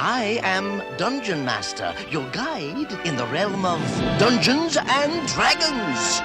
I am Dungeon Master, your guide in the realm of Dungeons and Dragons.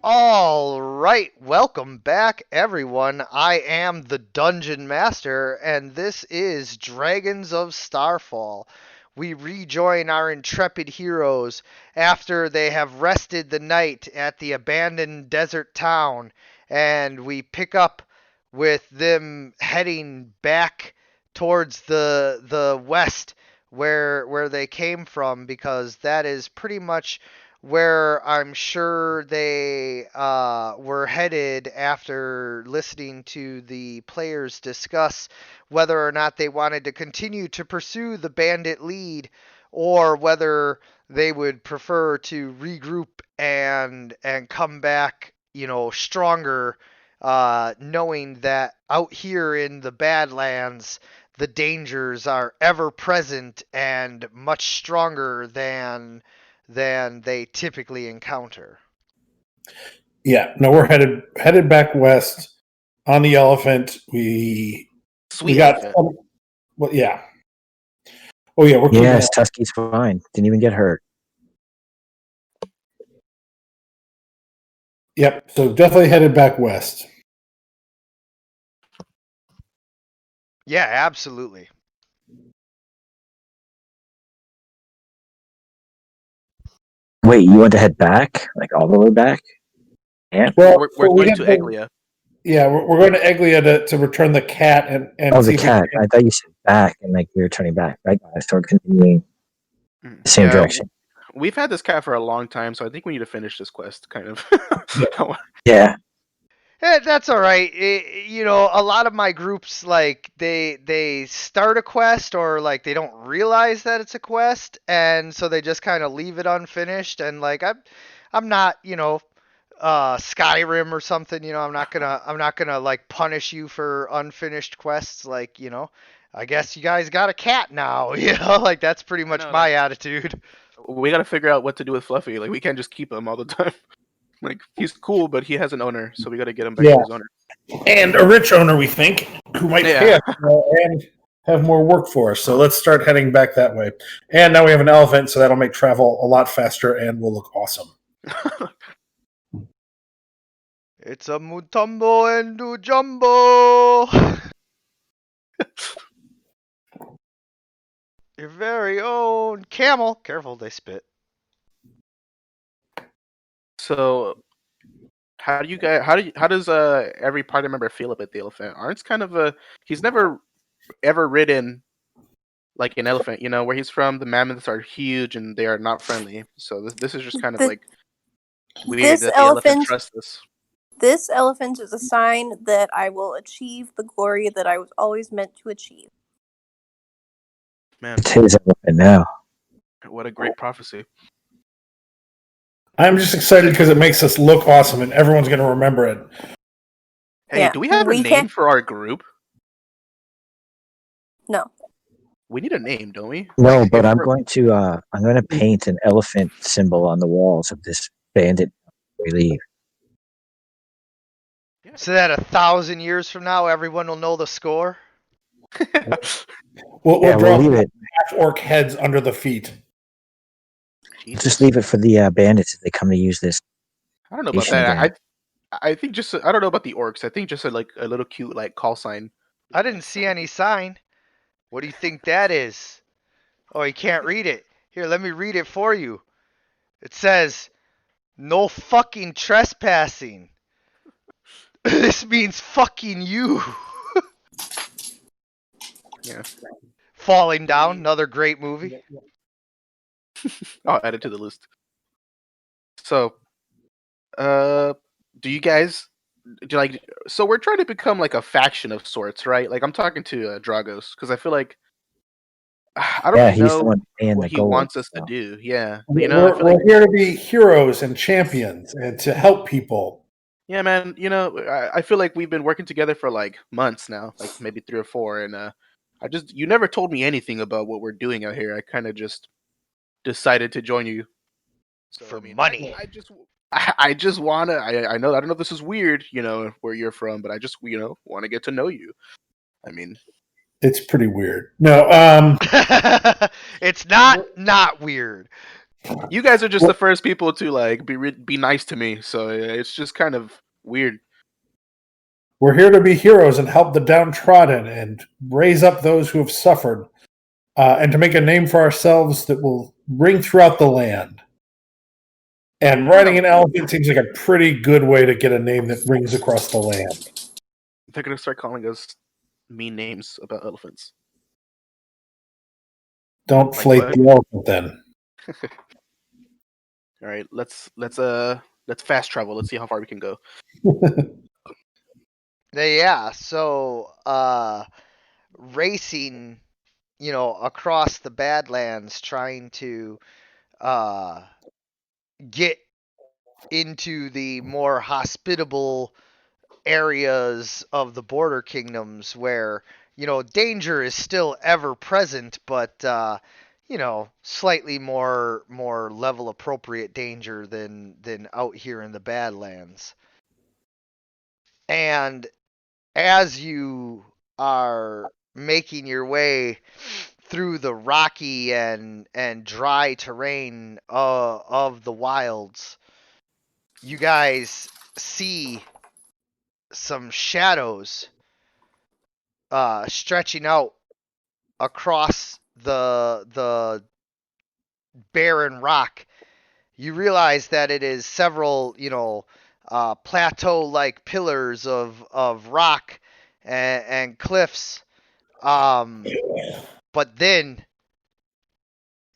All right, welcome back, everyone. I am the Dungeon Master, and this is Dragons of Starfall. We rejoin our intrepid heroes after they have rested the night at the abandoned desert town, and we pick up with them heading back towards the west where they came from, because that is pretty much where I'm sure they were headed after listening to the players discuss whether or not they wanted to continue to pursue the bandit lead, or whether they would prefer to regroup and come back, stronger, knowing that out here in the Badlands, the dangers are ever present and much stronger than they typically encounter. Yeah, no, we're headed back west on the elephant. We got elephant. Well, yeah. Oh yeah, we're yes. Tusky's fine. Didn't even get hurt. Yep. So definitely headed back west. Yeah, absolutely. Wait, you want to head back? Like all the way back? Yeah. Well, we're going to Eglia. Yeah, we're going to Eglia to return the cat and the cat. I thought you said back and like we were turning back, right? So we're continuing the same direction. We've had this cat for a long time, so I think we need to finish this quest, kind of. Yeah. That's all right. A lot of my groups, like, they start a quest, or like they don't realize that it's a quest, and so they just kind of leave it unfinished. And like I'm not, Skyrim or something. I'm not gonna like punish you for unfinished quests. Like, I guess you guys got a cat now. Like that's pretty much my attitude. We got to figure out what to do with Fluffy. Like we can't just keep him all the time. Like he's cool, but he has an owner, so we got to get him back to his owner. And a rich owner, we think, who might pay us and have more work for us. So let's start heading back that way. And now we have an elephant, so that'll make travel a lot faster and will look awesome. It's a Mutombo and a Jumbo. Your very own camel. Careful, they spit. So, how does every party member feel about the elephant? Arn's kind of he's never ever ridden like an elephant, where he's from. The mammoths are huge and they are not friendly. So this is just kind of like weird that the elephant trusts us. This elephant is a sign that I will achieve the glory that I was always meant to achieve. Man, it's his elephant now. What a great prophecy. I'm just excited because it makes us look awesome, and everyone's going to remember it. Hey, Yeah, do we have a we name can't- for our group? No. We need a name, don't we? No, Like, but if I'm we're- going to paint an elephant symbol on the walls of this bandit we leave. Yeah. So that 1,000 years from now, everyone will know the score. We'll Yeah, draw we'll leave it. half-orc heads under the feet. Jesus. Just leave it for the bandits if they come to use this. I don't know about station that. again. I think just I don't know about the orcs. I think just like a little cute like call sign. I didn't see any sign. What do you think that is? Oh, you can't read it. Here, let me read it for you. It says, "No fucking trespassing." This means fucking you. Yeah. Falling Down, another great movie. I'll add it to the list. So, do you guys do like? So we're trying to become like a faction of sorts, right? Like I'm talking to Dragos because I feel like I don't Yeah, really he's the know one paying what the he gold. wants us to so. do. Yeah, you know, I We're, feel like we're here to be heroes and champions and to help people. yeah, man. You know, I feel like we've been working together for like months now, like maybe 3 or 4, and I just you never told me anything about what we're doing out here. I kind of just decided to join you. So For I mean, money. I just wanna. I know I don't know if this is weird, you know, where you're from, but I just want to get to know you. I mean, It's pretty weird. No, It's not weird. you guys are just the first people to like be nice to me, so it's just kind of weird. we're here to be heroes and help the downtrodden and raise up those who have suffered, and to make a name for ourselves that will ring throughout the land. And riding an elephant seems like a pretty good way to get a name that rings across the land. They're gonna start calling us mean names about elephants. Don't Like flate what? the elephant then. All right, let's fast travel. Let's see how far we can go. Yeah, so racing, across the Badlands trying to get into the more hospitable areas of the border kingdoms where, danger is still ever present, but slightly more level appropriate danger than out here in the Badlands. And as you are making your way through the rocky and dry terrain of the wilds, you guys see some shadows stretching out across the barren rock. You realize that it is several, plateau-like pillars of rock and cliffs. But then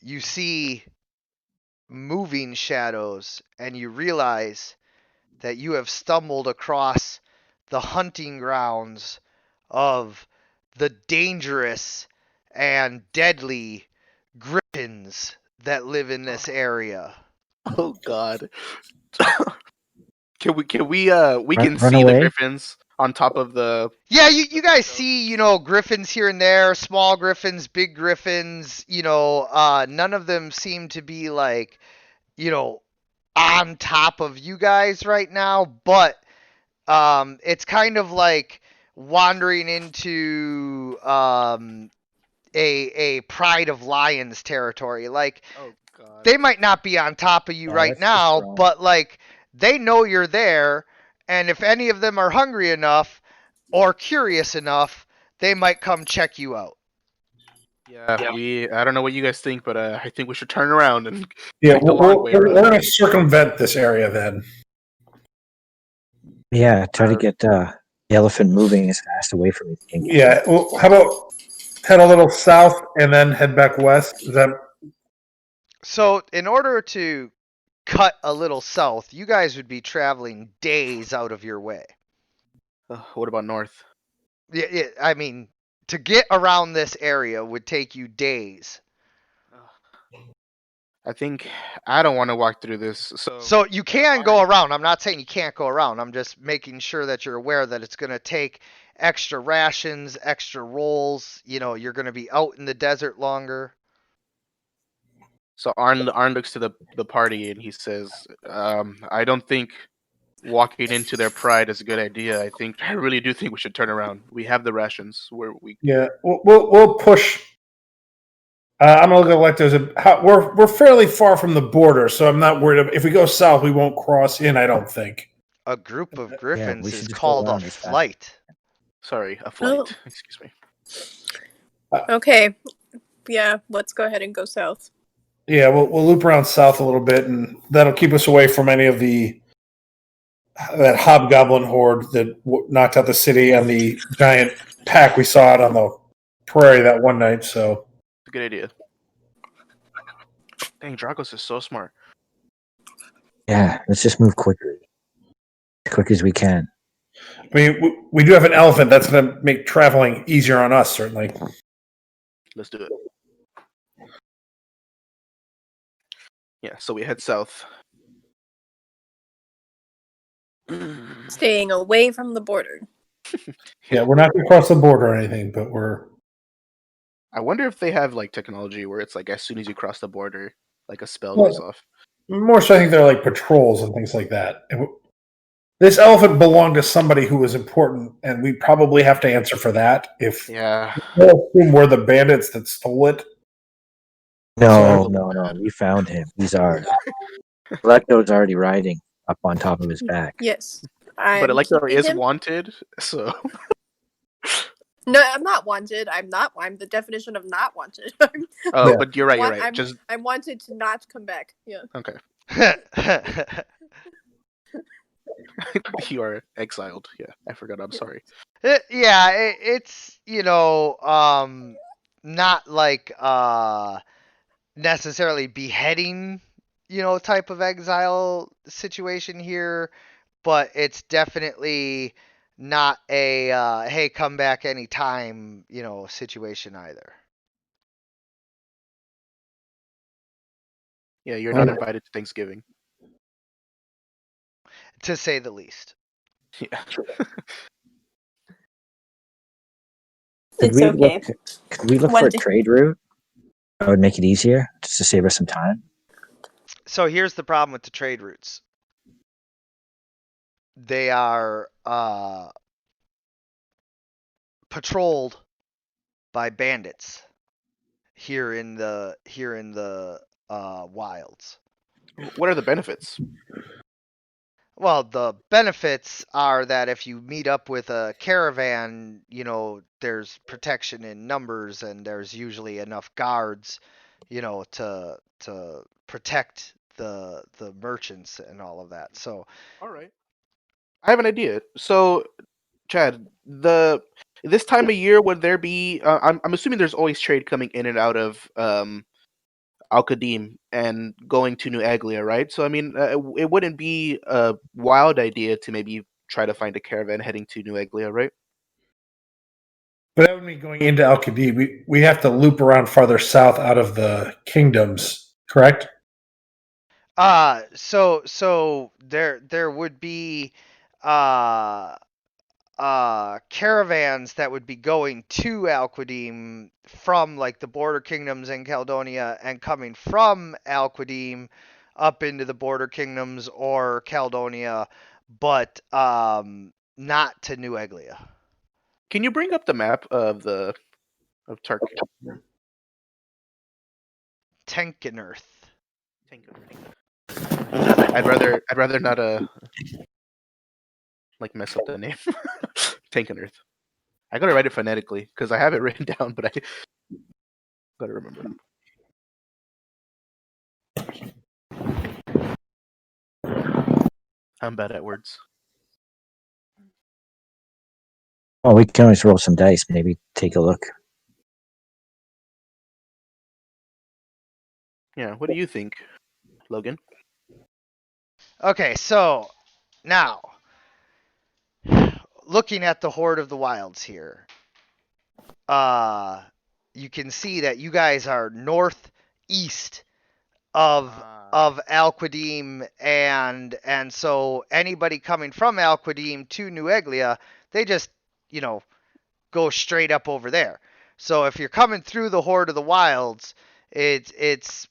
you see moving shadows, and you realize that you have stumbled across the hunting grounds of the dangerous and deadly griffins that live in this area. Oh God. We can Run see the away? griffins on top of the Yeah, you guys see, griffins here and there, small griffins, big griffins, none of them seem to be like, on top of you guys right now, but it's kind of like wandering into a pride of lions territory. Like oh God. they might not be on top of you right that's now, just wrong. but like they know you're there, and if any of them are hungry enough or curious enough, they might come check you out. Yeah, I don't know what you guys think, but I think we should turn around and Yeah, take the long way we're around. going to circumvent this area then. Yeah, try to get the elephant moving as fast away from you. King. Yeah, well, how about head a little south and then head back west? Is that So, in order to cut a little south, you guys would be traveling days out of your way. What about north? Yeah, I mean, to get around this area would take you days. I think I don't want to walk through this. So you can go around. I'm not saying you can't go around. I'm just making sure that you're aware that it's going to take extra rations, extra rolls. You're going to be out in the desert longer. So Arn looks to the party and he says, I don't think walking into their pride is a good idea. I really do think we should turn around. We have the rations. Yeah, we'll push. I'm gonna look at Lactose. We're fairly far from the border, so I'm not worried. If we go south, we won't cross in. I don't think. A group of we griffins should is just go called a around as fast. flight. Sorry, a flight. Oh. Excuse me. Okay. Yeah, let's go ahead and go south. Yeah, we'll loop around south a little bit, and that'll keep us away from any of that hobgoblin horde that knocked out the city and the giant pack we saw out on the prairie that one night. So It's a good idea. Dang, Dragos is so smart. Yeah, let's just move quicker. As quick as we can. I mean, we do have an elephant. That's going to make traveling easier on us, certainly. Let's do it. Yeah, so we head south. Staying away from the border. Yeah, we're not going to cross the border or anything, but we're. I wonder if they have like technology where it's like as soon as you cross the border, like a spell Well, goes off. More so, I think they're like patrols and things like that. This elephant belonged to somebody who was important, and we probably have to answer for that. If Yeah. we'll assume we're the bandits that stole it. No. We found him. He's ours. Electo's already riding up on top of his back. Yes. But Electro keeping is him. wanted, so No, I'm not wanted. I'm the definition of not wanted. oh, Yeah. but you're right, I'm, Just I'm wanted to not come back. Yeah. okay. You are exiled. Yeah, I forgot. I'm sorry. It's not like necessarily beheading type of exile situation here, but it's definitely not a hey, come back anytime situation either. Yeah, you're not invited to Thanksgiving. To say the least. Yeah. Could It's we okay. look One for a day. trade route? That would make it easier, just to save us some time. So here's the problem with the trade routes. They are patrolled by bandits here in the wilds. What are the benefits? Well, the benefits are that if you meet up with a caravan, there's protection in numbers, and there's usually enough guards, to protect the merchants and all of that. So, All right. I have an idea. So, Chad, this time of year would there be? I'm assuming there's always trade coming in and out of Al Qadim and going to New Aglia, right? So I mean, it wouldn't be a wild idea to maybe try to find a caravan heading to New Aglia, right? But that would mean going into Al Qadi. We have to loop around farther south out of the kingdoms, correct? so there would be caravans that would be going to Al Qadim from like the border kingdoms in Caledonia, and coming from Al Qadim up into the border kingdoms or Caledonia, but not to New Aglia. Can you bring up the map of Turkey? Tenkenirth. I'd rather not like mess up the name. Tankenirth. I gotta write it phonetically because I have it written down, but I gotta remember. I'm bad at words. Oh, we can always roll some dice. Maybe take a look. Yeah, what do you think, Logan? Okay, so now looking at the Horde of the Wilds here, you can see that you guys are northeast of Ah. Al Qadim, and so anybody coming from Al Qadim to New Eglia, they just go straight up over there. So if you're coming through the Horde of the Wilds, it's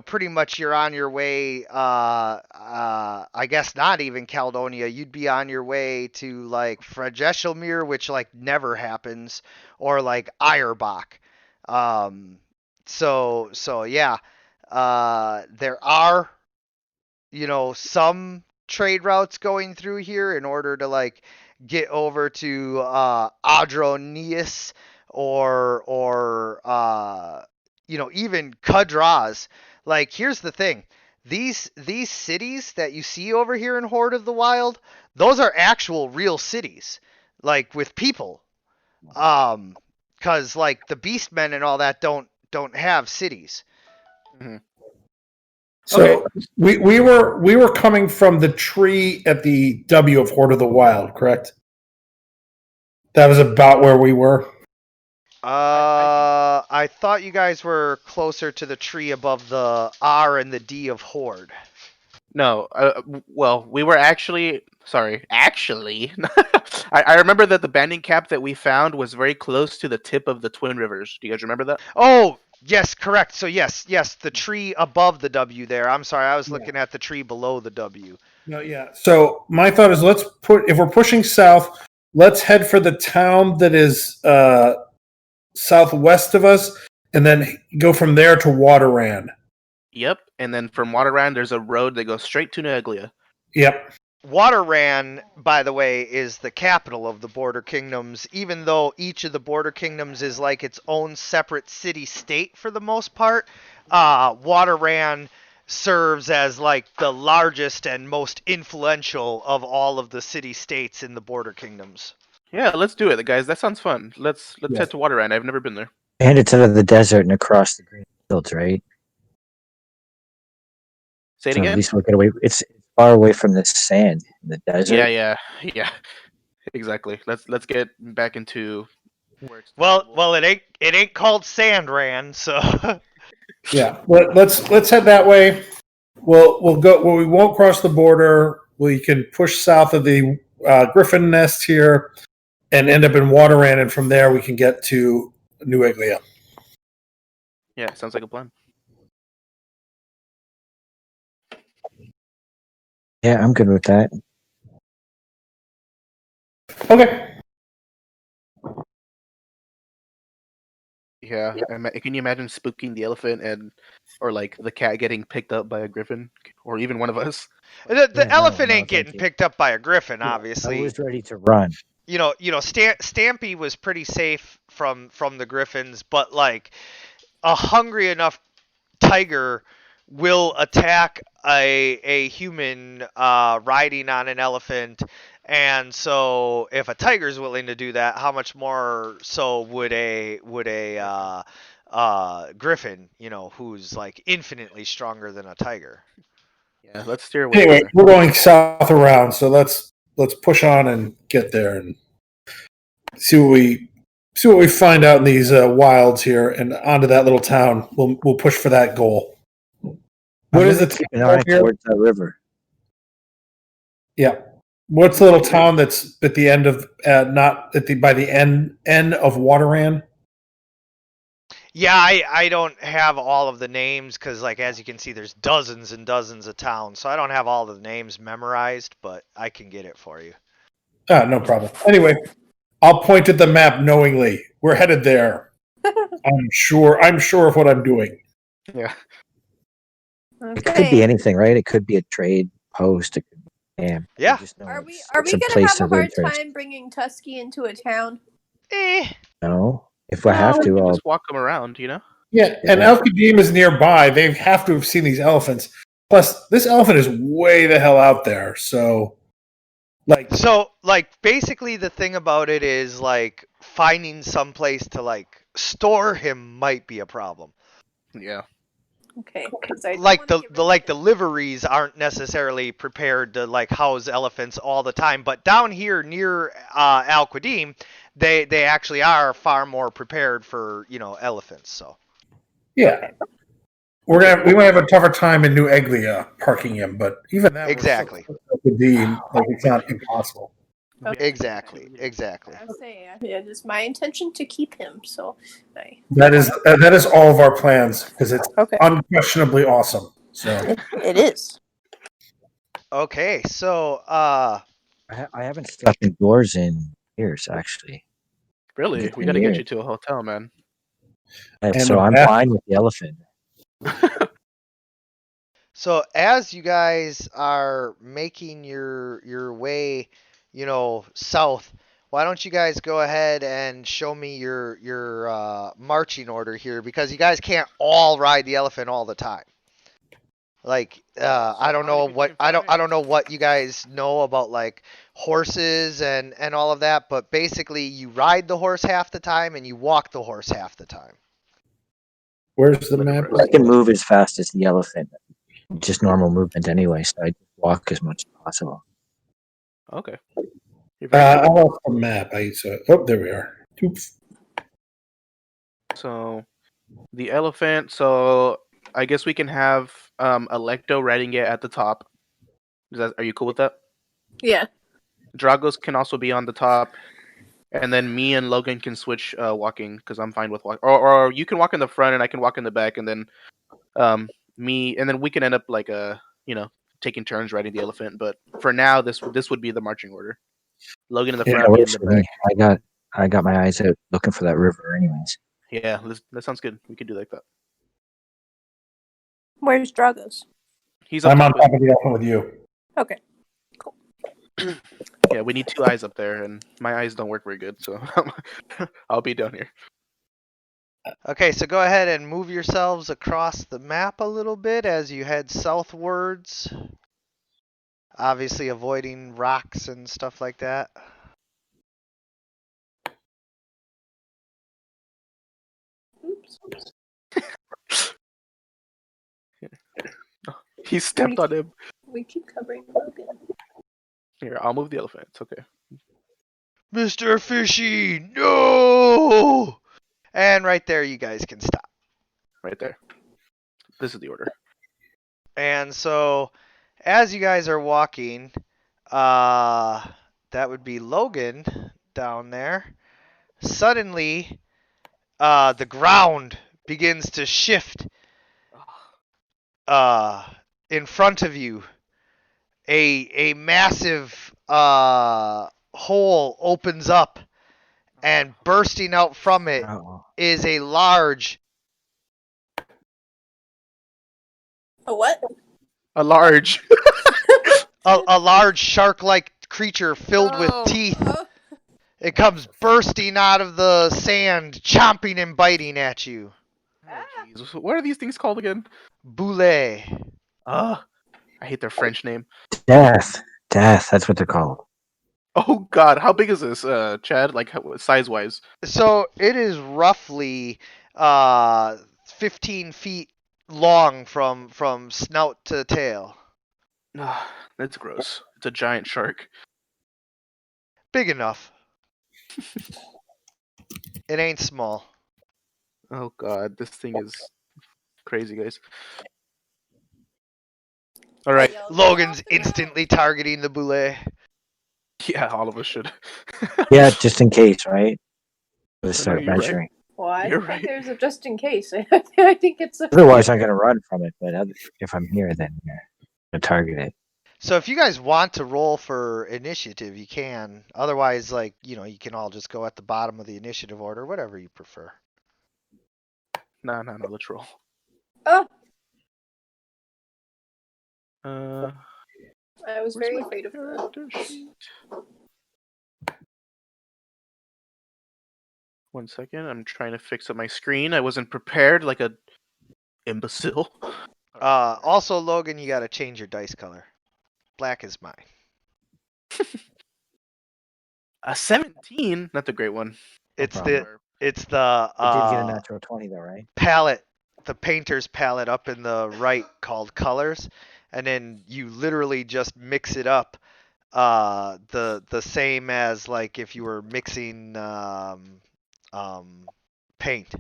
pretty much you're on your way. I guess not even Caledonia. You'd be on your way to like Frageshelmere, which like never happens, or like Eierbach. Um, so yeah, there are some trade routes going through here in order to like get over to Adronius or even Kudraz. Like here's the thing. These cities that you see over here in Horde of the Wild, those are actual real cities. Like with people. Cuz like the Beastmen and all that don't have cities. Mhm. So Okay. we were coming from the tree at the W of Horde of the Wild, correct? That was about where we were. I thought you guys were closer to the tree above the R and the D of Horde. No, well, we were actually sorry. Actually, I remember that the banding cap that we found was very close to the tip of the Twin Rivers. Do you guys remember that? Oh, yes, correct. So yes, the tree above the W there. I'm sorry, I was Yeah. looking at the tree below the W. No, yeah. So my thought is, if we're pushing south, let's head for the town that is southwest of us, and then go from there to Waterran. Yep. And then from Waterland, there's a road that goes straight to Neglia. Yep. Waterran, by the way, is the capital of the Border Kingdoms, even though each of the Border Kingdoms is like its own separate city-state for the most part. Waterran serves as like the largest and most influential of all of the city-states in the Border Kingdoms. Yeah, let's do it, guys. That sounds fun. Let's Yes. head to Waterland. I've never been there. And it's out of the desert and across the green fields, right? Say it So at again. least we'll get away. It's far away from the sand in the desert. Yeah. Exactly. Let's get back into where it's Well, it ain't called Sandran, so Yeah. Let's head that way. We'll go. Well, we won't cross the border. We can push south of the Griffin Nest here, and end up in Waterran, and from there we can get to New Eglia. Yeah, sounds like a plan. Yeah, I'm good with that. Okay. Yeah. Can you imagine spooking the elephant or like the cat getting picked up by a griffin, or even one of us? the Yeah, elephant no, ain't getting thank you. picked up by a griffin, I obviously. was ready to run. Stampy was pretty safe from the griffins, but like a hungry enough tiger will attack a human riding on an elephant, and so if a tiger's willing to do that, how much more so would a griffin, who's like infinitely stronger than a tiger. Yeah, let's steer away Anyway, from we're going south around, so let's push on and get there and see what we find out in these wilds here, and onto that little town. We'll push for that goal. I'm What is gonna the keep an town eye here? towards that river. Yeah. What's the little town that's at the end of not at the by the end of Waterran? Yeah, I don't have all of the names because, like, as you can see, there's dozens and dozens of towns, so I don't have all the names memorized, but I can get it for you. No problem. Anyway, I'll point at the map knowingly. We're headed there. I'm sure of what I'm doing. it. Yeah. It could be Okay. anything, right? It could be a trade post. It could be camp. I Yeah. just know Are we it's are it's we a gonna place have a of hard interest. time bringing Tusky into a town? No, if we have We to, can I'll. just walk them around, you know? Yeah, and Yeah. El Qadim is nearby. They have to have seen these elephants. Plus, this elephant is way the hell out there. So, like, So, like, basically, the thing about it is, like, finding some place to, like, store him might be a problem. Yeah. Okay, because I don't Like wanna get rid of the liveries aren't necessarily prepared to like house elephants all the time, but down here near Al Qadim, they actually are far more prepared for elephants. So yeah. we might have a tougher time in New Eglia parking him, but even that Exactly. would be like it's not impossible. Exactly. I'll say it is my intention to keep him. So, That is all of our plans because it's okay. unquestionably awesome. So It is. Okay, so I haven't slept indoors in years, actually. Really, we got to get you to a hotel, man. So I'm fine with the elephant. So as you guys are making your way, south, why don't you guys go ahead and show me your marching order here, because you guys can't all ride the elephant all the time. Like I don't know what you guys know about like horses and all of that, but basically you ride the horse half the time and you walk the horse half the time. where's the map? I can move as fast as the elephant. Just normal movement anyway, so I walk as much as possible. Okay. I lost the map. There we are. Oops. So the elephant. So I guess we can have Electo riding it at the top. Are you cool with that? Yeah. Dragos can also be on the top, and then me and Logan can switch walking because I'm fine with walk. Or you can walk in the front and I can walk in the back, and then me and then we can end up like taking turns riding the elephant. But for now, this would be the marching order. Logan in the front, me in the back. I got my eyes out looking for that river, anyways. Yeah, that sounds good. We could do like that. Where's Dragos? I'm on top of the elephant with you. Okay. Cool. Yeah, we need 2 eyes up there, and my eyes don't work very good, so I'll be down here. Okay, so go ahead and move yourselves across the map a little bit as you head southwards. Obviously avoiding rocks and stuff like that. Oops. He stepped on him. We keep covering Logan. Here, I'll move the elephant. It's okay. Mr. Fishy, no! And right there, you guys can stop. Right there. This is the order. And so, as you guys are walking, that would be Logan down there. Suddenly, the ground begins to shift in front of you. A massive hole opens up, and bursting out from it is a large. A what? A large. a large shark-like creature filled with teeth. It comes bursting out of the sand, chomping and biting at you. Oh, what are these things called again? Boulet. I hate their French name. Death. That's what they're called. Oh God, how big is this, Chad? Like size-wise? So it is roughly 15 feet long from snout to tail. That's gross. It's a giant shark. Big enough. It ain't small. Oh God, this thing is crazy, guys. All right. Logan's instantly targeting the boulet. Yeah, all of us should. Yeah, just in case, right? Let's start you're measuring. right. Well, I You're don't think right. there's a just in case. I think it's a. Otherwise, I'm going to run from it. But if I'm here, then I'm going to target it. So if you guys want to roll for initiative, you can. Otherwise, you can all just go at the bottom of the initiative order, whatever you prefer. No, let's roll. Oh, I was very afraid of that. One second, I'm trying to fix up my screen. I wasn't prepared, like a imbecile. Also, Logan, you got to change your dice color. Black is mine. A 17, not the great one. It's problem. the I did get a natural 20 though, right? palette, the painter's palette up in the right called colors, and then you literally just mix it up. The same as like if you were mixing paint.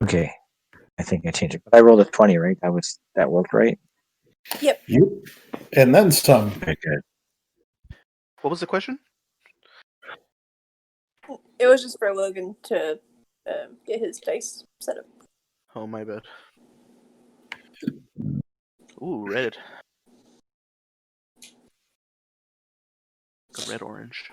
Okay. I think I changed it. But I rolled a 20, right? That worked, right? Yep. You and then some. Very good. What was the question? It was just for Logan to get his dice set up. Oh, my bad. Ooh, red. Like a red orange.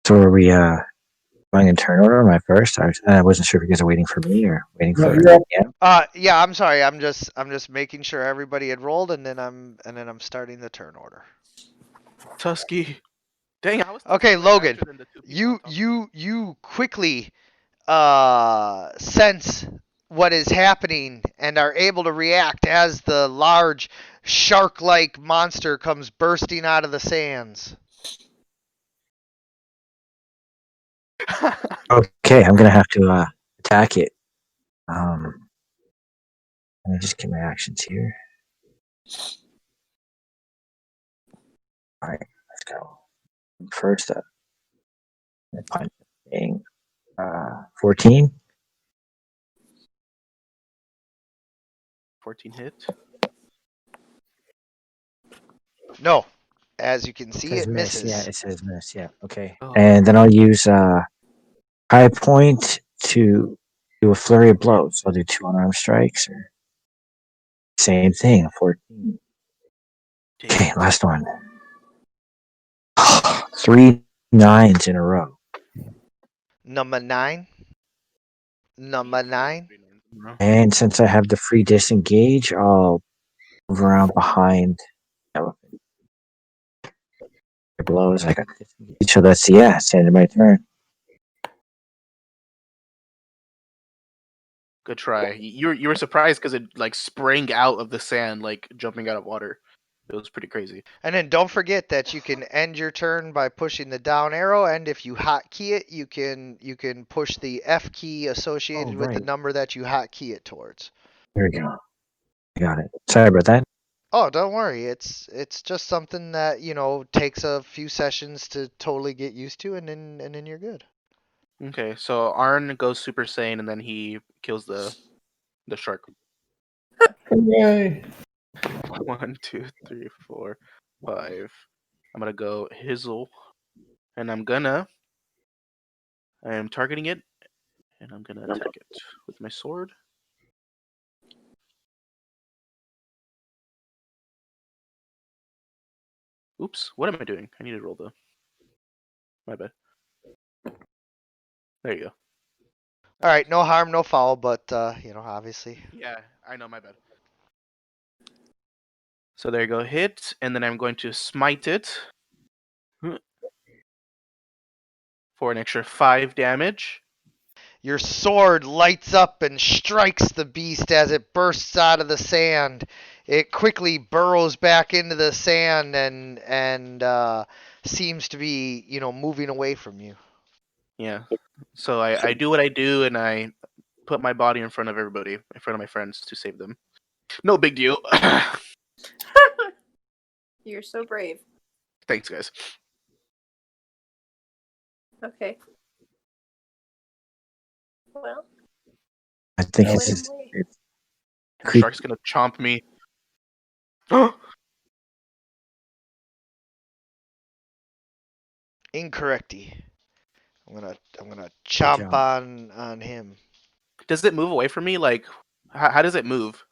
So are we going in turn order? Am I first? I wasn't sure if you guys are waiting for me or waiting No, for. you're up. Yeah, I'm sorry. I'm just making sure everybody had rolled, and then I'm starting the turn order. Tusky. Dang, I was Okay, way Logan, faster than the two people on top of me. you quickly sense what is happening and are able to react as the large shark-like monster comes bursting out of the sands. Okay, I'm gonna have to attack it. Let me just get my actions here. All right, let's go. First up, punch thing. 14. 14 hit. No, as you can It see, says it miss. Yeah, misses. it says miss. Yeah. Okay. Oh. And then I'll use high point to do a flurry of blows. I'll do 2 unarmed strikes or same thing. 14. Okay, Damn. last one. 3 9s in a row. Number 9. Number Easy. 9. 3 nines in a row. And since I have the free disengage, I'll move around behind elephant. Blows. I got disengage. So that's it's the end of my turn. Good try. You were surprised because it like sprang out of the sand, like jumping out of water. It was pretty crazy. And then don't forget that you can end your turn by pushing the down arrow, and if you hotkey it, you can push the F key associated with the right. number that you hotkey it towards. There we go. I got it. Sorry about that. Oh, don't worry. It's just something that, takes a few sessions to totally get used to, and then you're good. Okay, so Arn goes Super Saiyan and then he kills the shark. Yay. 1, 2, 3, 4, 5. I'm gonna go Hizzle, and I am targeting it, and I'm gonna attack it with my sword. Oops, what am I doing? I need to roll my bad. There you go. All right, no harm, no foul, but obviously. Yeah, I know, my bad. So there you go, hit, and then I'm going to smite it for an extra 5 damage. Your sword lights up and strikes the beast as it bursts out of the sand. It quickly burrows back into the sand and seems to be, moving away from you. Yeah. So I do what I do, and I put my body in front of everybody, in front of my friends to save them. No big deal. You're so brave. Thanks, guys. Okay. Well, I think Yeah, it's wait, just wait. it's The creep. shark's gonna chomp me. Incorrecty. I'm gonna Good chomp job. on him. Does it move away from me? Like, how does it move?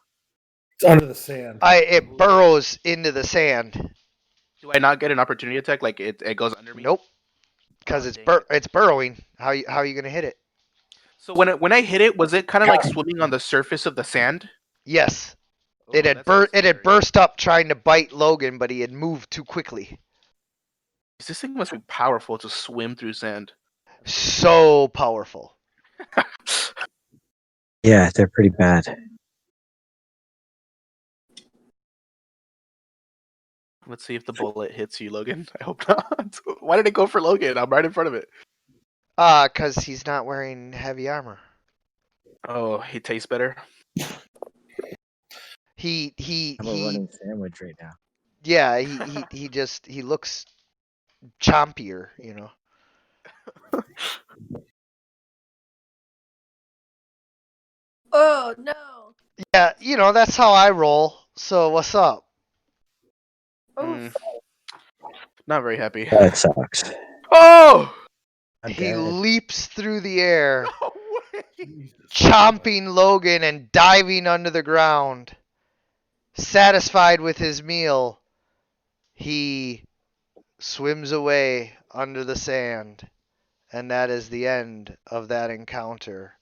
It's under the sand. It burrows into the sand. Do I not get an opportunity attack? Like it goes under me? Nope, because Oh, dang it. it's burrowing. How you gonna hit it? So when I hit it, was it kind of like swimming on the surface of the sand? Yes, Oh, it that's so it had scary. burst up trying to bite Logan, but he had moved too quickly. This thing must be powerful to swim through sand. So powerful. Yeah, they're pretty bad. Let's see if the bullet hits you, Logan. I hope not. Why did it go for Logan? I'm right in front of it. Cause he's not wearing heavy armor. Oh, he tastes better. He I'm a running sandwich right now. Yeah, he looks chompier, you know. Oh no. Yeah, you know, that's how I roll. So what's up? Oof. Not very happy. That sucks. Oh! I'm He dead. leaps through the air, No way! Jesus. chomping Logan and diving under the ground. Satisfied with his meal, he swims away under the sand. And that is the end of that encounter.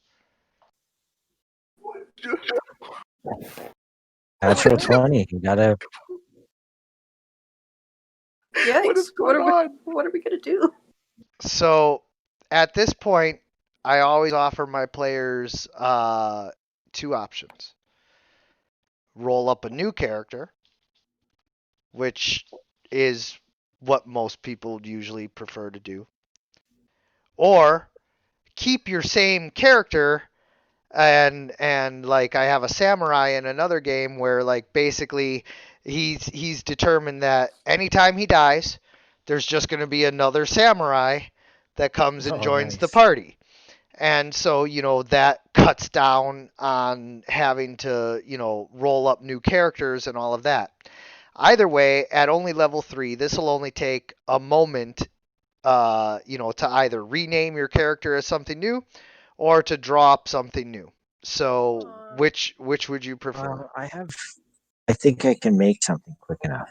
Natural 20. You gotta. Yikes. What is going on? What are we gonna do? So at this point, I always offer my players two options. Roll up a new character, which is what most people usually prefer to do, or keep your same character and like I have a samurai in another game where like basically he's determined that anytime he dies, there's just going to be another samurai that comes and Oh, joins the nice. party. And so, you know, that cuts down on having to, you know, roll up new characters and all of that. Either way, at only level 3, this will only take a moment, you know, to either rename your character as something new or to drop something new. So, which would you prefer? I think I can make something quick enough.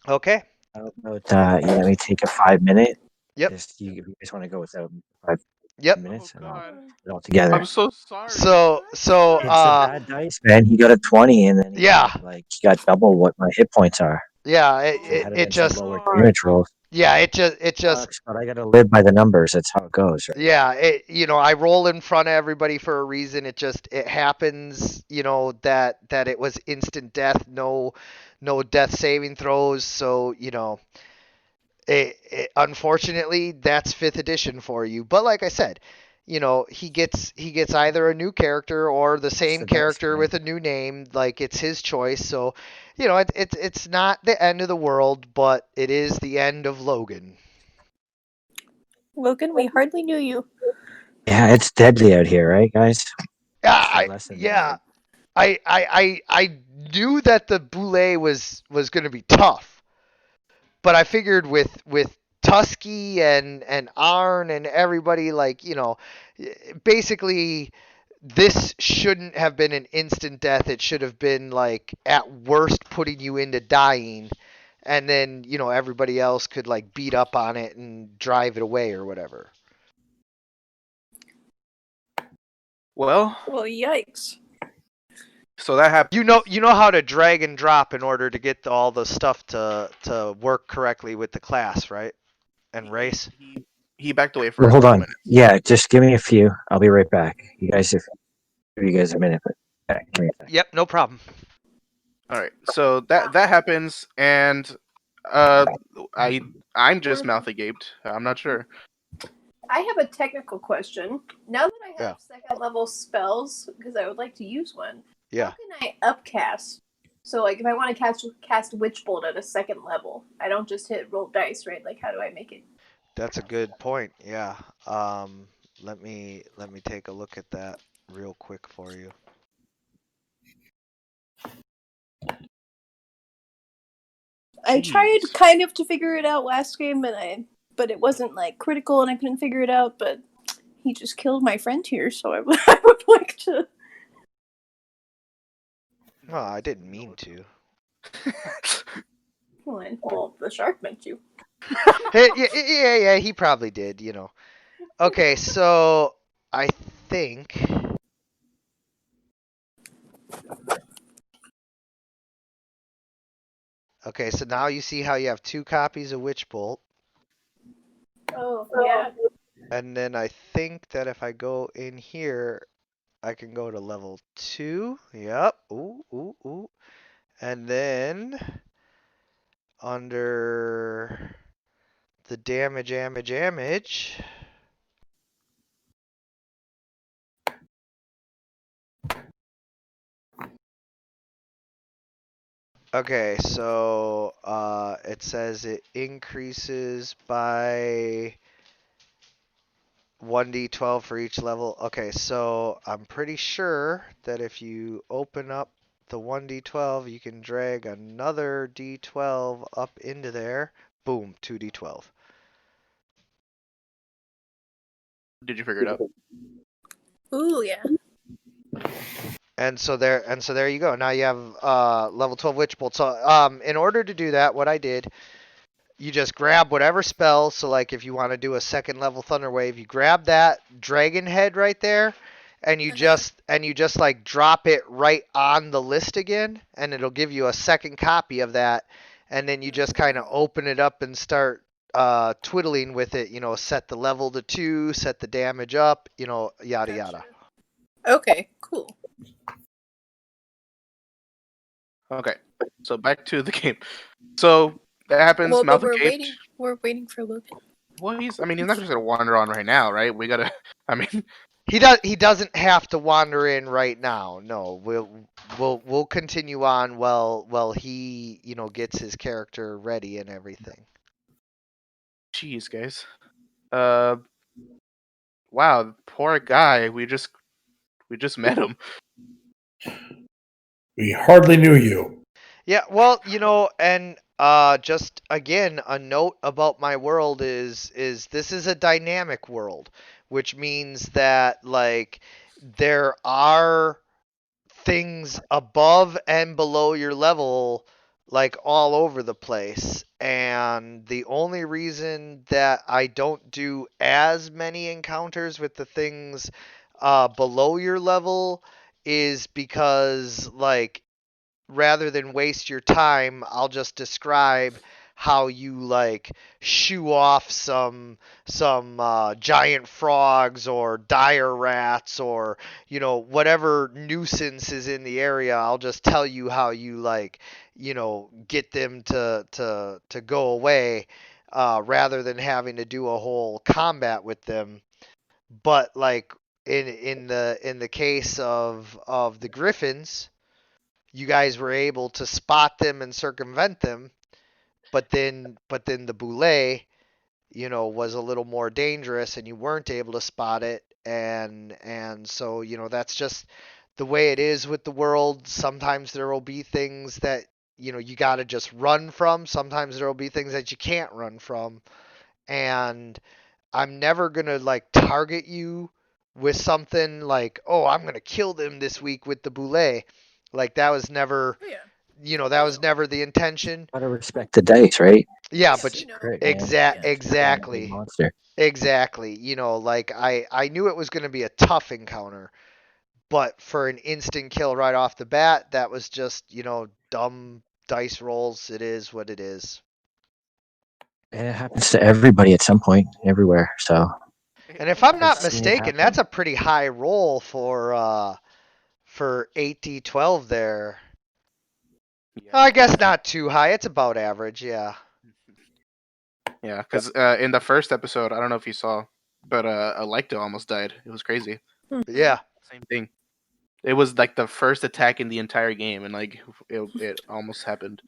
Okay. How about you let me take a 5 minute? Yep. You just want to go without 5 Yep. minutes Oh and I'll god. put it all together. I'm so sorry. So It's a bad dice, man. He got a 20 and then yeah. he got double what my hit points are. Yeah, If it had it been some just lower damage rolls, yeah, it just sucks, but I gotta live by the numbers. That's how it goes, right? yeah, you know, I roll in front of everybody for a reason. It happens, you know, that it was instant death, no death saving throws, so, you know, unfortunately that's 5th edition for you. But like I said, you know, he gets either a new character or the same the dice, character man. with a new name, like it's his choice. So, you know, it's not the end of the world, but it is the end of Logan. Logan, we hardly knew you. Yeah, it's deadly out here, right, guys? Yeah, It's a lesson that yeah, I knew that the Boule was going to be tough, but I figured with Tusky and Arn and everybody, like, you know, basically this shouldn't have been an instant death. It should have been like at worst putting you into dying, and then, you know, everybody else could like beat up on it and drive it away or whatever. Well, Yikes. so that happened. You know how to drag and drop in order to get all the stuff to work correctly with the class, right? And race. He backed away for Well, a hold couple on. minutes. Yeah, just give me a few. I'll be right back. You guys, give you guys a minute, but give me a sec. Yep, no problem. All right. So that happens, and uh, I'm just mouth agaped. I'm not sure. I have a technical question. Now that I have Yeah. second level spells, because I would like to use one, Yeah. how can I upcast? So, like, if I want to cast Witch Bolt at a second level, I don't just hit roll dice, right? Like, how do I make it? That's a good point. Yeah. Let me take a look at that real quick for you. I tried Jeez. kind of to figure it out last game, but it wasn't like critical, and I couldn't figure it out. But he just killed my friend here, so I would, I would like to. Well, I didn't mean to. Well, the shark meant you. Hey, yeah, he probably did, you know. Okay, so I think okay, so now you see how you have 2 copies of Witch Bolt, Oh, yeah. and then I think that if I go in here, I can go to level 2. Yep. Ooh. And then under the damage. Okay, so it says it increases by 1d12 for each level. Okay, so I'm pretty sure that if you open up the 1d12, you can drag another d12 up into there. Boom, 2d12. Did you figure it out? Ooh, yeah. And so there you go. Now you have level 12 Witch Bolt. So in order to do that, what I did, you just grab whatever spell. So like if you want to do a second level Thunder Wave, you grab that dragon head right there, and you just like drop it right on the list again, and it'll give you a second copy of that, and then you just kind of open it up and start twiddling with it. Set the level to 2, set the damage up. Yada yada. Okay, cool. Okay, so back to the game. So that happens. Well, but Mouth we're gaped. waiting. We're waiting for Logan. Well, he's not just gonna wander on right now, right? We gotta. I mean, He doesn't have to wander in right now. No, we'll continue on while he gets his character ready and everything. jeez, guys. Uh, wow, poor guy. We just met him. We hardly knew you. Yeah, well, and just again, a note about my world is this is a dynamic world, which means that like there are things above and below your level like all over the place, and the only reason that I don't do as many encounters with the things below your level is because like rather than waste your time, I'll just describe how you like shoo off some giant frogs or dire rats or whatever nuisance is in the area. I'll just tell you how you like get them to go away, rather than having to do a whole combat with them. But like in the case of the griffins, you guys were able to spot them and circumvent them, but then the boulet, was a little more dangerous and you weren't able to spot it, and so that's just the way it is with the world. Sometimes there will be things that you got to just run from. Sometimes there will be things that you can't run from, and I'm never going to like target you with something like, "Oh, I'm going to kill them this week with the boulet." Like that was never Oh, yeah. that was never the intention. Gotta respect the dice, right? Yeah, Yes, but you know. Crit, man. Yeah. exactly. Monster. Exactly. Like I knew it was going to be a tough encounter, but for an instant kill right off the bat, that was just, dumb dice rolls. It is what it is. And it happens to everybody at some point, everywhere. So And if I'm not I've seen it mistaken, happen. that's a pretty high roll for 8d12 there. Yeah, I guess not too high. It's about average, yeah. yeah, because in the first episode, I don't know if you saw, but Electo almost died. It was crazy. But yeah. Same thing. It was like the first attack in the entire game, and like it almost happened.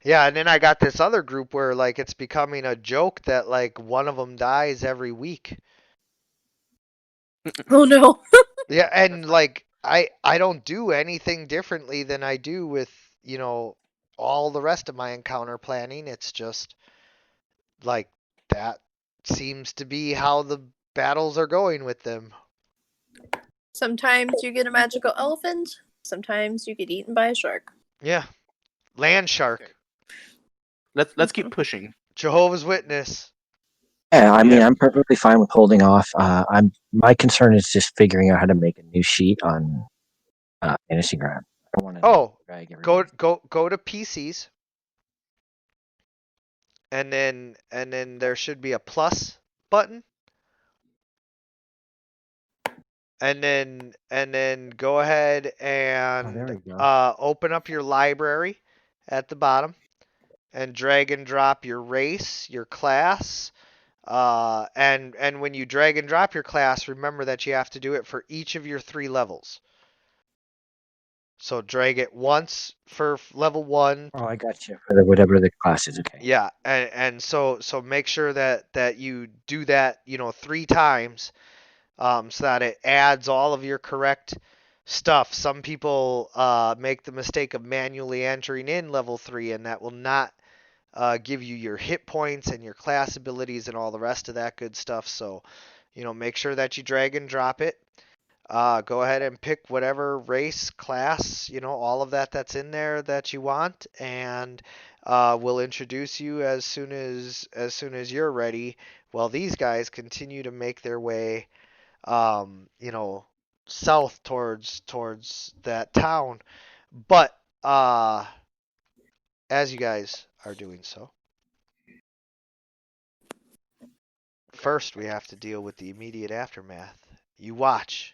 Yeah, and then I got this other group where like it's becoming a joke that like one of them dies every week. Oh no. Yeah, and like I don't do anything differently than I do with, all the rest of my encounter planning. It's just like that seems to be how the battles are going with them. Sometimes you get a magical elephant. Sometimes you get eaten by a shark. Yeah. Land shark. Okay. Let's keep pushing. Jehovah's Witness. yeah, I mean, Yeah. I'm perfectly fine with holding off. My concern is just figuring out how to make a new sheet on Fantasy Ground. I don't want to Oh, drag go everybody. go to PCs, and then there should be a plus button. And then go ahead and we go. open up your library at the bottom and drag and drop your race, your class. And when you drag and drop your class, remember that you have to do it for each of your 3 levels. So drag it once for level 1. Oh, I got you. For the, whatever the class is. Okay. Yeah, and so make sure that you do that, 3 times, so that it adds all of your correct stuff. Some people make the mistake of manually entering in level 3, and that will not give you your hit points and your class abilities and all the rest of that good stuff. So, make sure that you drag and drop it. Go ahead and pick whatever race, class, all of that's in there that you want, and we'll introduce you as soon as you're ready. While these guys continue to make their way, south towards that town. But as you guys are doing so, first we have to deal with the immediate aftermath. You watch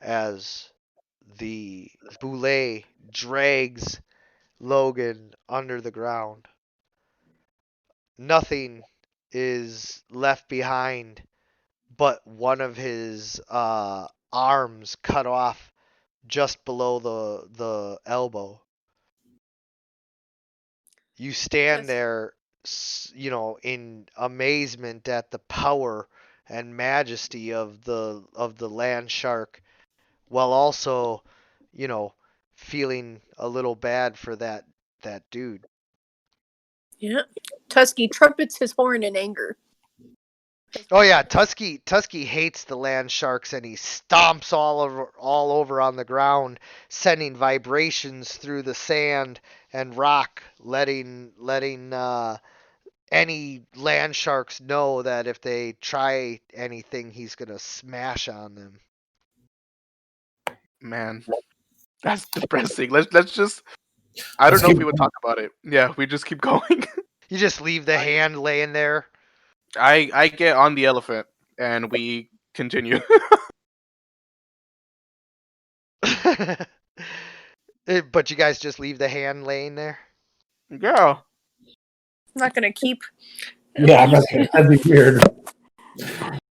as the Boule drags Logan under the ground. Nothing is left behind but one of his arms cut off just below the elbow. You stand Yes. there, in amazement at the power and majesty of the land shark, while also, you know, feeling a little bad for that dude. Yeah. Tusky trumpets his horn in anger. Oh yeah, Tusky hates the land sharks, and he stomps all over on the ground, sending vibrations through the sand and rock, letting any land sharks know that if they try anything, he's gonna smash on them. Man, that's depressing. Let's just. I don't Let's know if keep we would talk about it. Yeah, we just keep going. You just leave the hand laying there. I get on the elephant and we continue. But you guys just leave the hand laying there. Yeah. I'm not gonna keep. Yeah, I'm not gonna, that'd be weird.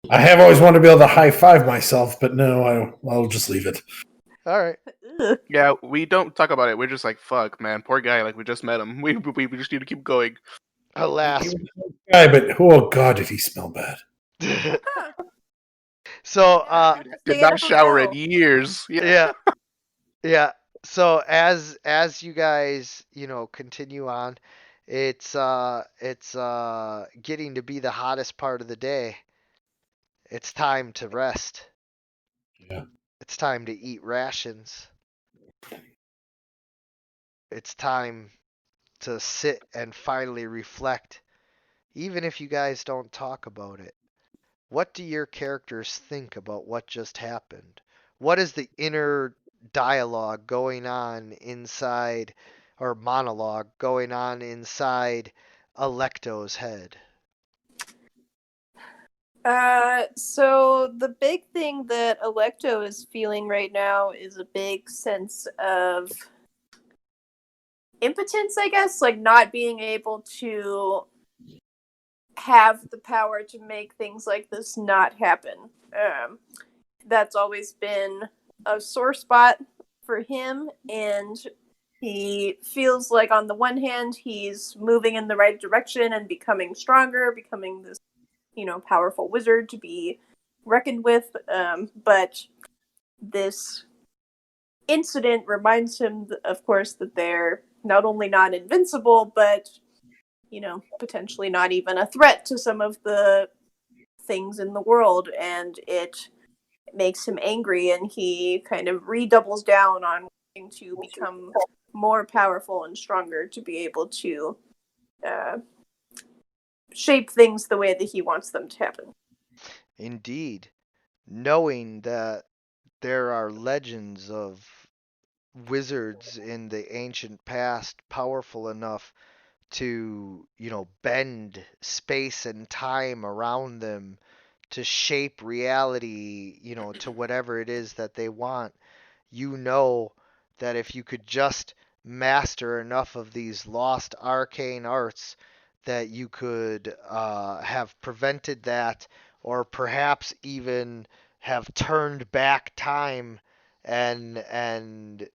I have always wanted to be able to high five myself, but no, I'll just leave it. All right. Ugh. Yeah, we don't talk about it. We're just like, fuck, man, poor guy. Like we just met him. We just need to keep going. Alas. Guy, but oh god, did he smell bad? So Did Stay out not of shower in hotel. years. Yeah. yeah. Yeah. So as you guys, continue on, it's getting to be the hottest part of the day. It's time to rest. Yeah. It's time to eat rations. It's time to sit and finally reflect, even if you guys don't talk about it. What do your characters think about what just happened? What is the inner dialogue going on inside, or monologue going on inside Electo's head? So the big thing that Electo is feeling right now is a big sense of impotence, I guess, like not being able to have the power to make things like this not happen. That's always been a sore spot for him, and he feels like on the one hand he's moving in the right direction and becoming stronger, becoming this, powerful wizard to be reckoned with. But this incident reminds him, of course, that they're not only not invincible, but potentially not even a threat to some of the things in the world, and it makes him angry, and he kind of redoubles down on wanting to become more powerful and stronger to be able to uh, shape things the way that he wants them to happen. Indeed, knowing that there are legends of wizards in the ancient past powerful enough to, bend space and time around them to shape reality, to whatever it is that they want. You know that if you could just master enough of these lost arcane arts, that you could have prevented that, or perhaps even have turned back time and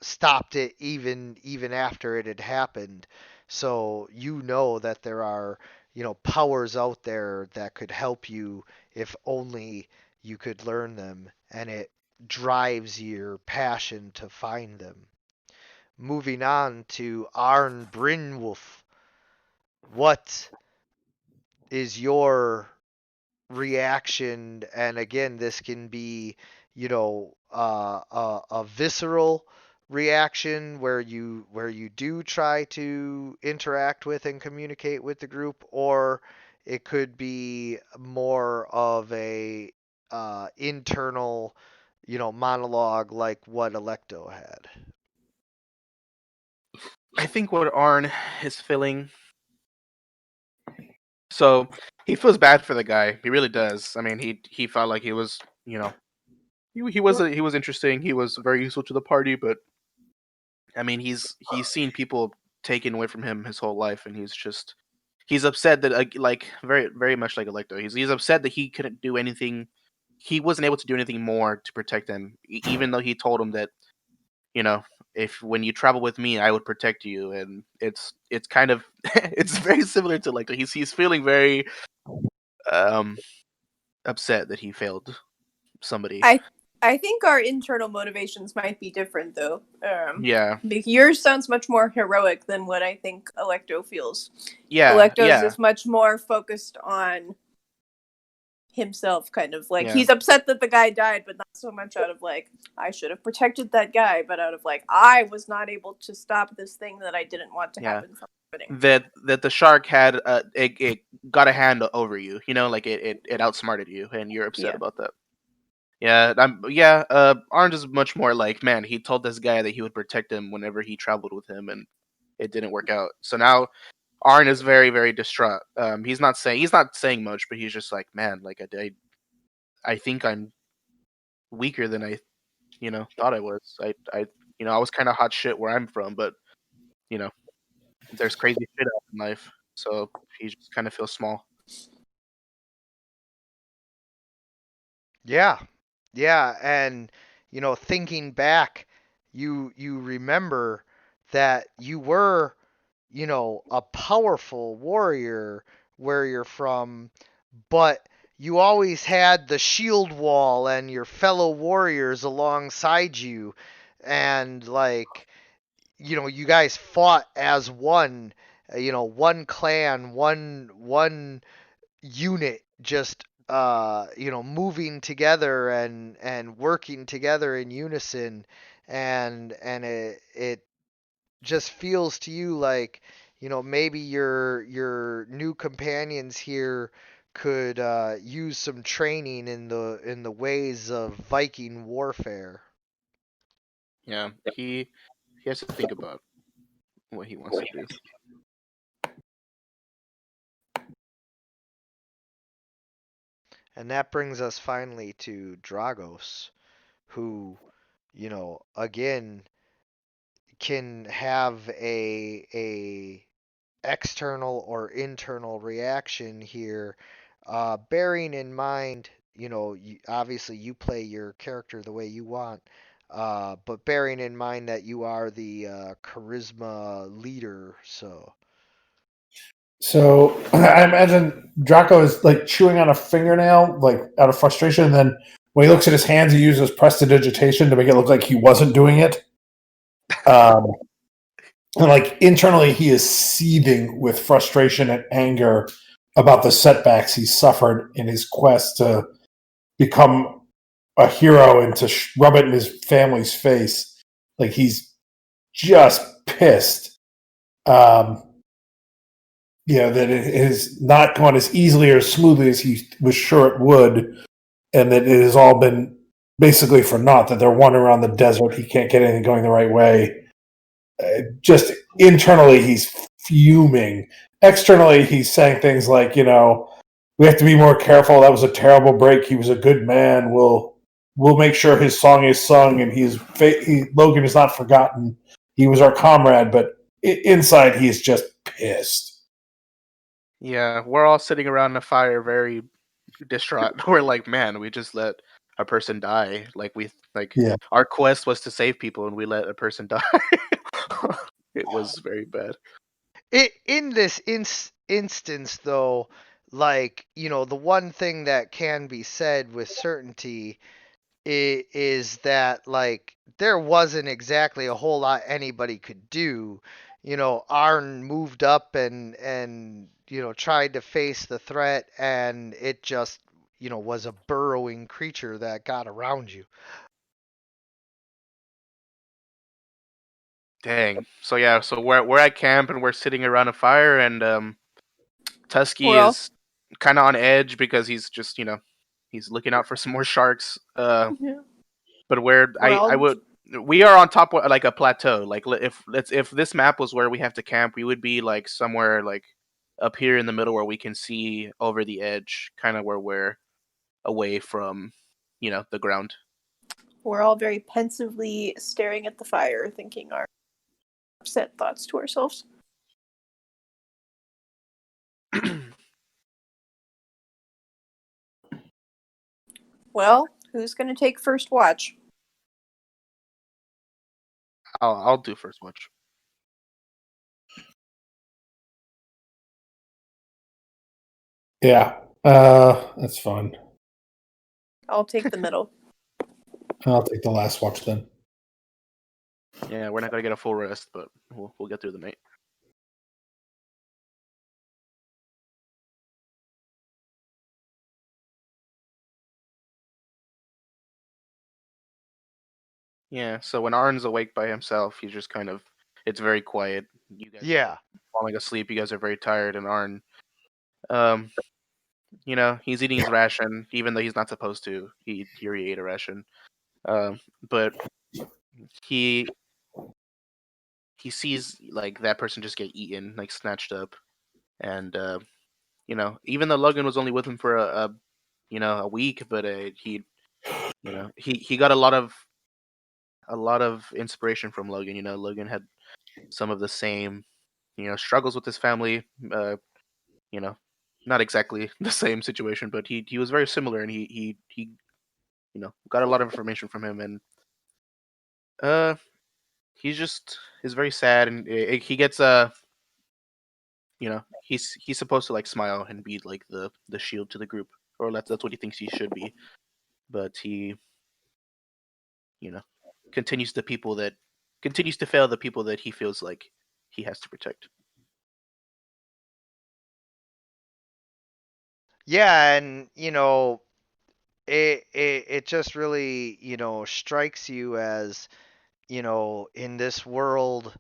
stopped it even after it had happened. So that there are powers out there that could help you if only you could learn them, and it drives your passion to find them. Moving on to Arn Brynwolf, what is your reaction? And again, this can be a visceral reaction where you do try to interact with and communicate with the group, or it could be more of a internal monologue like what Electo had. I think what Arn is feeling. So he feels bad for the guy. He really does. I mean, he felt like he was, he was interesting. He was very useful to the party, but I mean, he's seen people taken away from him his whole life, and he's upset that like very very much like Electo. He's upset that he couldn't do anything. He wasn't able to do anything more to protect them, even though he told him that you know if when you travel with me, I would protect you. And it's kind of it's very similar to Electo. He's feeling very um upset that he failed somebody. I think our internal motivations might be different, though. Yeah, Yours sounds much more heroic than what I think Electo feels. yeah, Electo's yeah, is much more focused on himself, kind of like yeah, he's upset that the guy died, but not so much out of like I should have protected that guy, but out of like I was not able to stop this thing that I didn't want to yeah. happen from happening. That the shark had it got a hand over you. Like it outsmarted you, and you're upset Yeah. about that. Yeah, Orange is much more like, man, he told this guy that he would protect him whenever he traveled with him, and it didn't work out. So now Arn is very, very distraught. He's not saying much, but he's just like, man, like I think I'm weaker than I, thought I was. I was kind of hot shit where I'm from, but you know, there's crazy shit out in life, so he just kind of feels small. Yeah. Yeah, and thinking back, you remember that you were, a powerful warrior where you're from, but you always had the shield wall and your fellow warriors alongside you, and like you guys fought as one, one clan, one unit, just moving together and working together in unison, and it just feels to you like maybe your new companions here could use some training in the ways of Viking warfare. Yeah, he has to think about what he wants to do. And that brings us finally to Dragos, who again can have a external or internal reaction here, bearing in mind, obviously you play your character the way you want, but bearing in mind that you are the charisma leader, so. So I imagine Draco is like chewing on a fingernail, like out of frustration. And then when he looks at his hands, he uses prestidigitation to make it look like he wasn't doing it. And like internally, he is seething with frustration and anger about the setbacks he suffered in his quest to become a hero and to rub it in his family's face. Like he's just pissed. That it has not gone as easily or as smoothly as he was sure it would, and that it has all been basically for naught, that they're wandering around the desert. He can't get anything going the right way. Just internally, he's fuming. Externally, he's saying things like, we have to be more careful. That was a terrible break. He was a good man. We'll make sure his song is sung, and Logan is not forgotten. He was our comrade, but inside, he is just pissed. Yeah, we're all sitting around the fire, very distraught. We're like, man, we just let a person die. Like Yeah. our quest was to save people, and we let a person die. It was very bad. In this instance, though, like, the one thing that can be said with certainty is that, like, there wasn't exactly a whole lot anybody could do. Arn moved up and tried to face the threat, and it just was a burrowing creature that got around you. Dang. So yeah, so we're at camp and we're sitting around a fire, and Tusky Well- is kind of on edge because he's just he's looking out for some more sharks. Yeah. But where Well- I would we are on top of like a plateau. Like if this map was where we have to camp, we would be like somewhere like up here in the middle where we can see over the edge, kind of where we're away from the ground. We're all very pensively staring at the fire, thinking our upset thoughts to ourselves. Well, who's going to take first watch? I'll do first watch. Yeah. That's fine. I'll take the middle. I'll take the last watch then. Yeah, we're not gonna get a full rest, but we'll get through the night. Yeah, so when Arn's awake by himself, he's just kind of it's very quiet. You guys Yeah. falling asleep, you guys are very tired, and Arn he's eating his ration, even though he's not supposed to. He already ate a ration. But he sees like that person just get eaten, like snatched up. And even though Logan was only with him for a week, but he got a lot of inspiration from Logan. Logan had some of the same struggles with his family. You know, not exactly the same situation, but he was very similar, and he got a lot of information from him, and he's just is very sad, and he gets he's supposed to like smile and be like the shield to the group, or that's what he thinks he should be, but he you know continues to fail the people that he feels like he has to protect. Yeah, and it just really strikes you as in this world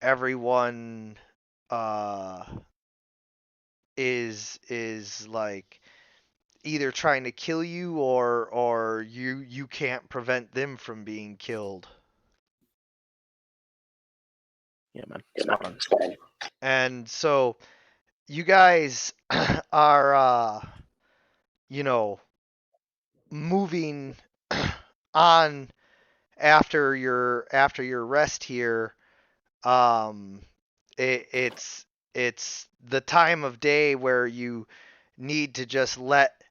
everyone uh is like either trying to kill you or you can't prevent them from being killed. Yeah, man, spot on. And so you guys are you know moving on after your rest here. um it's the time of day where you need to just let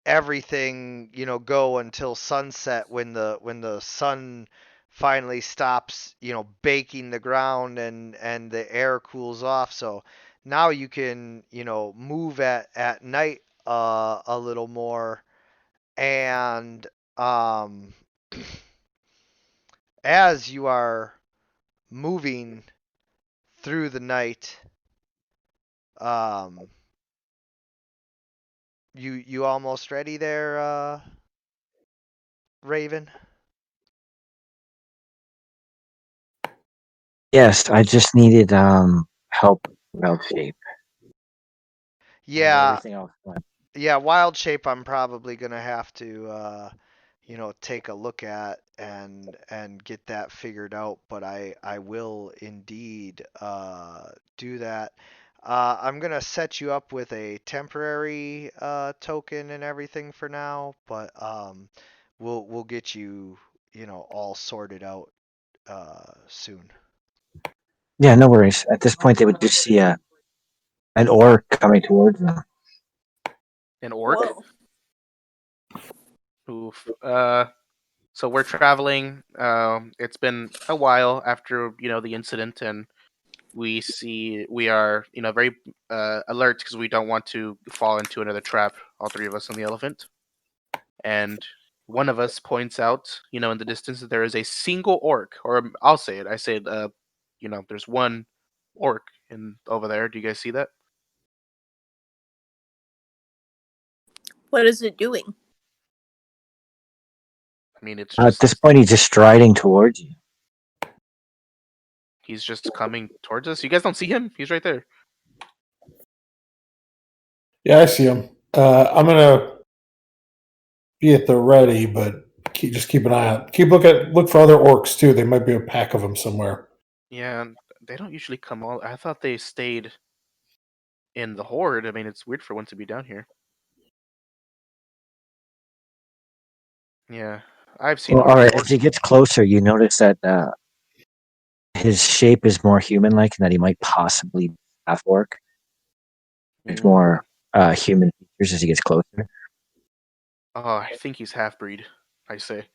everything go until sunset, when the sun finally stops baking the ground and the air cools off. So now you can move at night a little more. And um as you are moving through the night, um you almost ready there, Raven? Yes, I just needed help about shape. Yeah. Everything else went. Yeah, wild shape I'm probably gonna have to take a look at and get that figured out, but I will indeed do that. I'm gonna set you up with a temporary token and everything for now, but we'll get you all sorted out soon. Yeah, no worries. At this point, they would just see an orc coming towards them. An orc? Whoa. Oof. So we're traveling. It's been a while after the incident, and we are very alert because we don't want to fall into another trap. All three of us on the elephant, and one of us points out, in the distance that there is a single orc, or I'll say it. I say, there's one orc in over there. Do you guys see that? What is it doing? I mean, it's At this just point, he's just striding towards you. he's just coming towards us. You guys don't see him? He's right there. Yeah, I see him. I'm gonna be at the ready, but just keep an eye out. Look for other orcs too. There might be a pack of them somewhere. Yeah, they don't usually come all. I thought they stayed in the horde. I mean, it's weird for one to be down here. Yeah, I've seen Well, all right. As orcs. he gets closer, you notice that his shape is more human-like, and that he might possibly be half orc. There's Mm. more human features as he gets closer. Oh, I think he's half breed. I say.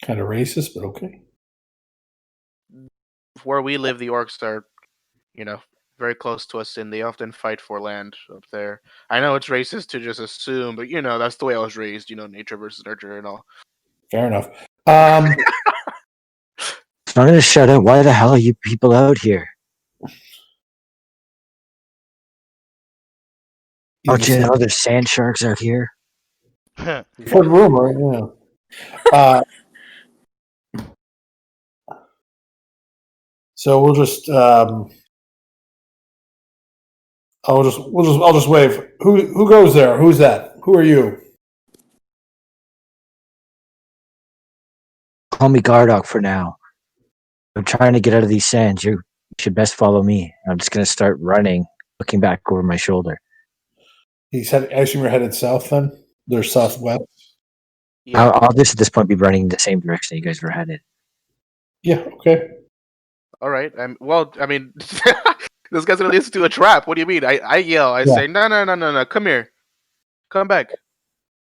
Kind of racist, but okay. Where we live, the orcs are, you know, very close to us, and they often fight for land up there. I know it's racist to just assume, but that's the way I was raised. Nature versus nurture and all. Fair enough. So I'm gonna shut up. Why the hell are you people out here? Don't you know there's sand sharks out here? Heard rumor, yeah. So I'll just wave. Who goes there? Who's that? Who are you? Call me Gardock for now. I'm trying to get out of these sands. You should best follow me. I'm just gonna start running, looking back over my shoulder. I assume you're headed south then? They're southwest? Yeah. I'll just at this point be running in the same direction you guys were headed. Yeah, okay. All right. Well, I mean, this guy's gonna lead us to a trap. What do you mean? I yell. I Yeah. say, no, no, no, no, no. Come here. Come back.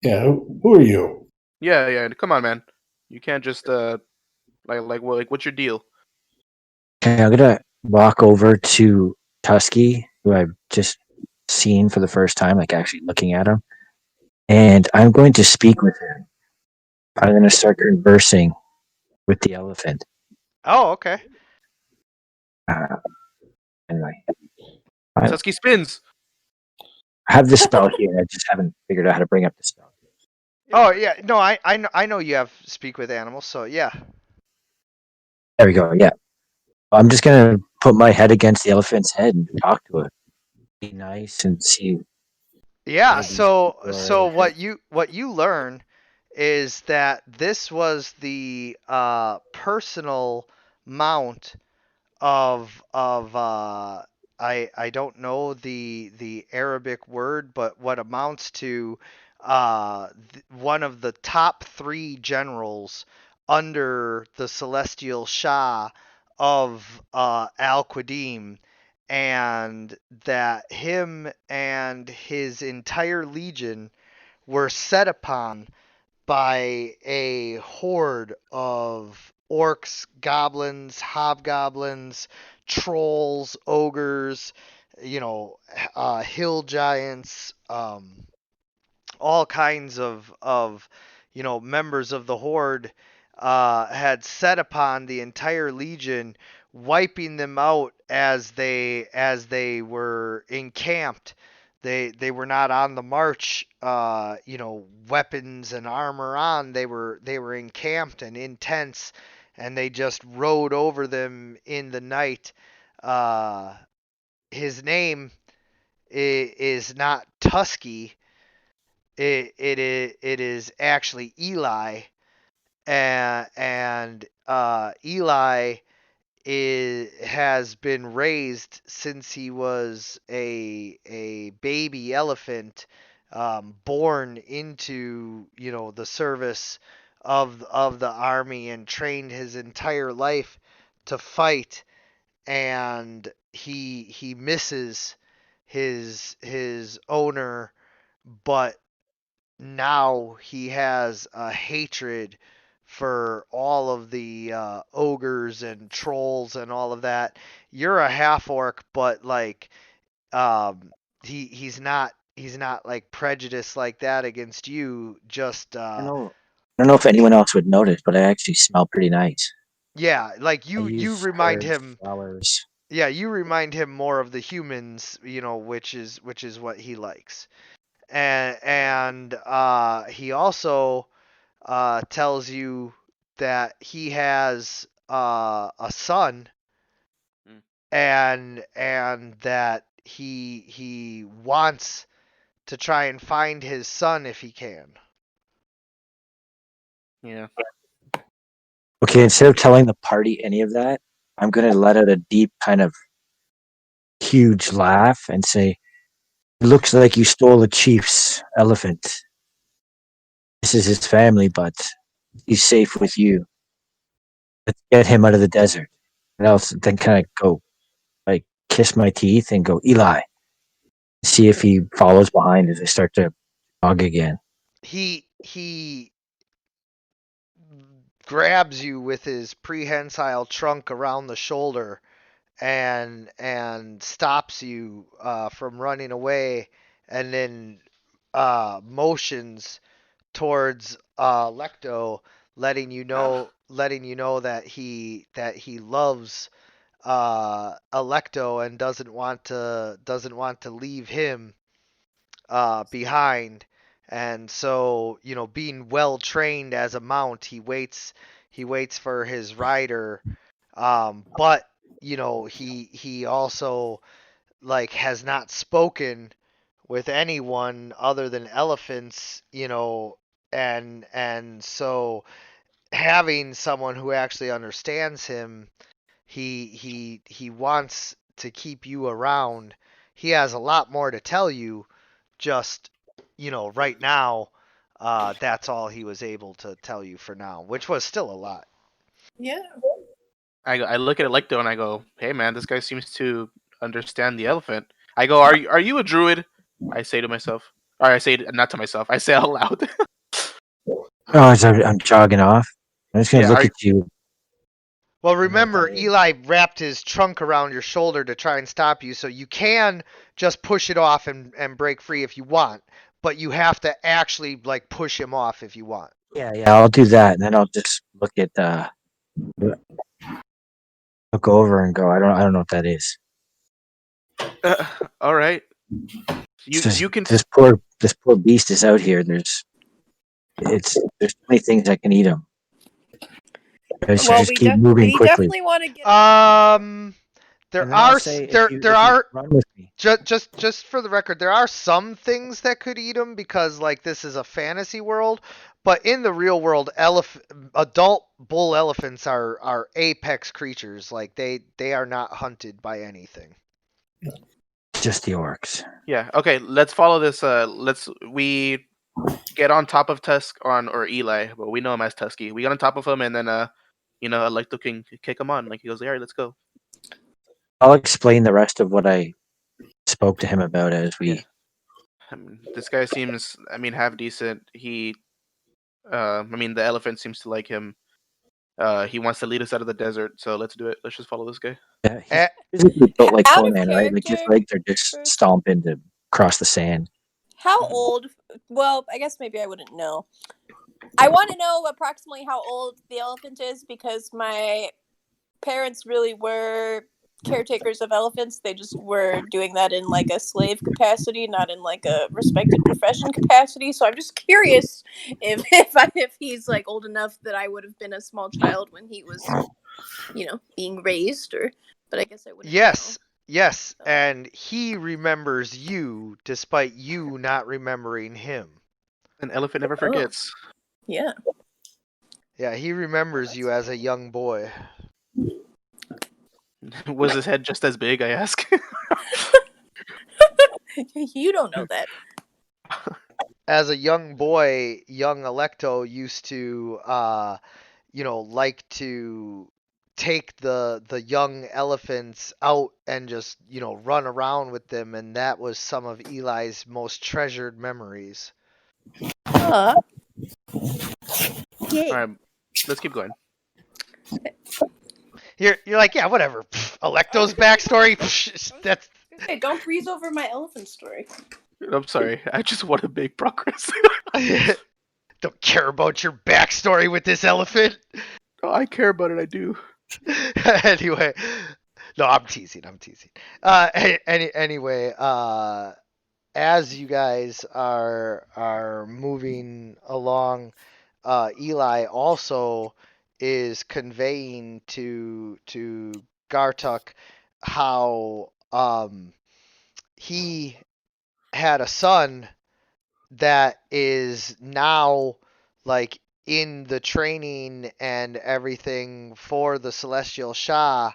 Yeah, who are you? Yeah, yeah. Come on, man. You can't just what's your deal? Okay, I'm gonna walk over to Tusky, who I've just seen for the first time, like actually looking at him, and I'm going to speak with him. I'm gonna start conversing with the elephant. Oh, okay. Uh, anyway, I Tusky spins. have the spell here. I just haven't figured out how to bring up the spell. Oh yeah, no, I know you have speak with animals, so yeah. There we go. Yeah, I'm just gonna put my head against the elephant's head and talk to it. Be nice and see. Yeah, why these people so are- what you learn is that this was the personal mount of I don't know the Arabic word, but what amounts to one of the top three generals under the Celestial Shah of Al Qadim, and that him and his entire legion were set upon by a horde of orcs, goblins, hobgoblins, trolls, ogres, hill giants, all kinds of members of the horde had set upon the entire legion, wiping them out as they were encamped. They were not on the march, weapons and armor on. They were encamped and in tents, and they just rode over them in the night. His name is not Tusky. It is actually Eli, and Eli has been raised since he was a baby elephant, born into the service of the army, and trained his entire life to fight, and he misses his owner, but now he has a hatred for all of the ogres and trolls and all of that. You're a half orc, but like he's not like prejudiced like that against you. Just I don't know if anyone else would notice, but I actually smell pretty nice. yeah, like I you use remind herbs, him. flowers. Yeah, you remind him more of the humans, which is what he likes. And he also tells you that he has a son, Hmm. and that he wants to try and find his son if he can. Yeah. Okay, instead of telling the party any of that, I'm gonna let out a deep kind of huge laugh and say, "It looks like you stole the chief's elephant. This is his family, but he's safe with you. Let's get him out of the desert." And I'll then kind of go like kiss my teeth and go, "Eli." See if he follows behind as I start to jog again. He grabs you with his prehensile trunk around the shoulder and stops you from running away, and then motions towards Lecto, letting you know that he loves Electo and doesn't want to leave him behind. And so, being well trained as a mount, he waits for his rider. But he also like has not spoken with anyone other than elephants, and so having someone who actually understands him, he wants to keep you around. He has a lot more to tell you, just right now, that's all he was able to tell you for now, which was still a lot. Yeah. I look at Electo and I go, "Hey man, this guy seems to understand the elephant." I go, "Are you a druid?" I say to myself, or I say not to myself. I say out loud. Oh, as I'm jogging off, I'm just gonna Yeah. look at you. Well, I know what remember, that is. Eli wrapped his trunk around your shoulder to try and stop you, so you can just push it off and break free if you want, but you have to actually like push him off if you want. Yeah, I'll do that, and then I'll just look over and go. I don't know what that is. All right. It's You just you can. this poor beast is out here. There's too many things I can eat him. I should Well, just keep moving we quickly. definitely want to get. There And then I'll are say, there there if you are run with me, just for the record, there are some things that could eat him because like this is a fantasy world, but in the real world, adult bull elephants are apex creatures. Like they are not hunted by anything. just the orcs. Yeah. Okay. Let's follow this. We get on top of Tusk or Eli, but we know him as Tusky. We get on top of him, and then Electo can kick him on. Like he goes, "All right, let's go." I'll explain the rest of what I spoke to him about as Yeah. we. I mean, this guy seems, half decent. The elephant seems to like him. He wants to lead us out of the desert, so let's do it. Let's just follow this guy. Yeah, he's Eh, physically built like Out of Conan, right? Like his character legs are just first. stomping to cross the sand. How old? Well, I guess maybe I wouldn't know. I want to know approximately how old the elephant is because my parents really were caretakers of elephants. They just were doing that in like a slave capacity, not in like a respected profession capacity. So I'm just curious if he's like old enough that I would have been a small child when he was, being raised, or. But I guess I wouldn't yes, know. yes, So. and he remembers you despite you not remembering him. An elephant never Oh, forgets. yeah. Yeah, he remembers you as a young boy. Was his head just as big? I ask. You don't know that. As a young boy, young Electo used to, like to take the young elephants out and just, run around with them, and that was some of Eli's most treasured memories. Yay. All right, let's keep going. You're like, yeah, whatever. Pfft, Electo's backstory. Pfft, that's Hey, don't breeze over my elephant story. I'm sorry. I just want to make progress. don't care about your backstory with this elephant. No, I care about it. I do. Anyway, no, I'm teasing. Anyway, as you guys are moving along, Eli also is conveying to Gartuk how he had a son that is now like in the training and everything for the Celestial Shah,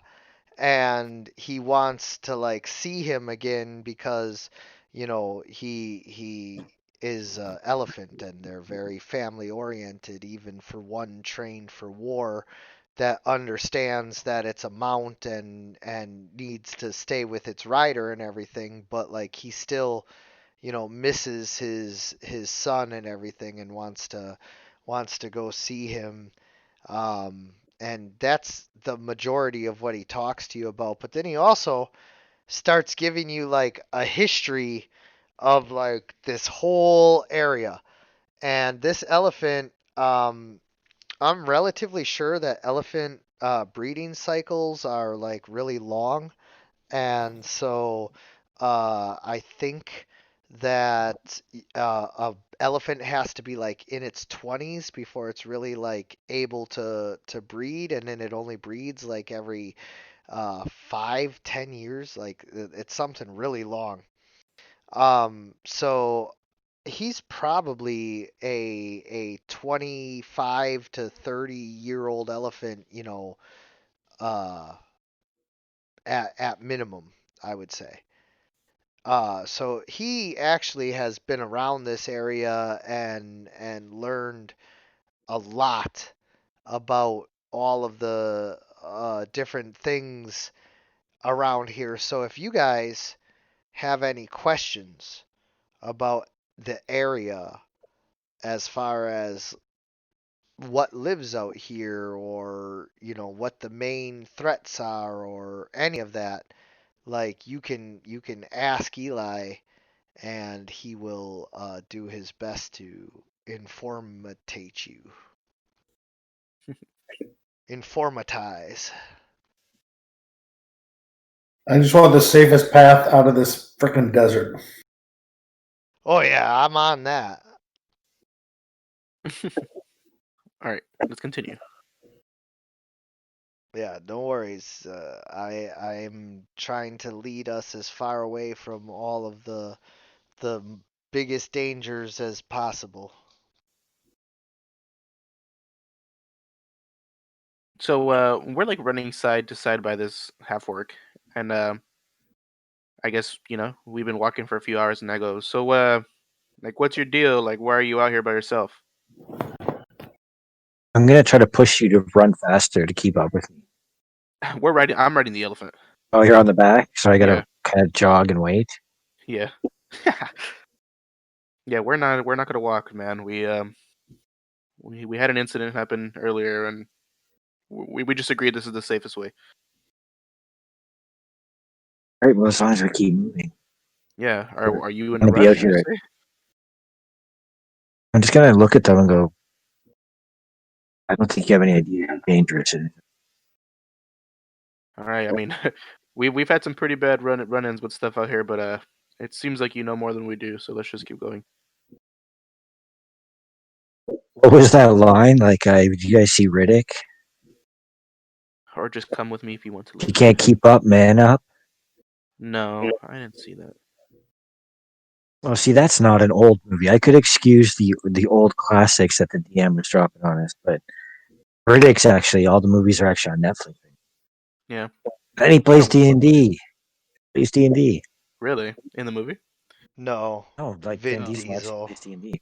and he wants to like see him again because he is a elephant and they're very family oriented, even for one trained for war that understands that it's a mount and needs to stay with its rider and everything, but like he still misses his son and everything and wants to go see him. And that's the majority of what he talks to you about. But then he also starts giving you like a history of like this whole area. And this elephant, I'm relatively sure that elephant breeding cycles are like really long, and so I think that a elephant has to be like in its 20s before it's really like able to breed, and then it only breeds like every 5-10 years. Like it's something really long. So he's probably a 25 to 30 year old elephant, uh at minimum, I would say. So he actually has been around this area and learned a lot about all of the different things around here. So if you guys have any questions about the area as far as what lives out here, or what the main threats are, or any of that, like you can ask Eli, and he will do his best to informate you, informatize. I just want the safest path out of this freaking desert. Oh yeah, I'm on that. All right, let's continue. Yeah, no worries. I'm trying to lead us as far away from all of the biggest dangers as possible. So we're like running side to side by this half orc, and I guess we've been walking for a few hours, and I go, so like, what's your deal? Like, why are you out here by yourself? I'm gonna try to push you to run faster to keep up with me. We're riding. I'm riding the elephant. Oh, you're on the back, so I gotta Yeah. kind of jog and wait. Yeah. Yeah, we're not gonna walk, man. We had an incident happen earlier, and we just agreed this is the safest way. All right, well, as long as we keep moving, Yeah. Are you in I'm a gonna be out rush? You here. say? I'm just gonna look at them and go. I don't think you have any idea how dangerous it is. All right. I mean, we've had some pretty bad run-ins with stuff out here, but it seems like you know more than we do. So let's just keep going. What was that line? Like, did you guys see Riddick? Or just come with me if you want to If you live. can't keep up, man up. No, I didn't see that. Well, see, that's not an old movie. I could excuse the old classics that the DM was dropping on us, but Riddick's actually all the movies are actually on Netflix. Yeah. And he plays D&D. Plays D&D. Really? In the movie? No, Oh, like Vin Vin Diesel actually Diesel. plays D&D.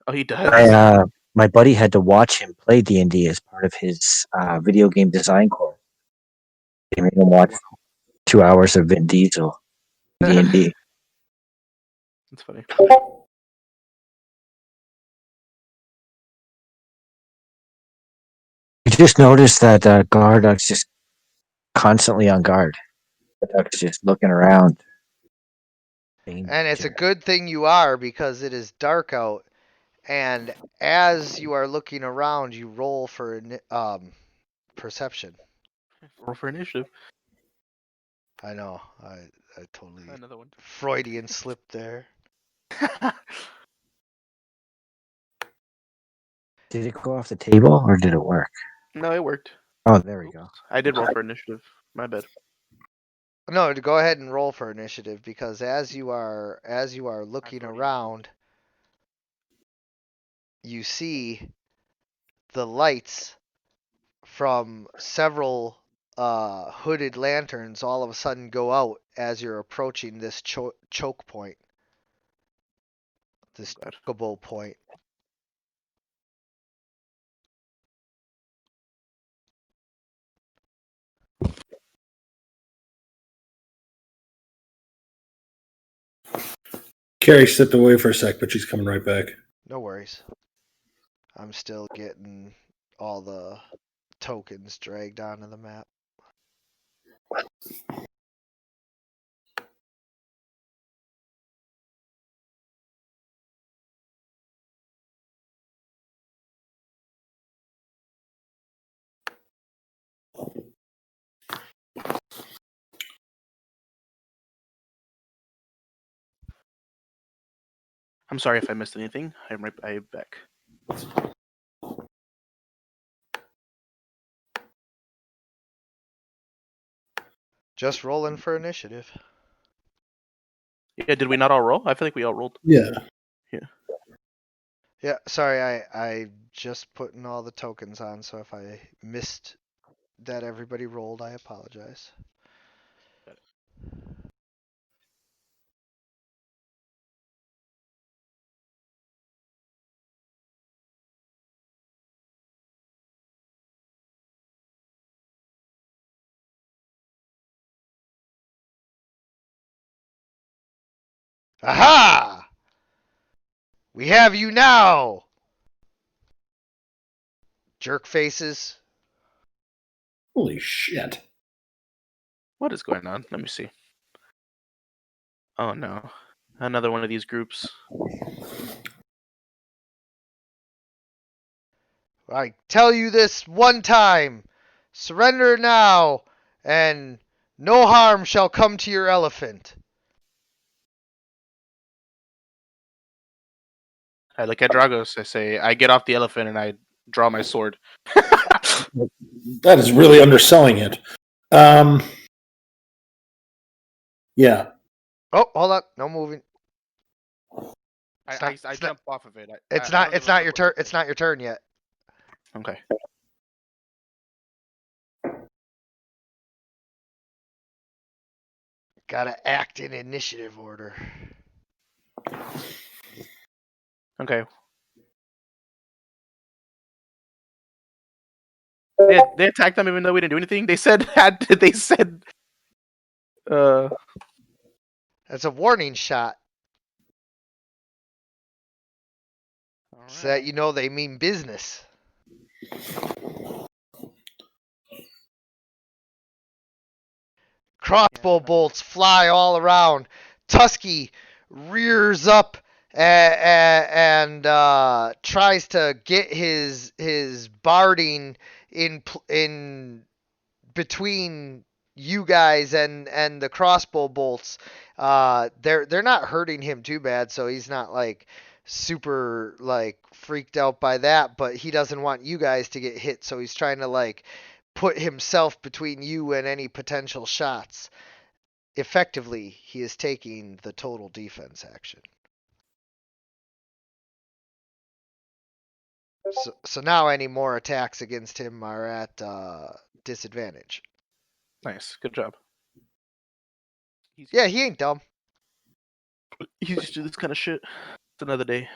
Oh, he does. My buddy had to watch him play D&D as part of his video game design course. They made him watch 2 hours of Vin Diesel D&D. That's funny. just noticed that Garduck's just constantly on guard. Garduck's just looking around. And it's a good thing you are, because it is dark out. And as you are looking around, you roll for perception. Roll for initiative. I know. I totally Another one. Freudian slip there. Did it go off the table or did it work? No, it worked. Oh, there we go. I did roll for initiative. My bad. No, to go ahead and roll for initiative, because as you are looking already around, you see the lights from several hooded lanterns all of a sudden go out as you're approaching this choke point, this God. chokeable point. Carrie stepped away for a sec, but she's coming right back. No worries. I'm still getting all the tokens dragged onto the map. I'm sorry if I missed anything. I'm back. Just rolling for initiative. Yeah, did we not all roll? I feel like we all rolled. Yeah. Yeah, sorry, I just putting all the tokens on, so if I missed that everybody rolled, I apologize. Aha! We have you now! Jerk faces. Holy shit. What is going on? Let me see. Oh no. Another one of these groups. I tell you this one time. Surrender now, and no harm shall come to your elephant. I look at Dragos. I say, I get off the elephant and I draw my sword. That is really underselling it. Yeah. Oh, hold up. No moving. I jump off of it. It's I not don't it's give a not fuck your what turn. they It's say. not your turn yet. Okay. Gotta act in initiative order. Okay. They attacked them even though we didn't do anything. They said uh That's a warning shot, so that you know they mean business. Crossbow bolts fly all around. Tusky rears up and tries to get his barding in between you guys and the crossbow bolts. They're not hurting him too bad, so he's not like super like freaked out by that, but he doesn't want you guys to get hit, so he's trying to like put himself between you and any potential shots. Effectively, he is taking the total defense action. So now any more attacks against him are at disadvantage. Nice. Good job. Yeah, he ain't dumb. He used to do this kind of shit. It's another day.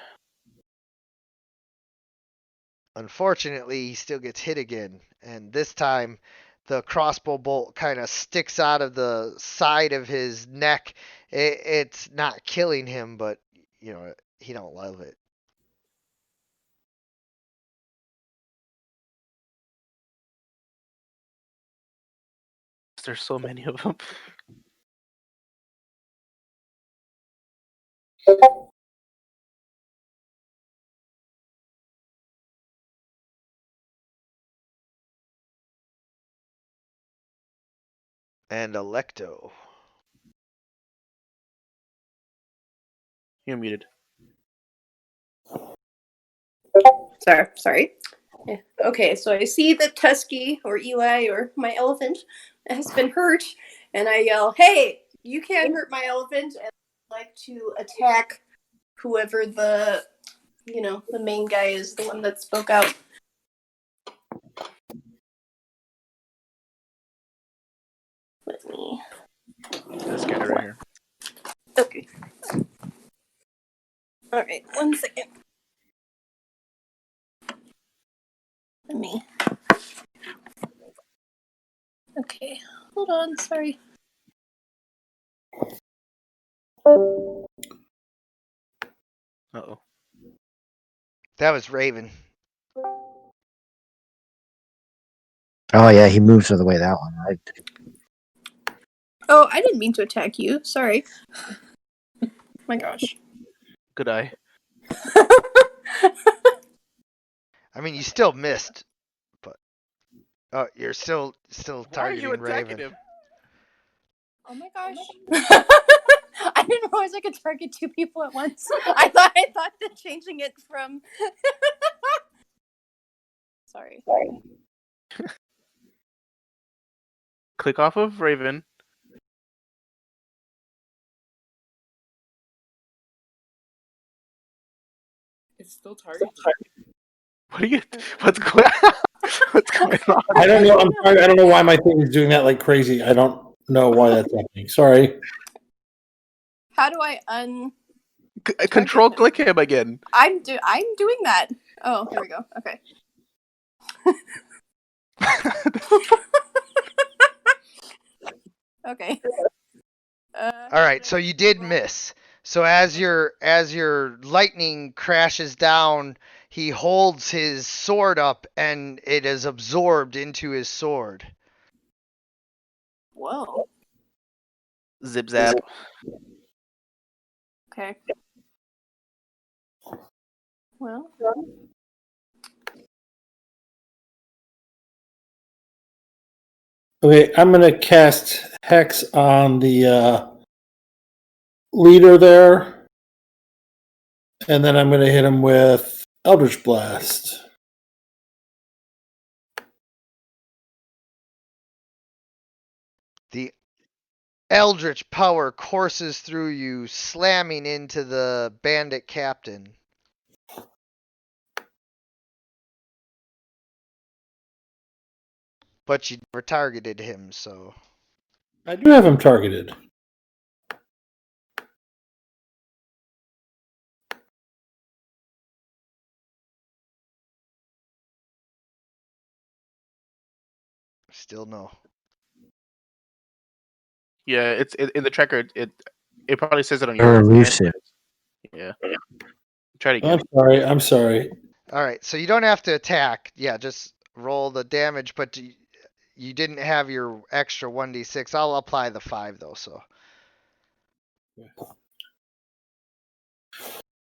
Unfortunately, he still gets hit again, and this time the crossbow bolt kind of sticks out of the side of his neck. It's not killing him, but you know he don't love it. There's so many of them. And Electo. You're muted. Sorry. Yeah. Okay, so I see that Tusky or Eli or my elephant has been hurt, and I yell, "Hey, you can't hurt my elephant!" And I like to attack whoever the main guy is, the one that spoke out. Let me. This guy right here. Okay. All right, 1 second. Let me. Okay, hold on. Sorry. Uh-oh. That was Raven. Oh yeah, he moves out of the way that one. Oh, I didn't mean to attack you. Sorry. My gosh. Good eye. I mean, you still missed, but you're still Why are you targeting attacking Raven. him? Oh my gosh. I didn't realize I could target 2 people at once. I thought that changing it from Sorry. Click off of Raven. It's still targeting. What are you? What's going? What's going on? I don't know. I'm sorry. I don't know why my thing is doing that like crazy. I don't know why that's happening. Sorry. How do I Control click him again. I'm doing that. Oh, here we go. Okay. Okay. All right, so you did miss. So as your lightning crashes down, he holds his sword up and it is absorbed into his sword. Whoa. Zip zap. Okay. Well. Okay, I'm going to cast Hex on the leader there. And then I'm going to hit him with Eldritch Blast. The eldritch power courses through you, slamming into the bandit captain. But you never targeted him, so I do have him targeted. still no. Yeah, it's in the tracker. It probably says it on You're your end. elusive. Yeah. Try it again. I'm sorry. All right, so you don't have to attack. Yeah, just roll the damage, but you didn't have your extra 1d6. I'll apply the 5 though, so.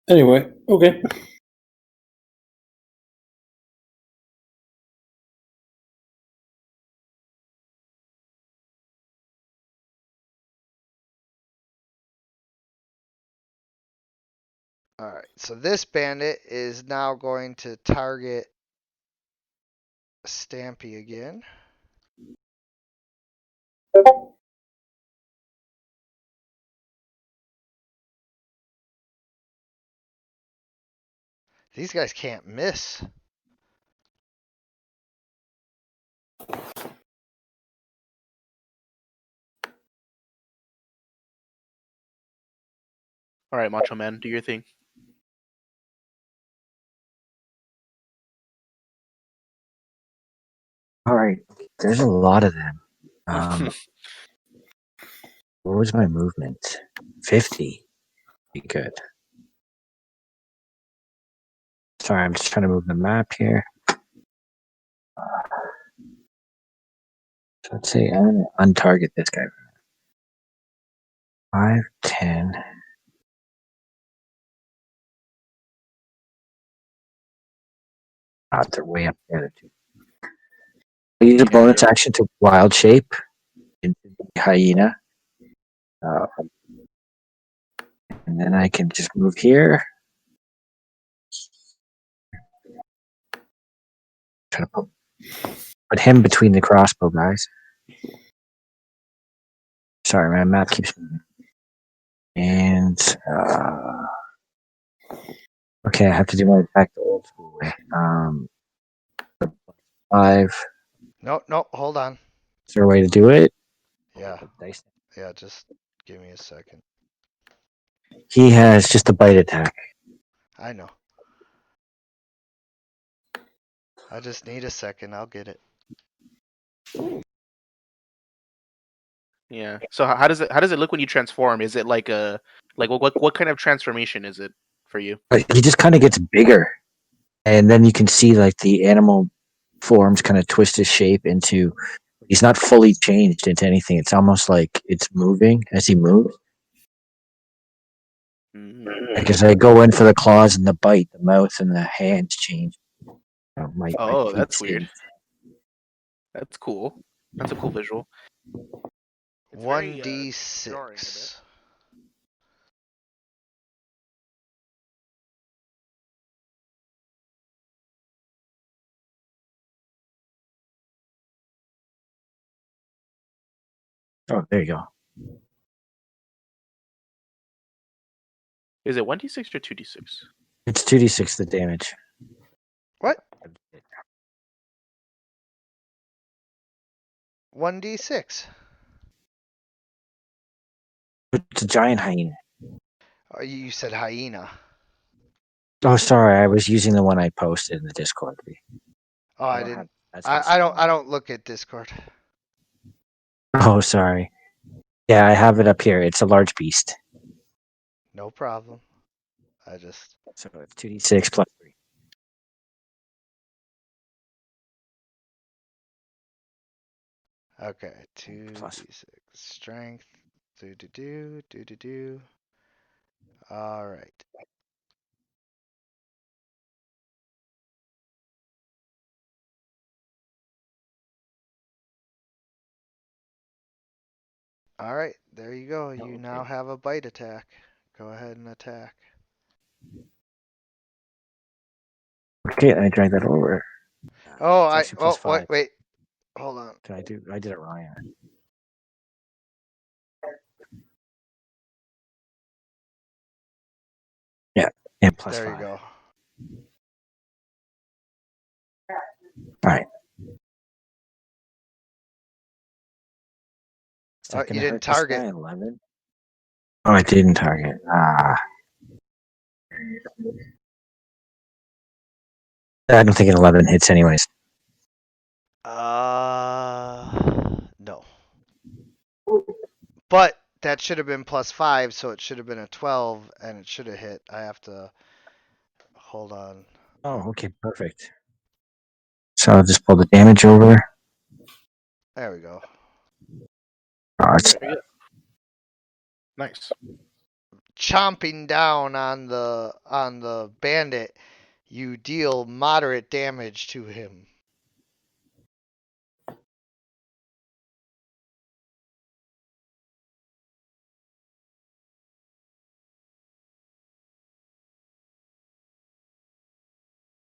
Anyway, okay. All right, so this bandit is now going to target Stampy again. These guys can't miss. All right, Macho Man, do your thing. All right, there's a lot of them. What was my movement? 50. Be good. Sorry, I'm just trying to move the map here. So let's say I'm going to untarget this guy. 5, 10. They're way up there too. Use a Yeah, bonus you're action to wild shape into the hyena. Uh, and then I can just move here. Try to put him between the crossbow guys. Sorry, my map keeps moving. And okay, I have to do my attack the old school way. 5. No, hold on. Is there a way to do it? Yeah, Dice. yeah, just give me a second. He has just a bite attack. I know. I just need a second. I'll get it. yeah. So how does it look when you transform? Is it like a what kind of transformation is it for you? But he just kind of gets bigger, and then you can see like the animal forms kind of twist his shape into. He's not fully changed into anything. It's almost like it's moving as he moves. Mm. Like as I go in for the claws and the bite, the mouth and the hands change. My Oh, feet that's stay. weird. That's cool. That's a cool visual. It's very jarring a bit. 1d6. Oh, there you go. Is it 1d6 or 2d6? It's 2d6 the damage. What? 1d6. It's a giant hyena. Oh, you said hyena. Oh, sorry, I was using the one I posted in the Discord. Oh, I I don't have. didn't. That's I don't look at Discord. Oh, sorry. Yeah, I have it up here. It's a large beast. No problem. I just. So it's 2d6 plus 3. Okay, Plus. 2d6. Strength. Do. All right. All right, there you go. You Okay. now have a bite attack. Go ahead and attack. Okay, I drag that over. Oh, It's actually plus 5. wait. Hold on. I did it wrong. Yeah. Yeah, plus There you 5. go. All right. Is Oh, that you going to didn't hurt this guy? target. 11? Oh, I didn't target. I don't think an 11 hits anyways. No. But that should have been plus 5, so it should have been a 12, and it should have hit. I have to. Hold on. Oh, okay, perfect. So I'll just pull the damage over. There we go. Oh, it's, There you go. Nice. Chomping down on the bandit, you deal moderate damage to him.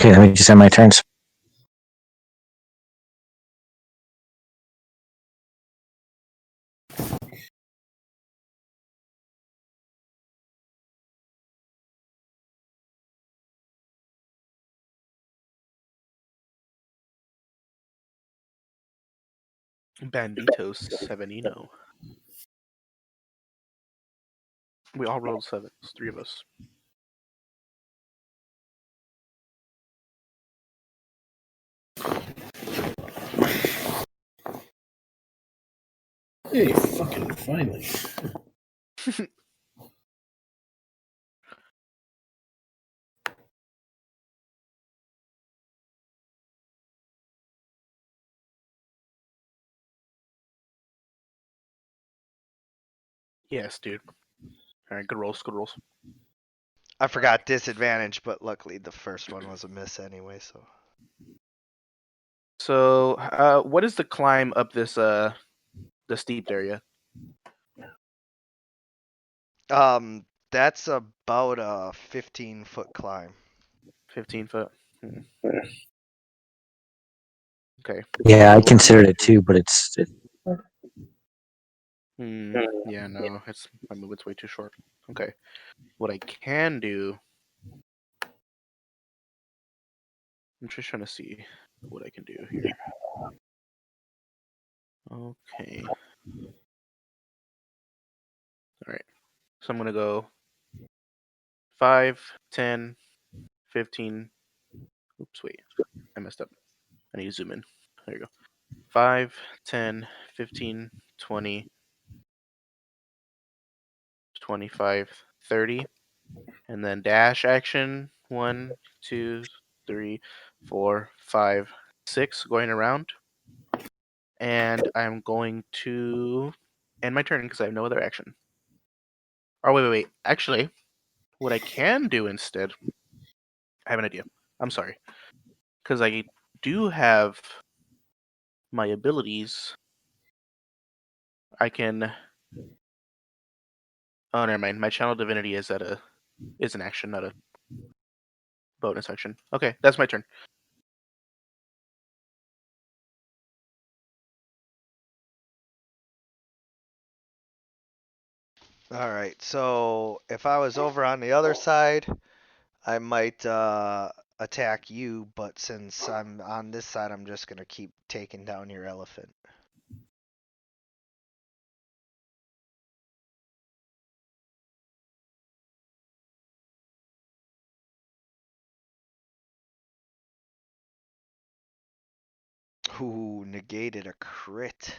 okay, let me just end my turns. Banditos Sevenino. We all rolled 7s, 3 of us. Hey, fucking finally. Yes, dude. All right, good rolls, good rolls. I forgot disadvantage, but luckily the first one was a miss anyway. So, what is the climb up this the steep area? That's about a 15-foot climb. 15 foot. Okay. Yeah, I considered it too, but it's Yeah, no, it's my movement's way too short. Okay. What I can do, I'm just trying to see what I can do here. Okay. All right. So I'm gonna go 5, 10, 15. Oops, wait. I messed up. I need to zoom in. There you go. 5, 10, 15, 20, 25, 30. And then dash action 1, 2, 3, 4, 5, 6 going around. And I'm going to end my turn because I have no other action. Oh, wait. Actually, what I can do instead, I have an idea. I'm sorry. Because I do have my abilities. I can. Oh, never mind. My channel divinity is an action, not a bonus action. Okay, that's my turn. All right. So if I was over on the other side, I might attack you, but since I'm on this side, I'm just gonna keep taking down your elephant. Ooh, negated a crit.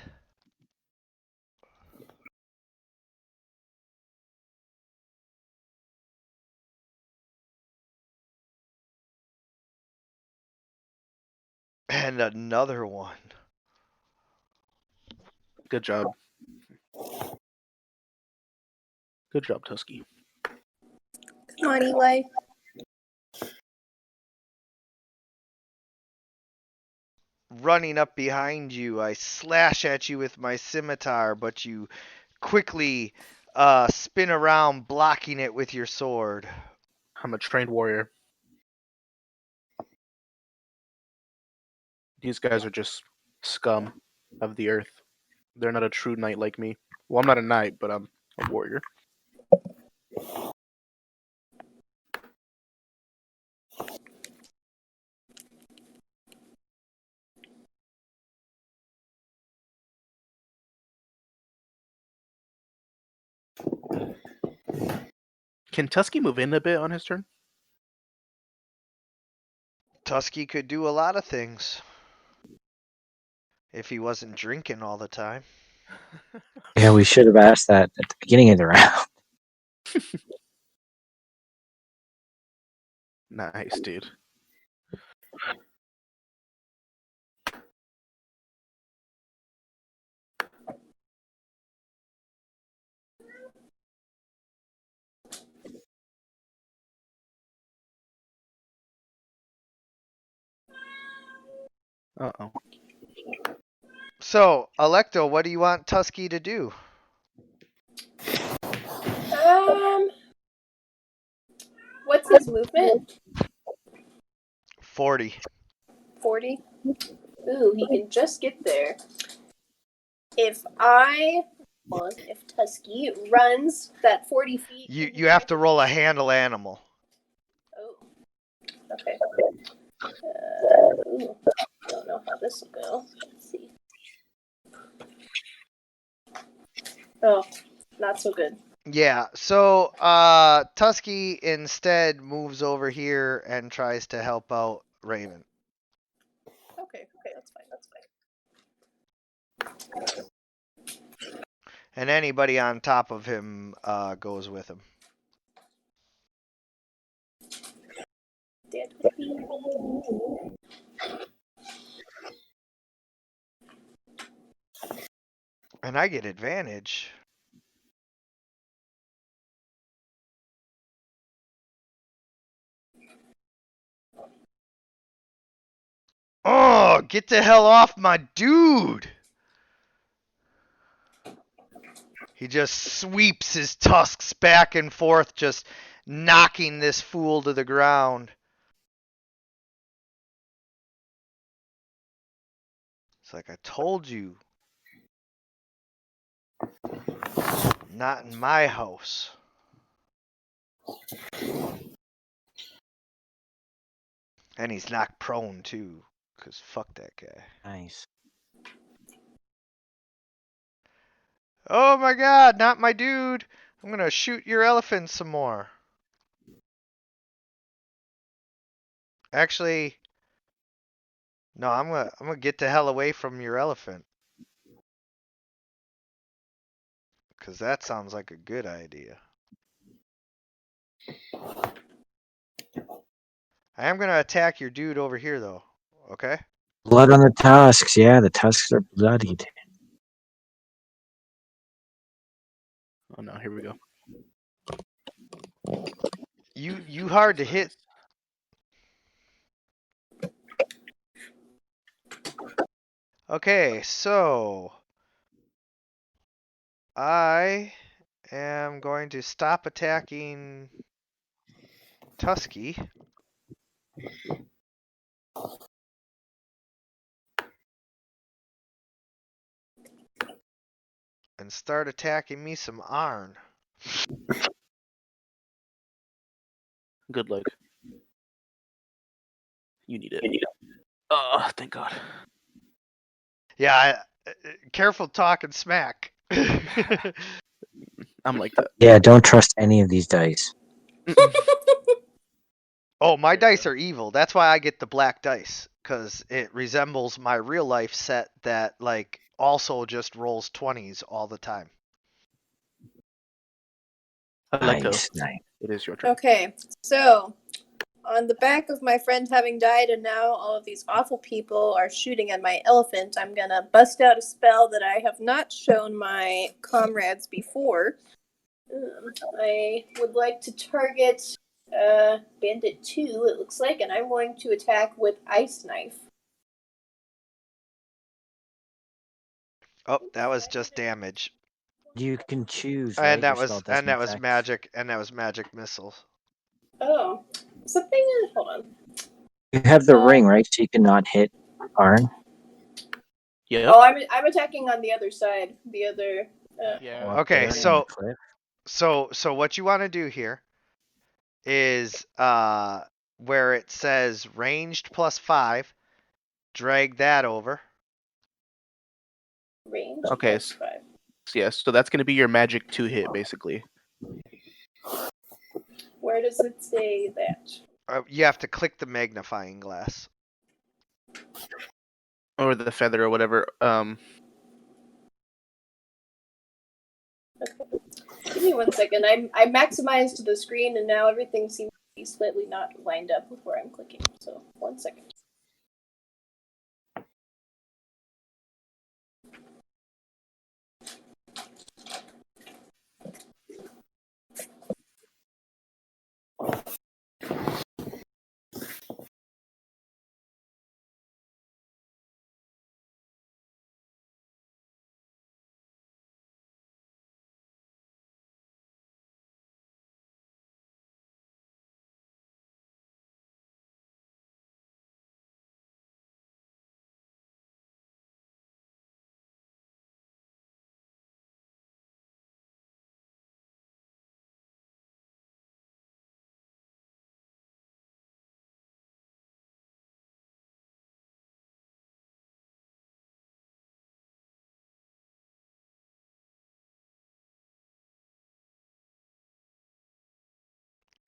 And another one. Good job. Good job, Tusky. Come on, Eli. Running up behind you, I slash at you with my scimitar, but you quickly spin around, blocking it with your sword. I'm a trained warrior. These guys are just scum of the earth. They're not a true knight like me. Well, I'm not a knight, but I'm a warrior. Can Tusky move in a bit on his turn? Tusky could do a lot of things if he wasn't drinking all the time. yeah. We should have asked that at the beginning of the round. Nice, dude. Uh-oh. So, Electo, what do you want Tusky to do? What's his movement? 40. 40. Ooh, he can just get there. If Tusky runs that 40 feet. You have to roll a handle animal. Oh, okay. Ooh, don't know how this will go. Let's see. Oh, not so good. Yeah, so Tusky instead moves over here and tries to help out Raven. Okay, that's fine. And anybody on top of him goes with him. Dead. And I get advantage. Oh, get the hell off my dude! He just sweeps his tusks back and forth, just knocking this fool to the ground. It's like, I told you. Not in my house. And he's knocked prone too, because fuck that guy. Nice. Oh my god, not my dude! I'm gonna shoot your elephant some more. Actually, no, I'm gonna get the hell away from your elephant. Cause that sounds like a good idea. I am gonna attack your dude over here though. Okay? Blood on the tusks. Yeah, the tusks are bloodied. Oh no, here we go. You hard to hit. Okay, so I am going to stop attacking Tusky. And start attacking me some Arn. Good luck. You need it. Oh, thank God. Yeah, careful talking smack. I'm like that. Yeah, don't trust any of these dice. Oh, my dice are evil. That's why I get the black dice. Because it resembles my real life set that, like, also just rolls 20s all the time. Nice, nice. It is your turn. Okay, so on the back of my friend having died, and now all of these awful people are shooting at my elephant, I'm gonna bust out a spell that I have not shown my comrades before. I would like to target Bandit 2, it looks like, and I'm going to attack with Ice Knife. Oh, that was just damage. You can choose, right? And that Your was spell doesn't affect. magic, and that was magic missiles. Oh, something. Hold on. You have the ring, right? So you cannot hit Arn. Yep. Oh, I'm attacking on the other side. The other. Yeah. Up Okay, there so- on the cliff. So what you want to do here is where it says ranged +5, drag that over. Range. Okay, plus 5. Yes, so that's going to be your magic 2 hit, basically. Where does it say that? You have to click the magnifying glass. Or the feather or whatever. Okay. Give me 1 second. I maximized the screen, and now everything seems to be slightly not lined up with where I'm clicking. So 1 second.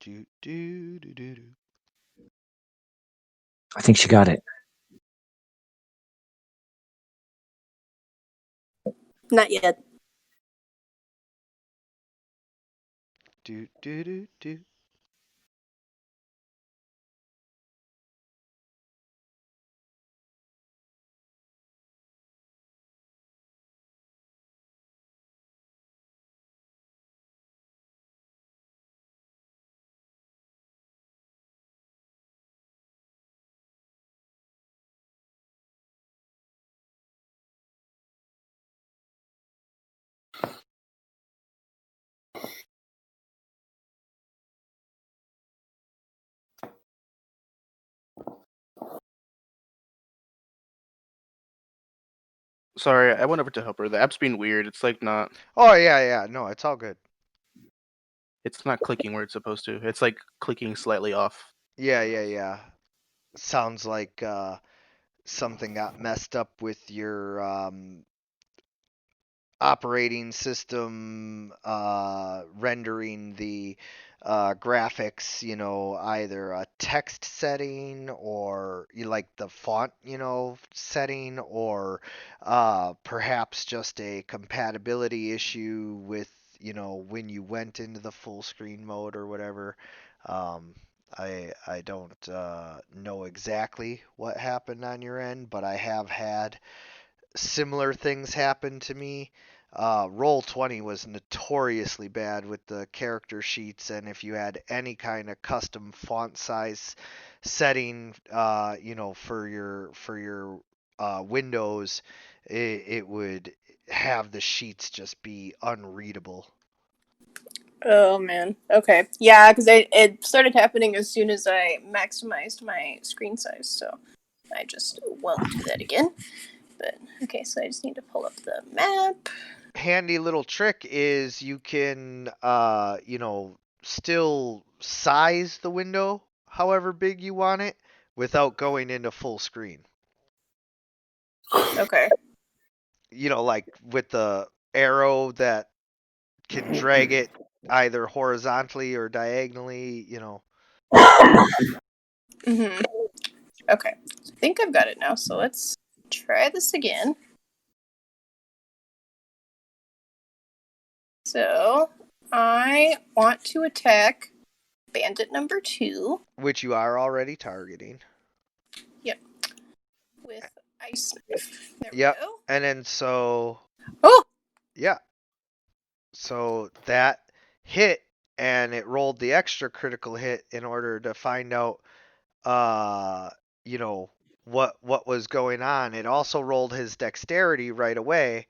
Do, do, do, do, do. I think she got it. Not yet. Do, do, do, do. Sorry, I went over to help her. The app's being weird. It's like not. Oh yeah. No, it's all good. It's not clicking where it's supposed to. It's like clicking slightly off. Yeah. Sounds like something got messed up with your operating system rendering the graphics, either a text setting or you like the font, setting, or perhaps just a compatibility issue with, when you went into the full screen mode or whatever. I don't know exactly what happened on your end, but I have had similar things happen to me. Roll20 was notoriously bad with the character sheets, and if you had any kind of custom font size setting, for your Windows, it would have the sheets just be unreadable. Oh man. Okay. Yeah, because it started happening as soon as I maximized my screen size, so I just won't do that again. But okay, so I just need to pull up the map. Handy little trick is you can, still size the window however big you want it without going into full screen. Okay. Like with the arrow that can drag it either horizontally or diagonally, Mm-hmm. Okay. I think I've got it now, so let's try this again. So I want to attack bandit number 2. which you are already targeting. Yep. With ice knife. There Yep. we go. And then Oh! yeah. So that hit, and it rolled the extra critical hit in order to find out what was going on. It also rolled his dexterity right away,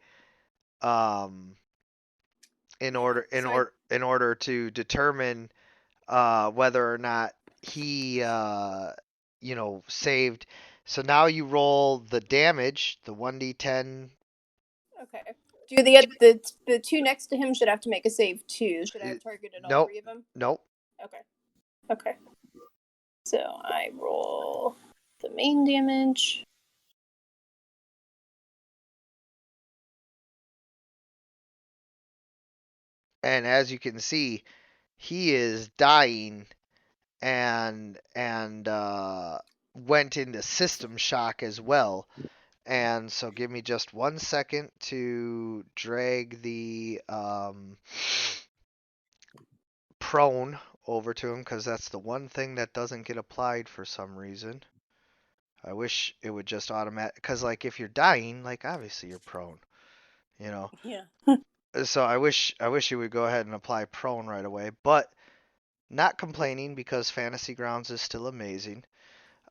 in order to determine whether or not he saved. So now you roll the damage, the 1d10. Okay. Do the two next to him should have to make a save too? Should I have targeted all Nope. 3 of them? Nope. Okay. So I roll the main damage. And as you can see, he is dying and went into system shock as well. And so give me just 1 second to drag the prone over to him, because that's the one thing that doesn't get applied for some reason. I wish it would just automatic, because like if you're dying, like obviously you're prone, Yeah. So I wish you would go ahead and apply prone right away, but not complaining because Fantasy Grounds is still amazing.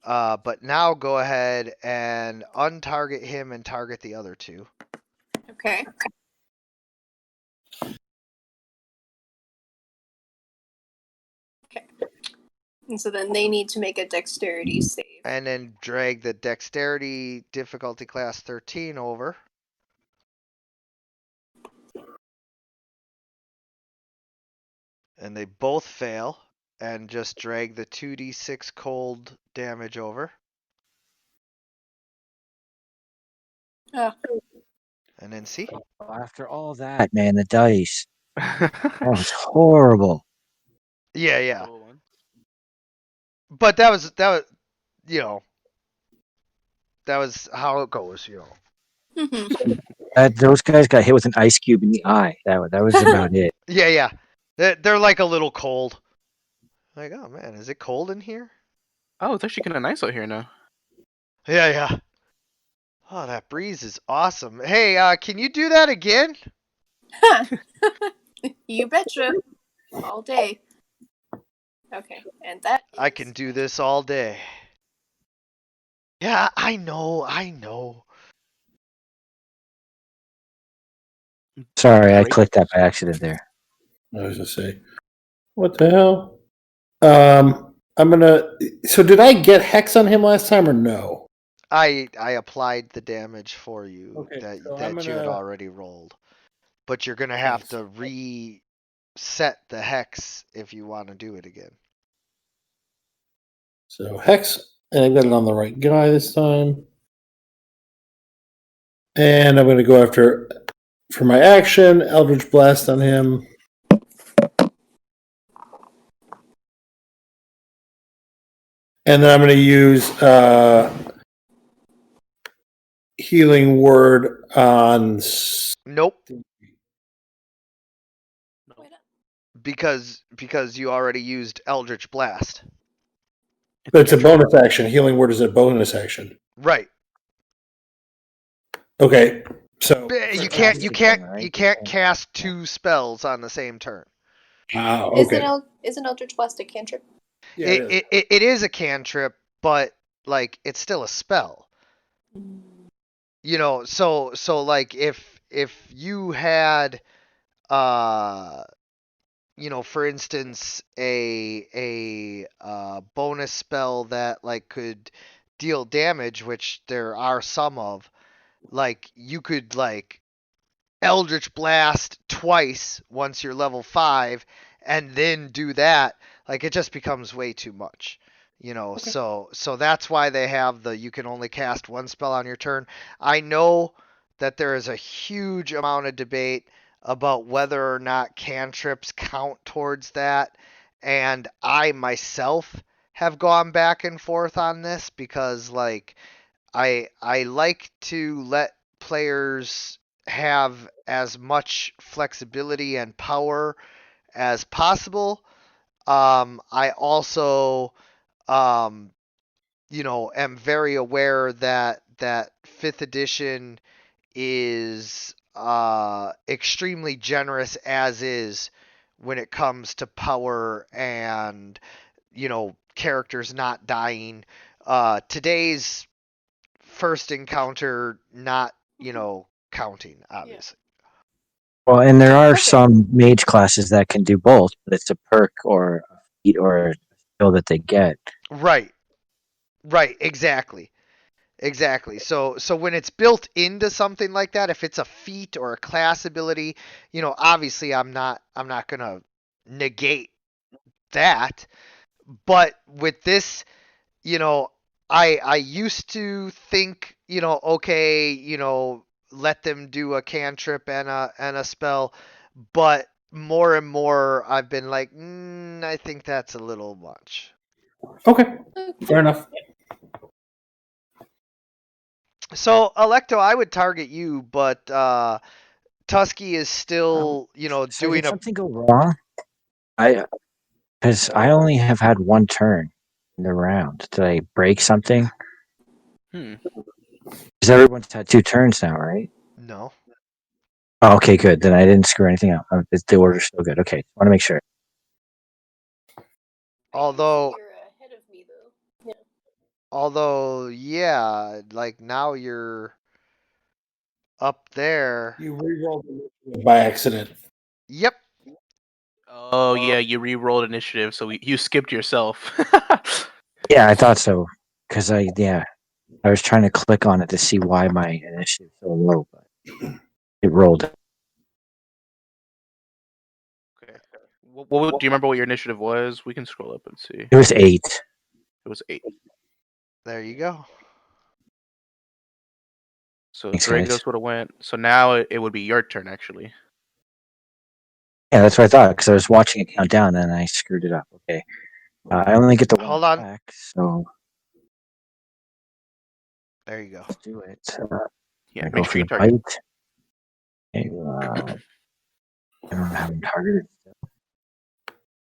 But now go ahead and untarget him and target the other 2. Okay. Okay. And so then they need to make a dexterity save. And then drag the dexterity difficulty class 13 over. And they both fail. And just drag the 2d6 cold damage over. Oh. And then see? After all that, man, the dice. That was horrible. Yeah. But that was that was how it goes, Mm-hmm. Those guys got hit with an ice cube in the eye. That was about it. Yeah. They're like a little cold. Like, oh man, is it cold in here? Oh, it's actually kind of nice out here now. Yeah. Oh, that breeze is awesome. Hey, can you do that again? You betcha. All day. Okay, and that is... I can do this all day. Yeah, I know. Sorry, I clicked that by accident there. I was just say, what the hell? I'm gonna. So did I get hex on him last time or no? I applied the damage for you Okay, that so that I'm you had gonna. already rolled, but you're gonna have Thanks. to reset the hex if you want to do it again. So Hex, and I got it on the right guy this time. And I'm going to go after, for my action, Eldritch Blast on him. And then I'm going to use Healing Word on. Nope, Why not? because you already used Eldritch Blast. It's a bonus action. Healing Word is a bonus action. Right. Okay, so. You It's can't cast you again, can't right? you can't cast two spells on the same turn. Okay. Isn't Eldritch Blast a cantrip? Yeah, it is. It is a cantrip, but like it's still a spell. You know, so like if you had you know, for instance, a bonus spell that like could deal damage, which there are some of, like you could like Eldritch Blast twice once you're level 5 and then do that, like it just becomes way too much. You know, Okay. so that's why they have the you can only cast one spell on your turn. I know that there is a huge amount of debate about whether or not cantrips count towards that, and I myself have gone back and forth on this because like I like to let players have as much flexibility and power as possible. I also, um, you know, am very aware that fifth edition is extremely generous as is when it comes to power and you know characters not dying. Today's first encounter not, you know, counting, obviously. Well, and there are Okay. some mage classes that can do both, but it's a perk or a feat or a skill that they get. Right. Right, exactly. Exactly. So when it's built into something like that, if it's a feat or a class ability, you know, obviously I'm not going to negate that, but with this, you know, I used to think, you know, okay, you know, let them do a cantrip and a spell, but more and more I've been like, I think that's a little much. Okay, fair enough. So Electo, I would target you, but Tusky is Um, still, you know, so did doing a. something go wrong? I Because I only have had one turn in the round. Did I break something? Hmm. Because everyone's had two turns now, right? No. Oh, okay, good. Then I didn't screw anything up. The order's still good. Okay, want to make sure. Although, You're ahead of me though. Yeah. yeah, like now you're up there. You rerolled by accident. Yep. Oh yeah, you re-rolled initiative, so you skipped yourself. Yeah, I thought so. Because I was trying to click on it to see why my initiative is so low, but it rolled. Okay. Do you remember what your initiative was? We can scroll up and see. It was 8. It was 8. There you go. So Thanks, guys. Dragos would have went. So now it would be your turn actually. Yeah, that's what I thought. Because I was watching it count down and I screwed it up. Okay, I only get the one Hold on. attack, so There you go. let's do it. Yeah, I make go sure for you the target. bite. Okay, I don't have him targeted.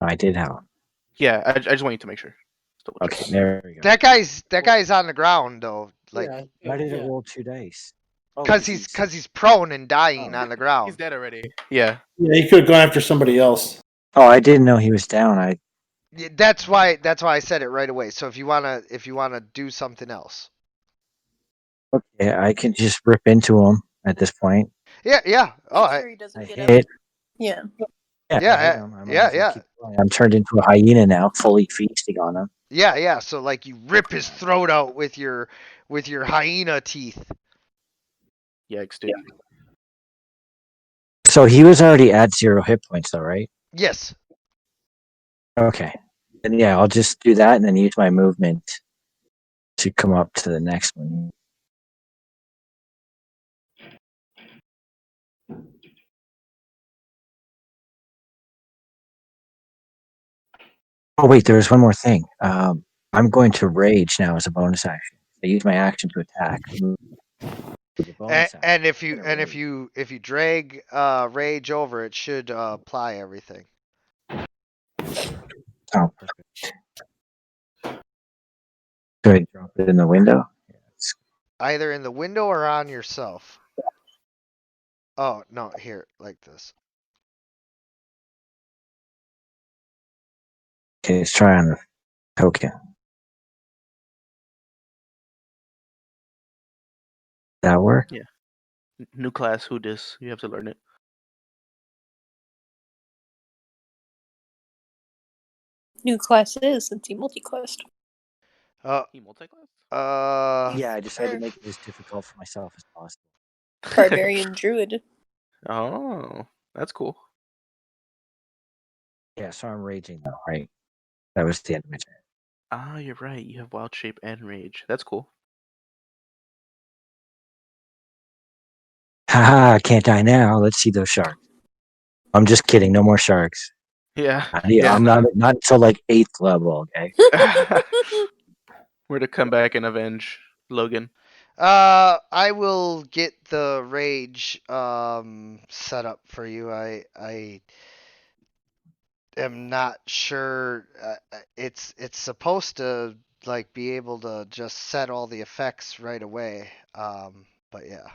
I did have him. Yeah, I just want you to make sure. Double check. Okay, there we go. That guy's on the ground though, like Why did it roll 2 dice? Oh, cuz he's prone and dying on the He's ground. dead already. Yeah. Yeah, you could have gone after somebody else. Oh, I didn't know he was down. Yeah, that's why I said it right away. So if you want to do something else. Okay, I can just rip into him at this point. Yeah, yeah. Oh, Make sure he doesn't I get hit. up. Yeah. Yeah, I hit yeah, him. I might yeah, as well yeah. keep going. I'm turned into a hyena now, fully feasting on him. Yeah, yeah. So like you rip his throat out with with your hyena teeth. Yikes, dude. So he was already at 0 hit points, though, right? Yes. Okay. And yeah, I'll just do that and then use my movement to come up to the next one. Oh wait, there was one more thing. I'm going to rage now as a bonus action. I use my action to attack. Move with a bonus action. And if I'm you gonna and rage. if you drag rage over, it should apply everything. Oh, perfect. Do I drop it in the window? Either in the window or on yourself. Oh no, here, like this. Okay, let's try on the token. That work? Yeah. New class, who dis? You have to learn it. New class is since he multi-classed. He multi-class? Yeah, I decided to make it as difficult for myself as possible. Barbarian druid. Oh, that's cool. Yeah, so I'm raging though, right? That was the end of my turn. Ah, you're right. You have wild shape and rage. That's cool. Haha, I can't die now. Let's see those sharks. I'm just kidding. No more sharks. Yeah. I'm not until like 8th level, okay? We're to come back and avenge Logan. I will get the rage set up for you. I am not sure. It's supposed to like be able to just set all the effects right away. But yeah,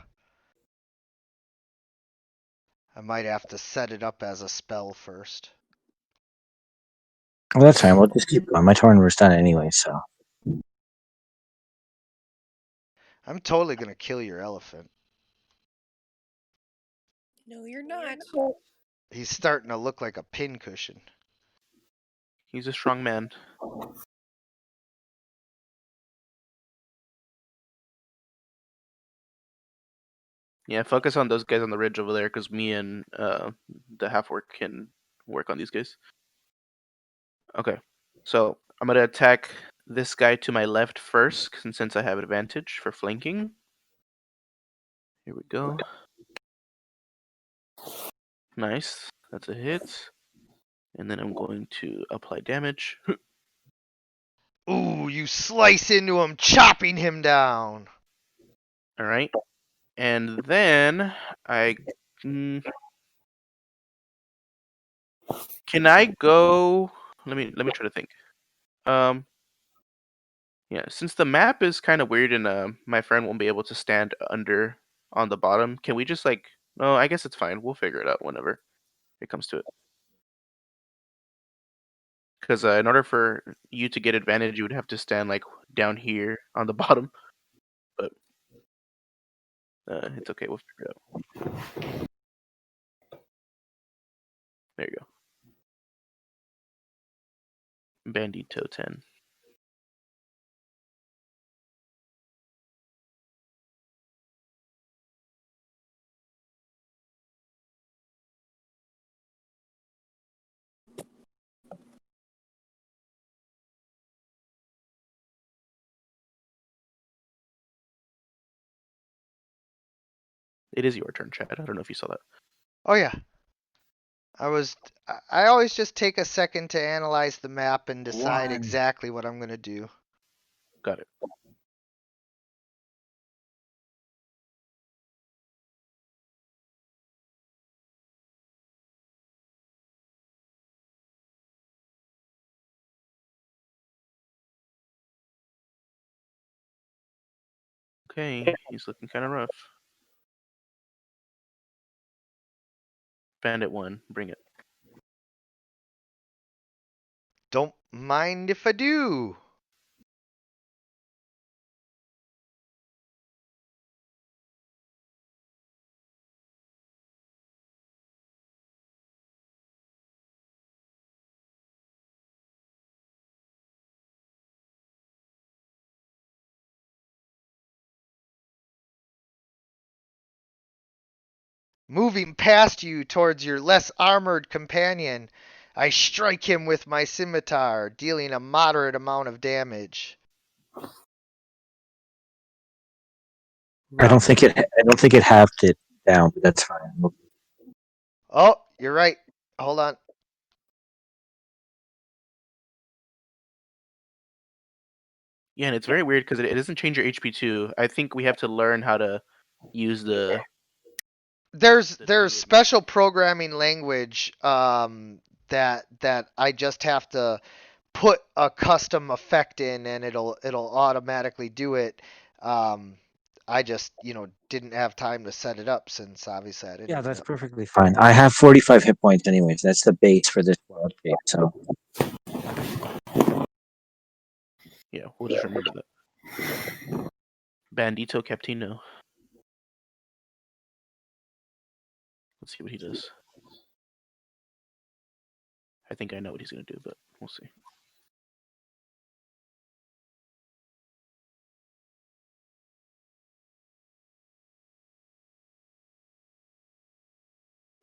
I might have to set it up as a spell first. Well, that's fine. We'll just keep going. My turn was done anyway, so. I'm totally gonna kill your elephant. No, you're not. He's starting to look like a pincushion. He's a strong man. Yeah, focus on those guys on the ridge over there, because me and the half-orc can work on these guys. Okay, so I'm gonna attack this guy to my left first, since I have advantage for flanking. Here we go. Nice, that's a hit. And then I'm going to apply damage. Ooh, you slice into him, chopping him down. All right, and then I can I go? Let me try to think. Yeah, since the map is kind of weird and my friend won't be able to stand under on the bottom, can we just like? No, I guess it's fine. We'll figure it out whenever it comes to it. Because in order for you to get advantage, you would have to stand like down here on the bottom. But it's okay. We'll figure it out. There you go. Bandito 10. It is your turn, Chad. I don't know if you saw that. Oh yeah. I always just take a second to analyze the map and decide exactly what I'm gonna do. Got it. Okay, he's looking kind of rough. Bandit 1, bring it. Don't mind if I do. Moving past you towards your less armored companion, I strike him with my scimitar, dealing a moderate amount of damage. I don't think it halved it down, but that's fine. Oh, you're right. Hold on. Yeah, and it's very weird because it doesn't change your HP too. I think we have to learn how to use the. There's the- special programming language that I just have to put a custom effect in, and it'll automatically do it. I just didn't have time to set it up, since obviously I didn't. Yeah, that's perfectly fine. I have 45 hit points anyways. That's the base for this world update. So Yeah, we'll just remember that. Bandito Captino. Let's see what he does. I think I know what he's gonna do, but we'll see.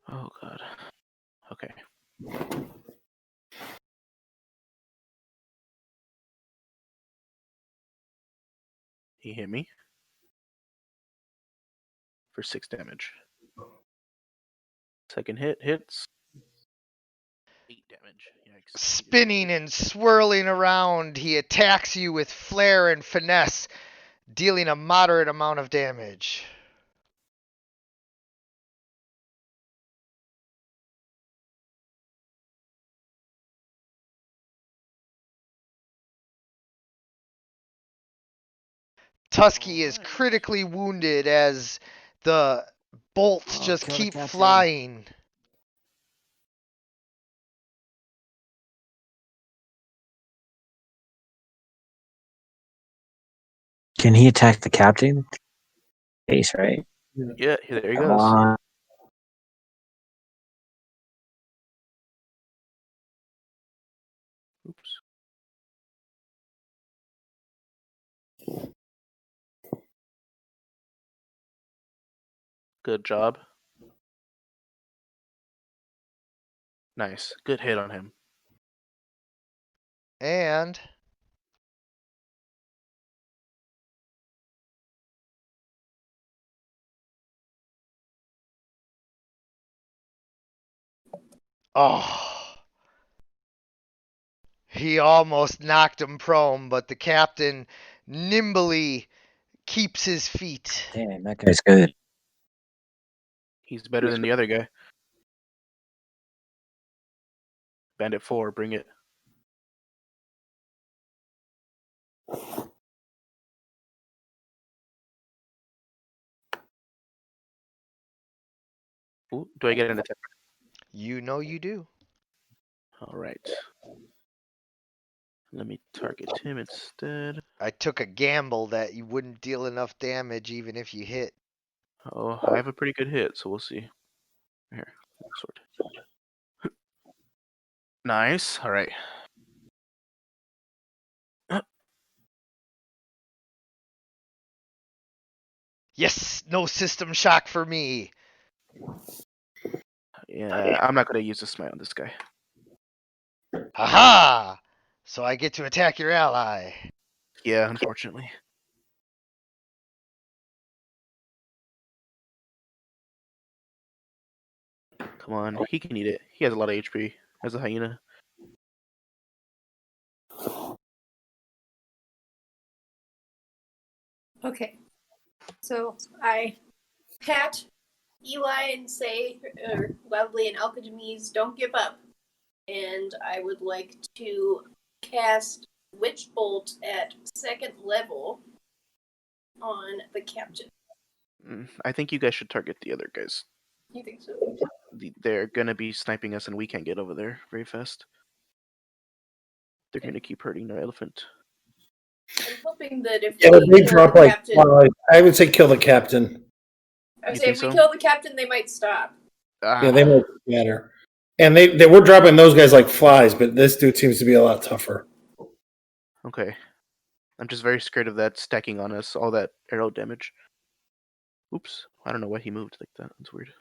Oh god. Okay. He hit me for 6 damage. Second hit hits 8 damage. Yikes. Spinning and swirling around, he attacks you with flair and finesse, dealing a moderate amount of damage. Tusky is critically wounded as the bolts just kill the keep captain. flying. can he attack the captain? Base, right? Yeah, there he Come goes. on. Oops. Good job. Nice. Good hit on him. And oh, he almost knocked him prone, but the captain nimbly keeps his feet. Damn, that guy's good. He's better than the other guy. Bandit 4, bring it. Ooh, do I get an attack? You know you do. Alright. Let me target him instead. I took a gamble that you wouldn't deal enough damage even if you hit. Oh, I have a pretty good hit, so we'll see. Here, sword. Nice. Alright. Yes, no system shock for me. Yeah, I'm not gonna use the smite on this guy. Haha! So I get to attack your ally. Yeah, unfortunately. Come on, he can eat it. He has a lot of HP as a hyena. Okay. So I pat Eli and say, loudly in Alcademese, don't give up. And I would like to cast Witch Bolt at 2nd level on the captain. I think you guys should target the other guys. You think so? They're gonna be sniping us, and we can't get over there very fast. They're gonna keep hurting our elephant. I'm hoping that if Yeah, we but they kill drop the like captain, I would say kill the captain. I would You say if think we so? kill the captain, they might stop. Yeah, they might be better. And they were dropping those guys like flies, but this dude seems to be a lot tougher. Okay. I'm just very scared of that stacking on us, all that arrow damage. Oops. I don't know why he moved like that. That's weird.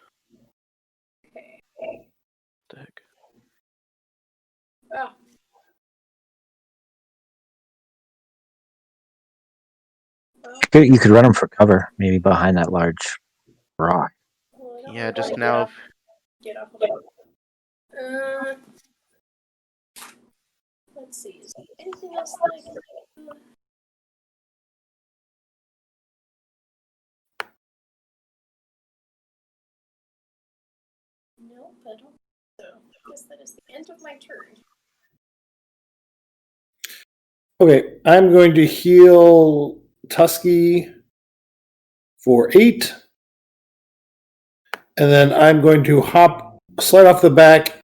the heck? Oh. Well, You could run him for cover, maybe behind that large rock. well, I don't Yeah, really just wanna now. get off of it. Let's see. Is there anything else that I can do? Nope, I don't. So, I guess that is the end of my turn. Okay, I'm going to heal Tusky for 8. And then I'm going to slide off the back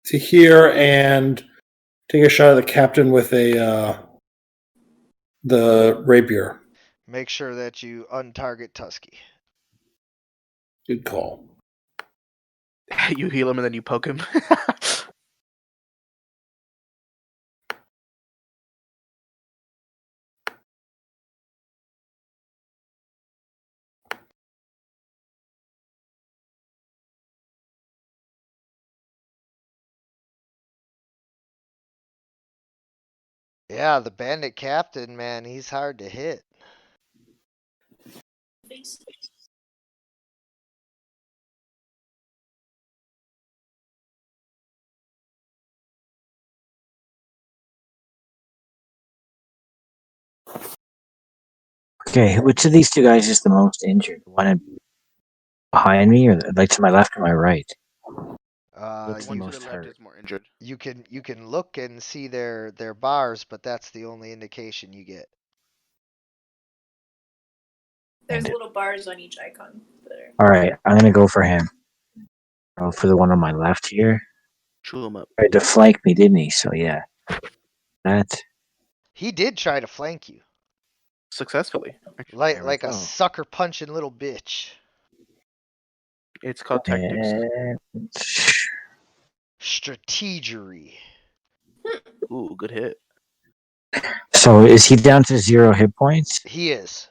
to here and take a shot at the captain with the rapier. Make sure that you untarget Tusky. Good call. You heal him and then you poke him. Yeah, the bandit captain, man, he's hard to hit. Face. Okay, which of these two guys is the most injured? The one behind me, or like to my left or my right? Looks the One to most the left hurt. is more injured. You can look and see their bars, but that's the only indication you get. There's And- little bars on each icon. There. All right, I'm gonna go for him. Oh, for the one on my left here. Chew him up. Tried to flank me, didn't he? So yeah, that. He did try to flank you, Successfully. like There we like a go. sucker punching little bitch. It's called tactics. And Strategery. Ooh, good hit. so is he down to 0 hit points? He is.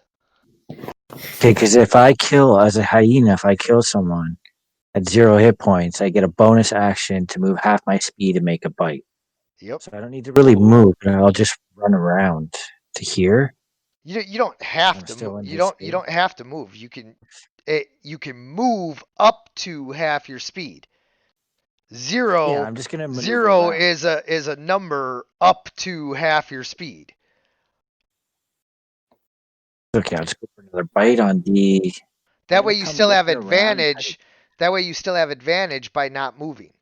Okay, because if I kill as a hyena, if I kill someone at 0 hit points, I get a bonus action to move half my speed and make a bite. Yep. So I don't need to really move, but I'll just run around to here. You don't have I'm to still move. in You this don't have to move. You can move up to half your speed. Yeah, I'm just gonna maneuver Zero around. is a number up to half your speed. Okay, I'll just go for another bite on D. That I'm way gonna you come still have looking around. advantage. That way you still have advantage by not moving.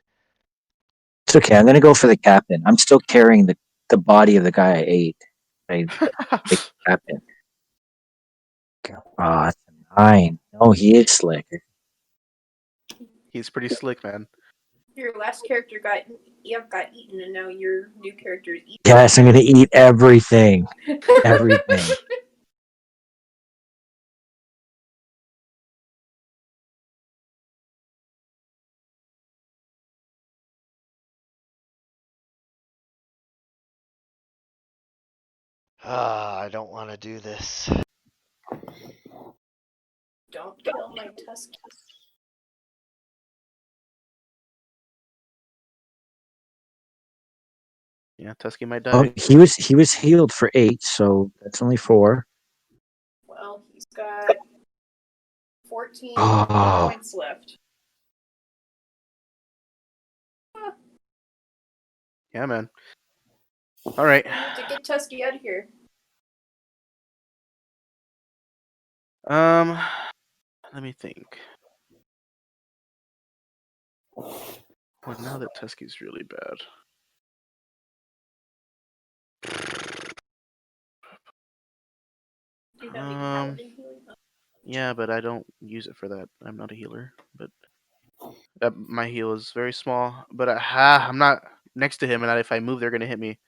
It's okay. I'm gonna go for the captain. I'm still carrying the body of the guy I ate. I the captain. Ah, it's a 9. No, he is slick. He's pretty slick, man. Your last character got eaten, and now your new character is eaten. Yes, I'm gonna eat everything. Everything. I don't want to do this. Don't kill my Tusky. Yeah, Tusky might Oh, die. he was healed for 8, so that's only 4. Well, he's got 14 Oh. points left. Yeah, man. All right. We need to get Tusky out of here. Let me think. Well, now that Tusky's really bad. Do you have any paladin healing? Yeah, but I don't use it for that. I'm not a healer, but my heal is very small. But I'm not next to him, and if I move, they're gonna hit me.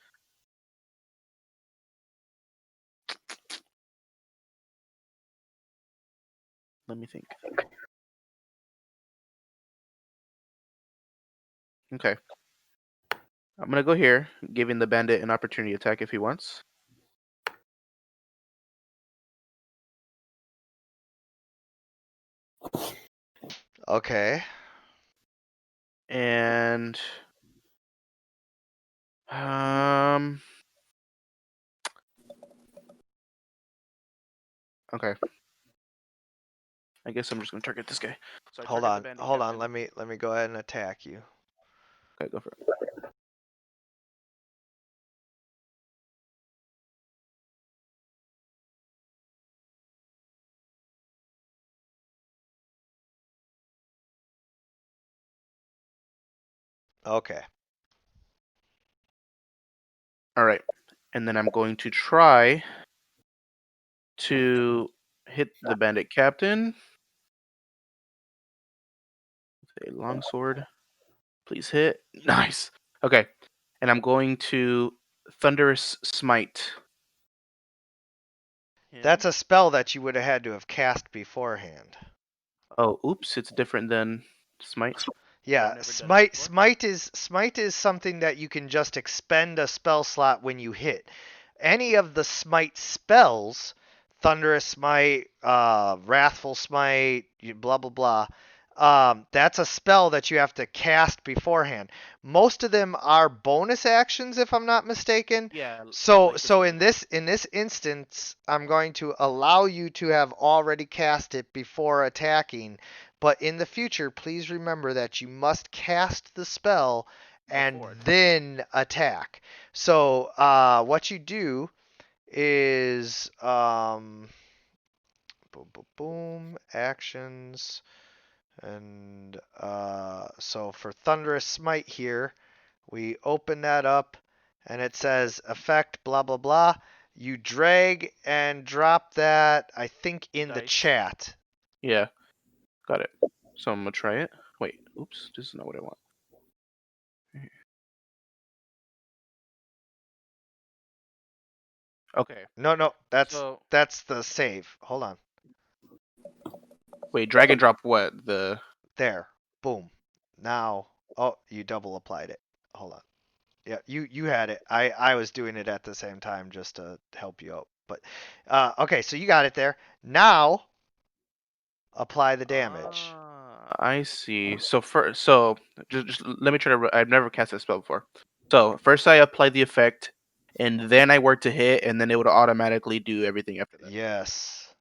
Let me think. Okay. I'm gonna go here, giving the bandit an opportunity attack if he wants. Okay. And um okay. I guess I'm just gonna target this guy. So I Hold target the on, bandit hold on. captain. Let me go ahead and attack you. Okay, go for it. Okay. All right, and then I'm going to try to hit the bandit captain with a longsword. Please hit. Nice. Okay, and I'm going to thunderous smite him. That's a spell that you would have had to have cast beforehand. Oh, oops! It's different than smite. I've Yeah, never done it before. smite is something that you can just expend a spell slot when you hit. Any of the smite spells, thunderous smite, wrathful smite, blah blah blah. That's a spell that you have to cast beforehand. Most of them are bonus actions, if I'm not mistaken. Yeah, So like the so saving throw. in this instance, I'm going to allow you to have already cast it before attacking. But in the future, please remember that you must cast the spell and Before attack. then attack. So what you do is boom, boom, boom, actions, and so for Thunderous Smite here, we open that up, and it says effect blah blah blah. You drag and drop that, I think, in the Dice. chat. Yeah, got it. So I'm gonna try it. Wait, oops, this is not what I want. Okay, No, so that's the save. Hold on. wait, drag and drop what? The There. Boom. Now, oh, you double applied it. Hold on. Yeah, you had it. I was doing it at the same time just to help you out. But okay, so you got it there. Now apply the damage. I see. So first, so just let me try to. I've never cast that spell before. So first I apply the effect, and then I work to hit, and then it would automatically do everything after that. Yes.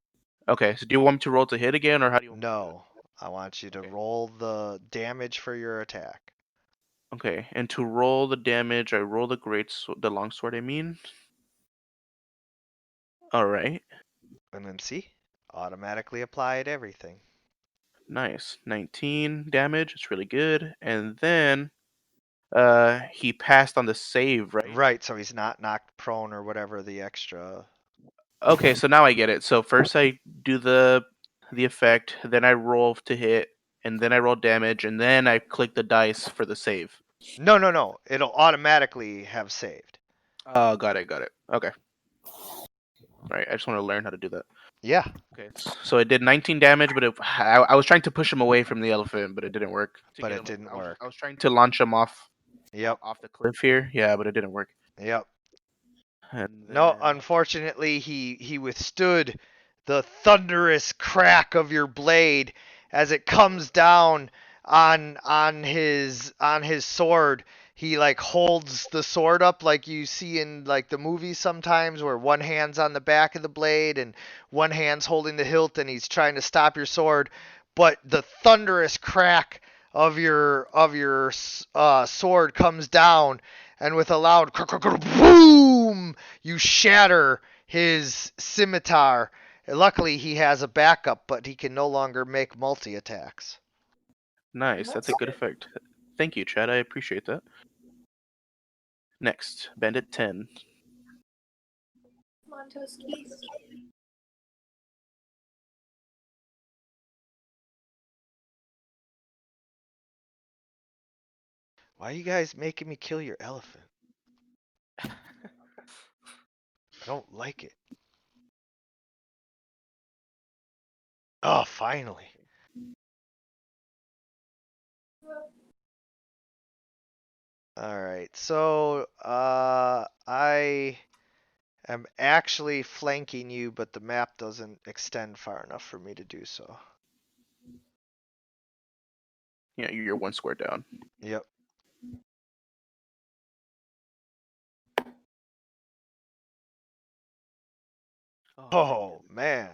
Okay. So do you want me to roll to hit again, or how do you want me to do that? No. I want you to Okay. roll the damage for your attack. Okay. And to roll the damage, I roll the longsword. I mean. All right. And then see? Automatically apply it everything. Nice. 19 damage. It's really good. And then he passed on the save, right? Right, so he's not knocked prone or whatever the extra. Okay, so now I get it. So first I do the effect, then I roll to hit, and then I roll damage, and then I click the dice for the save. No. It'll automatically have saved. Oh, got it, got it. Okay. All right, I just want to learn how to do that. Yeah, Okay, so it did 19 damage, but I was trying to push him away from the elephant, but it didn't work. To but get it him, didn't work. I was trying to launch him off Yep. off the cliff here. Yeah, but it didn't work. Yep. And No, then unfortunately, he withstood the thunderous crack of your blade as it comes down on his sword. He like holds the sword up like you see in like the movies sometimes where one hand's on the back of the blade and one hand's holding the hilt and he's trying to stop your sword, but the thunderous crack of your sword comes down and with a loud boom you shatter his scimitar. Luckily, he has a backup, but he can no longer make multi attacks. nice, that's a good effect. Thank you, Chad. I appreciate that. Next, Bandit 10. Montoski. Why are you guys making me kill your elephant? I don't like it. Oh, finally. All right. So, I am actually flanking you, but the map doesn't extend far enough for me to do so. Yeah, you're one square down. Yep. Oh man.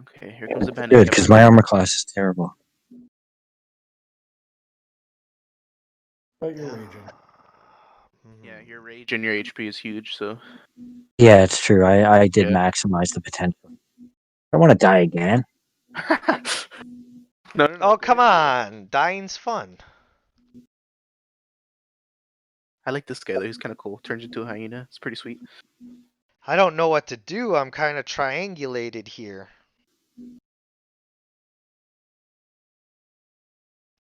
Okay, here comes the bandit. Good, because my armor class is terrible. But you're raging. Yeah, your rage and your HP is huge, so. Yeah, it's true. I did Yeah. maximize the potential. I don't want to die again. No. Oh, go come ahead. on. Dying's fun. I like this guy though. He's kind of cool. Turns into a hyena. It's pretty sweet. I don't know what to do. I'm kind of triangulated here.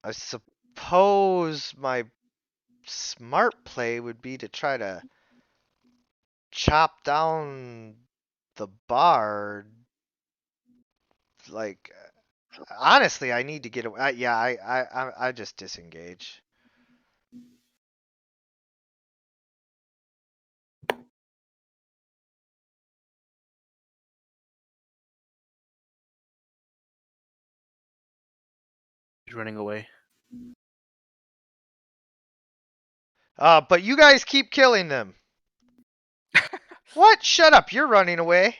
I suppose my smart play would be to try to chop down the bar. Like, honestly, I need to get away. Yeah, I just disengage. He's running away. But you guys keep killing them. What? Shut up. You're running away.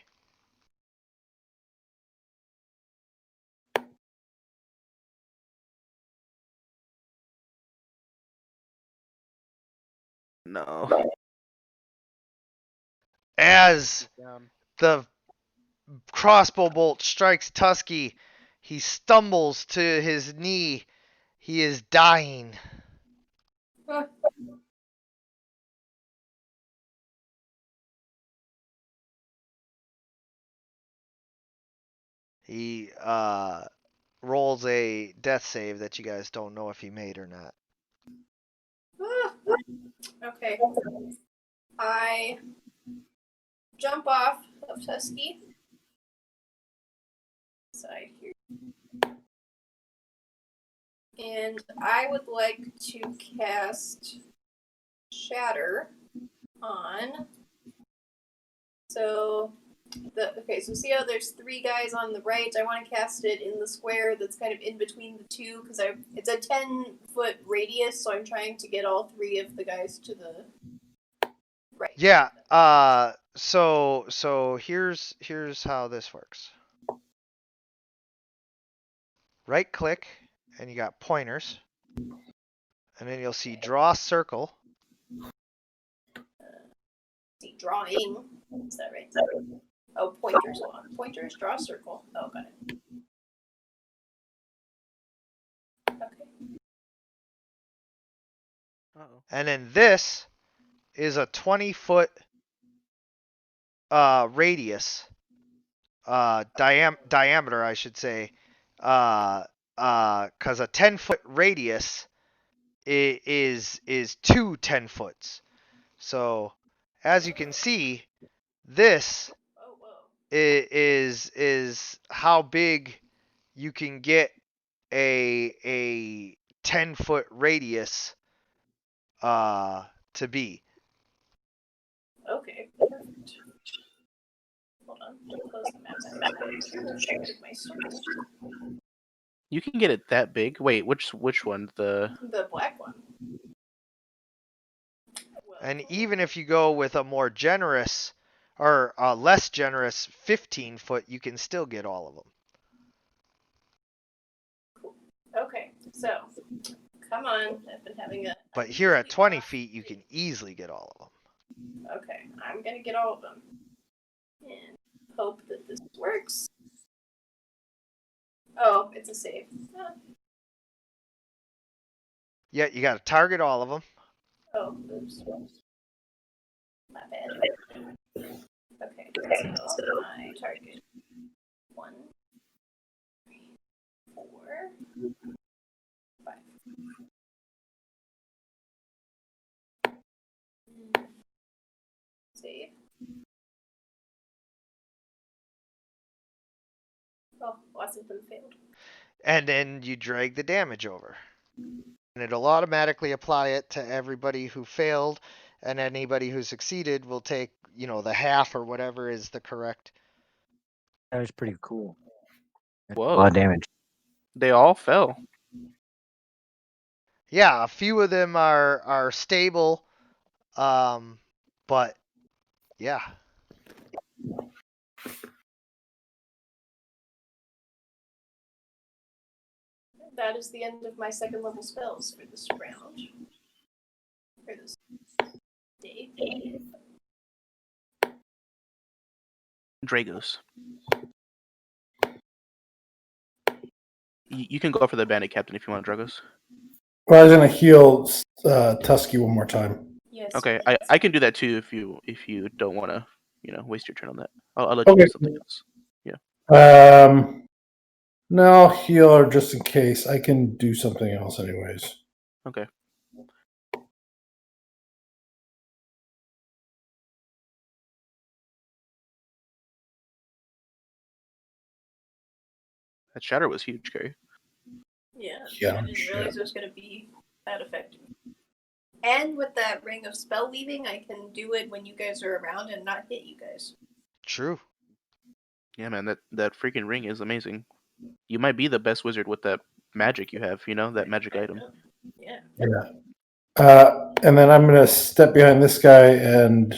No. As Down. the crossbow bolt strikes Tusky, he stumbles to his knee. He is dying. He rolls a death save that you guys don't know if he made or not. Okay. I jump off of Tusky. Side here. And I would like to cast Shatter on. So so see how there's 3 guys on the right? I want to cast it in the square that's kind of in between the 2 because it's a 10-foot radius, so I'm trying to get all 3 of the guys to the right. Yeah. So here's how this works. Right click, and you got pointers, and then you'll see draw circle. See, drawing. Is that right? Oh, pointers. Hold on. Pointers, draw circle. Oh, got it. Okay. Uh-oh. And then this is a 20-foot radius, diameter, I should say, because a 10-foot radius is 2 10-foots. So as you can see, this Oh, whoa. is how big you can get a 10-foot radius to be. Okay, perfect. Hold on. Close the map. Check my circle. You can get it that big. Wait, which one? The black one. And even if you go with a more generous or a less generous 15-foot, you can still get all of them. Okay, so come on. I've been having a. But here at 20 feet, you can easily get all of them. Okay, I'm gonna get all of them. And hope that this works. Oh, it's a save. Yeah, you got to target all of them. Oh, oops. My bad. Okay, so I target 1, 3, 4, 5. Save. Oh, lots of them failed. And then you drag the damage over. And it'll automatically apply it to everybody who failed, and anybody who succeeded will take, the half or whatever is the correct. That was pretty cool. That's Whoa. a lot of damage. They all fell. Yeah, a few of them are stable, but yeah. That is the end of my second level spells for this round. For this day. Dragos. You can go for the bandit captain if you want, Dragos. Well, I was going to heal Tusky one more time. Yes. Okay, please. I can do that too if you don't want to waste your turn on that. I'll let you Okay. do something else. No, I'll heal her just in case. I can do something else anyways. Okay. That shatter was huge, Carrie. Yeah. Yeah, I didn't realize it was going to be that effective. And with that ring of spell weaving, I can do it when you guys are around and not hit you guys. True. Yeah, man, that freaking ring is amazing. You might be the best wizard with that magic you have. That magic item. Yeah. Yeah. And then I'm going to step behind this guy and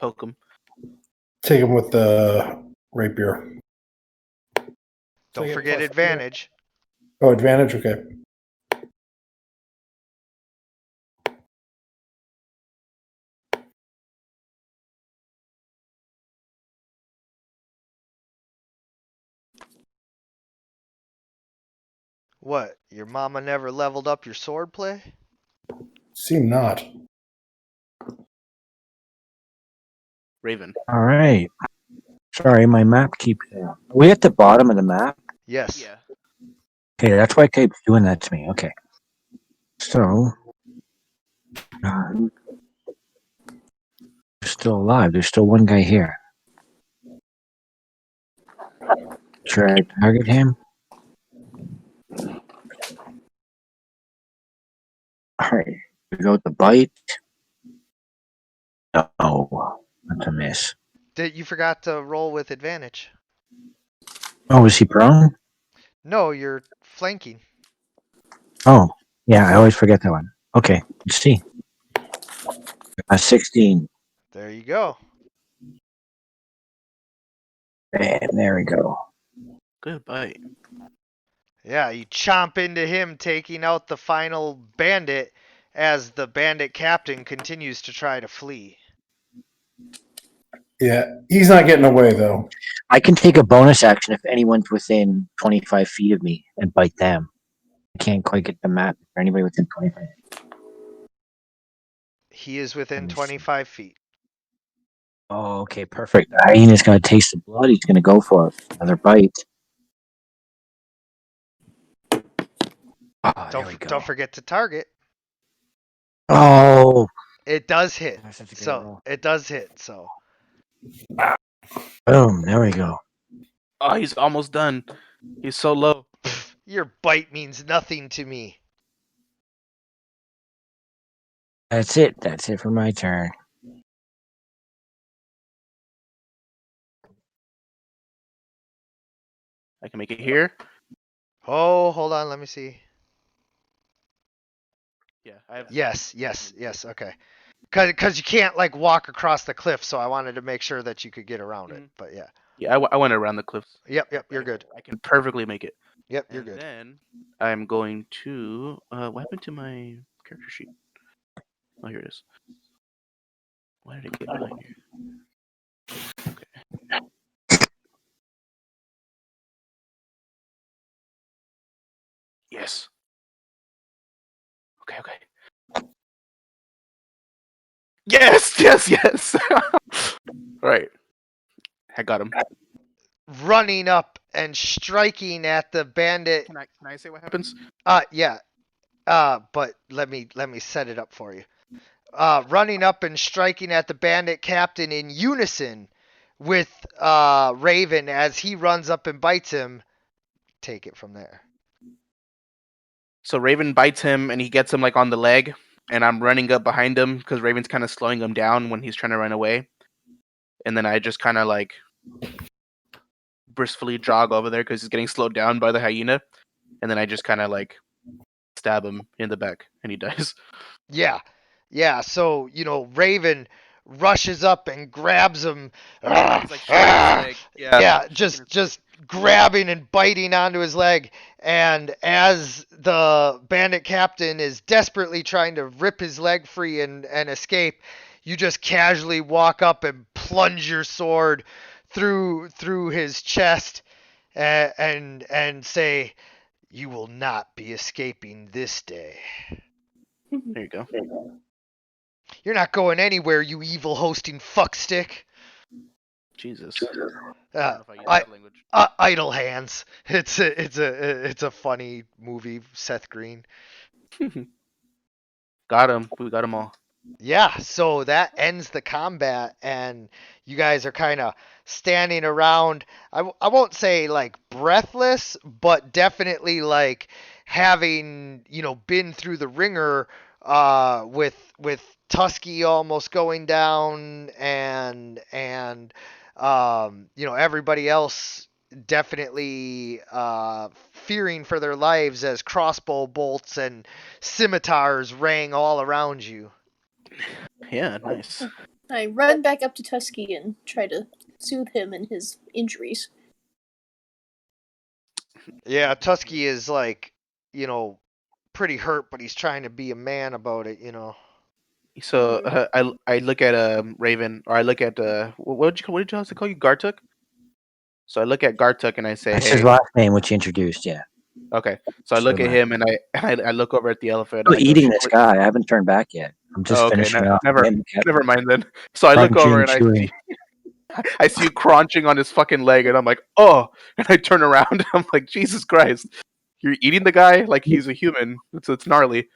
Poke him. take him with the rapier. Don't I get forget plus- advantage. Oh, advantage? Okay. What? Your mama never leveled up your sword play? Seem not. Raven. All right. Sorry, my map keeps. Are we at the bottom of the map? Yes. Yeah. Okay, that's why it keeps doing that to me. Okay. So. They're still alive. There's still one guy here. Should I target him? Alright. We go with the bite. No. That's a miss. You forgot to roll with advantage. Oh, is he prone? No, you're flanking. Oh. Yeah, I always forget that one. Okay. Let's see. 16. There you go. And there we go. Good bite. Yeah, you chomp into him, taking out the final bandit as the bandit captain continues to try to flee. Yeah, he's not getting away though. I can take a bonus action if anyone's within 25 feet of me and bite them. I can't quite get the map for anybody within 25. He is within Let me see. 25 feet. Oh, okay, perfect. The hyena's going to taste the blood. He's going to go for it. Another bite. Oh, there we go. Don't forget to target. Oh, It does hit. that's such a good So roll. it does hit. So Boom, there we go. Oh, he's almost done. He's so low. your bite means nothing to me. That's it. That's it for my turn. I can make it here. Oh, hold on. Let me see. Yeah, I have. Yes. Okay. Because you can't like walk across the cliff, so I wanted to make sure that you could get around it. But yeah. Yeah, I went around the cliffs. Yep. You're good. I can perfectly make it. Yep, you're And good. then I'm going to. What happened to my character sheet? Oh, here it is. Why did it get behind here? Okay. Yes. Okay. Yes. Right. I got him. Running up and striking at the bandit. Can I say what happens? Yeah. But let me set it up for you. Running up and striking at the bandit captain in unison with Raven as he runs up and bites him. Take it from there. So Raven bites him and he gets him like on the leg, and I'm running up behind him because Raven's kind of slowing him down when he's trying to run away. And then I just kind of like briskly jog over there because he's getting slowed down by the hyena, and then I just kind of like stab him in the back, and he dies. Yeah. Yeah, so, Raven rushes up and grabs him. He's like shaking his leg. Yeah, Yeah, shaking just his just grabbing and biting onto his leg. And as the bandit captain is desperately trying to rip his leg free and escape, you just casually walk up and plunge your sword through his chest and say, "You will not be escaping this day. There you go. You're not going anywhere, you evil hosting fuckstick." Jesus. I don't Uh, know if I use I, that language. Idle Hands. It's a funny movie. Seth Green. Got him. We got him all. Yeah, so that ends the combat, and you guys are kind of standing around. I won't say like breathless, but definitely like having been through the ringer with Tusky almost going down, and everybody else definitely fearing for their lives as crossbow bolts and scimitars rang all around you. Yeah, nice. I run back up to Tusky and try to soothe him in his injuries. Yeah, Tusky is like, pretty hurt, but he's trying to be a man about it. So I look at Raven, or I look at what did you also call you, Gartuk? So I look at Gartuk and I say, That's hey, his last name, which you introduced. Yeah. okay. So I look at Sure. him and I look over at the elephant. Still And I go, eating this guy. I haven't turned back yet. I'm just Oh, okay, finishing off. never mind then. So I look over and Chewing. I see you crunching on his fucking leg, and I'm like, oh, and I turn around and I'm like, Jesus Christ, you're eating the guy like he's a human. It's gnarly.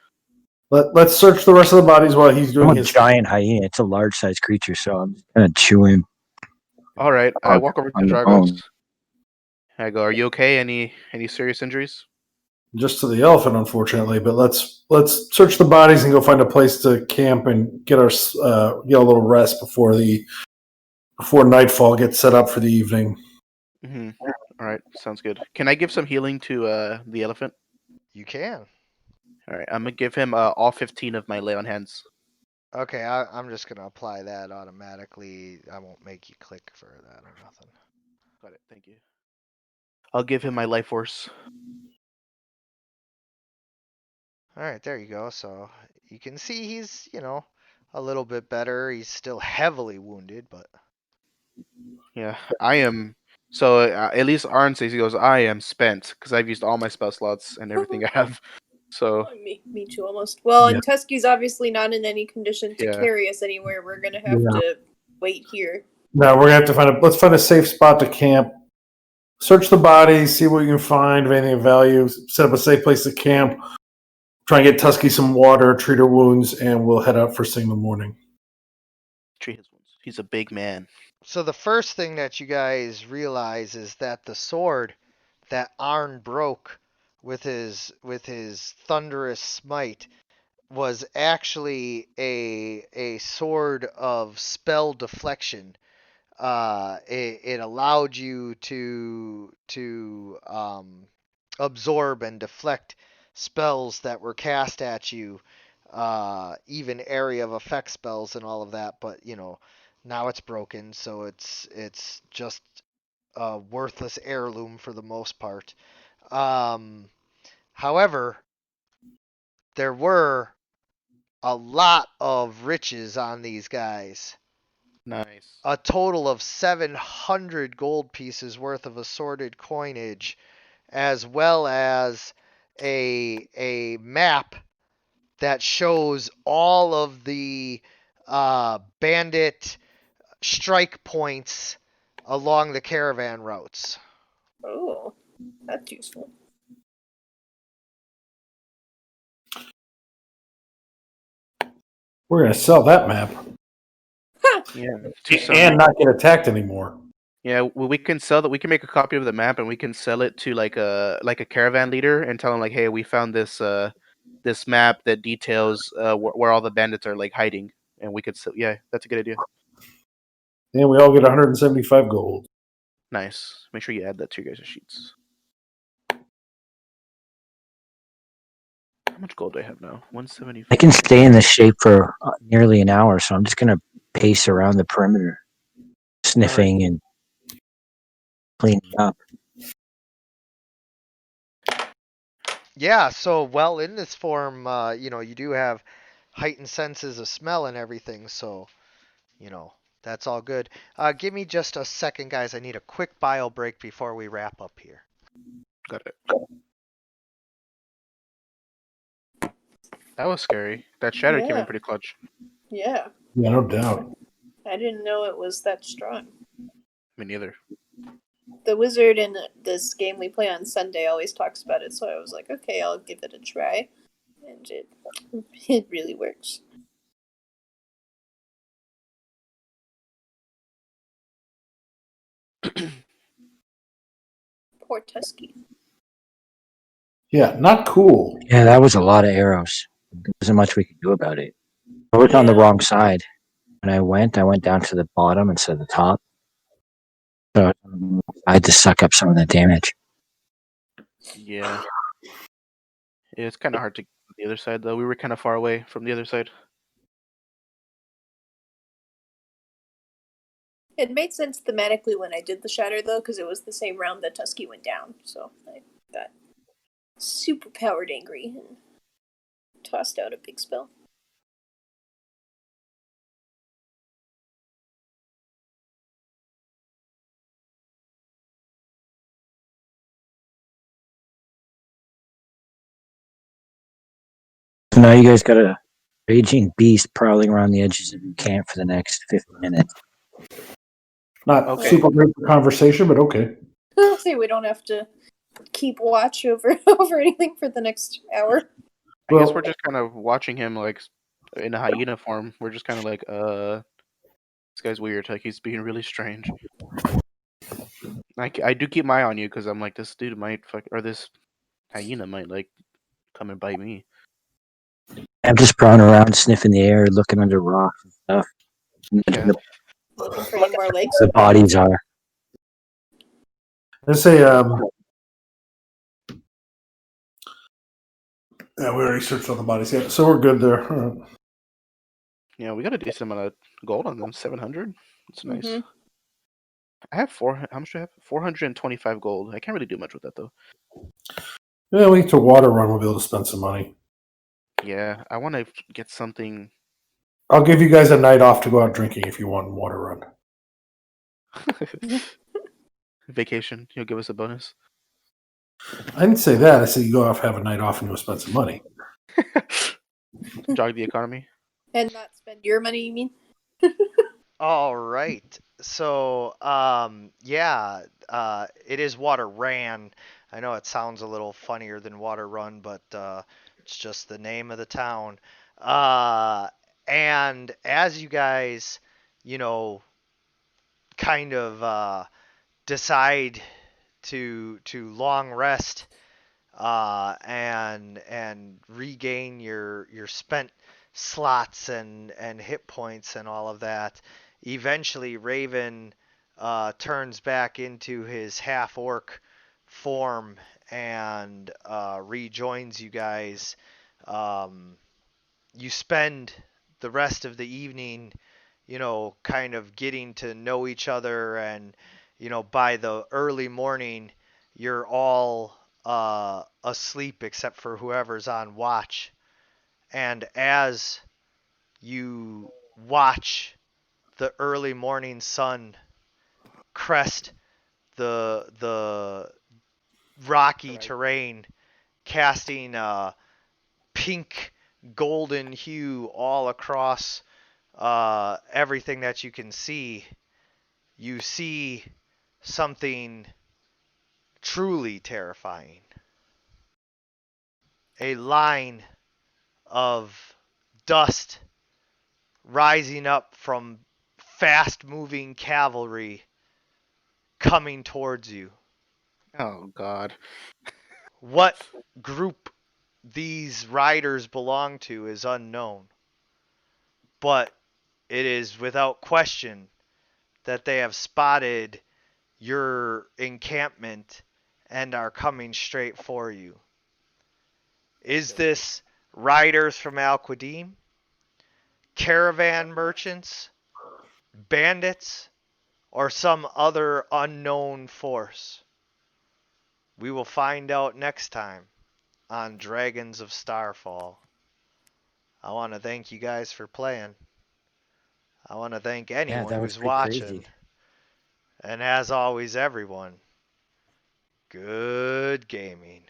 Let's search the rest of the bodies while he's doing I'm a his giant hyena. It's a large sized creature, so I'm just gonna chew him. All right, I walk over to on the Dragos. bone. I go, are you okay? Any serious injuries? just to the elephant, unfortunately. But let's search the bodies and go find a place to camp and get our get a little rest before nightfall gets set up for the evening. Mm-hmm. All right, sounds good. Can I give some healing to the elephant? You can. All right, I'm gonna give him all 15 of my lay on hands. Okay, I'm just gonna apply that automatically. I won't make you click for that or nothing. Got it. Thank you. I'll give him my life force. All right, there you go. So you can see he's, a little bit better. He's still heavily wounded, but Yeah, I am. So at least Arn says, he goes, I am spent because I've used all my spell slots and everything I have. So Oh, me too, almost. Well, Yeah. and Tusky's obviously not in any condition to Yeah. carry us anywhere. We're gonna have Yeah. to wait here. No, we're gonna have to let's find a safe spot to camp. Search the bodies, see what you can find of anything of value. Set up a safe place to camp. Try and get Tusky some water, treat her wounds, and we'll head out first thing in the morning. treat his wounds. He's a big man. so the first thing that you guys realize is that the sword that Arn broke with his thunderous smite was actually a sword of spell deflection. It allowed you to absorb and deflect spells that were cast at you, even area of effect spells and all of that. But now it's broken, so it's just a worthless heirloom for the most part. However, there were a lot of riches on these guys. Nice. A total of 700 gold pieces worth of assorted coinage, as well as a map that shows all of the bandit strike points along the caravan routes. Oh, that's useful. We're gonna sell that map Yeah. and not get attacked anymore. Yeah, well, we can sell that. We can make a copy of the map and we can sell it to like a caravan leader and tell him like, hey, we found this this map that details where all the bandits are like hiding, and we could sell. Yeah, that's a good idea. And we all get 175 gold. Nice. Make sure you add that to your guys' sheets. How much gold do I have now? 174. I can stay in this shape for nearly an hour, so I'm just gonna pace around the perimeter, sniffing and cleaning up. Yeah, so well in this form, you do have heightened senses of smell and everything, so that's all good. Give me just a second, guys. I need a quick bio break before we wrap up here. Got it. That was scary. That shatter came in Yeah. pretty clutch. Yeah. Yeah, no doubt. I didn't know it was that strong. Me neither. The wizard in this game we play on Sunday always talks about it, so I was like, okay, I'll give it a try. And it really works. Poor Tusky. Yeah, not cool. Yeah, that was a lot of arrows. There wasn't much we could do about it. I was on the Yeah. wrong side. When I went down to the bottom instead of the top. So I had to suck up some of the damage. Yeah. It's kind of hard to get to the other side, though. We were kind of far away from the other side. It made sense thematically when I did the shatter, though, because it was the same round that Tusky went down. So I got super powered angry and tossed out a big spell. So now you guys got a raging beast prowling around the edges of your camp for the next 50 minutes. Not Okay. super great for conversation, but okay. I'll say we don't have to keep watch over over anything for the next hour. I guess Well- we're just kind of watching him like in a hyena form. We're just kind of like, this guy's weird. Like he's being really strange. I do keep my eye on you because I'm like, this dude might or this hyena might like come and bite me. I'm just prowling around, sniffing the air, looking under rocks and stuff. Yeah. Looking for any more legs. The bodies are. Let's say, yeah, we already searched on the bodies. Yeah, so we're good there. Yeah, we got a decent amount of gold on them. 700. That's nice. Mhm. I have four. How much do I have? 425 gold. I can't really do much with that though. Yeah, we get to water run. We'll be able to spend some money. Yeah, I want to get something. I'll give you guys a night off to go out drinking if you want water run. Vacation. You'll give us a bonus. I didn't say that. I said you go off, have a night off, and go spend some money. Jog the economy. And not spend your money, you mean? All right. So, it is Water Ran. I know it sounds a little funnier than Water Run, but it's just the name of the town. And as you guys, kind of decide to long rest and regain your spent slots and hit points and all of that. Eventually, Raven turns back into his half orc form and rejoins you guys. You spend the rest of the evening, kind of getting to know each other, and by the early morning, you're all asleep except for whoever's on watch. And as you watch the early morning sun crest the rocky terrain, casting a pink golden hue all across everything that you can see, you see something truly terrifying. A line of dust rising up from fast moving cavalry coming towards you. Oh God. What group these riders belong to is unknown, but it is without question that they have spotted your encampment and are coming straight for you. Is this riders from Al Qadim, caravan merchants, bandits, or some other unknown force? We will find out next time on Dragons of Starfall. I want to thank you guys for playing. I want to thank Yeah, anyone that was who's pretty watching. crazy. And as always, everyone, good gaming.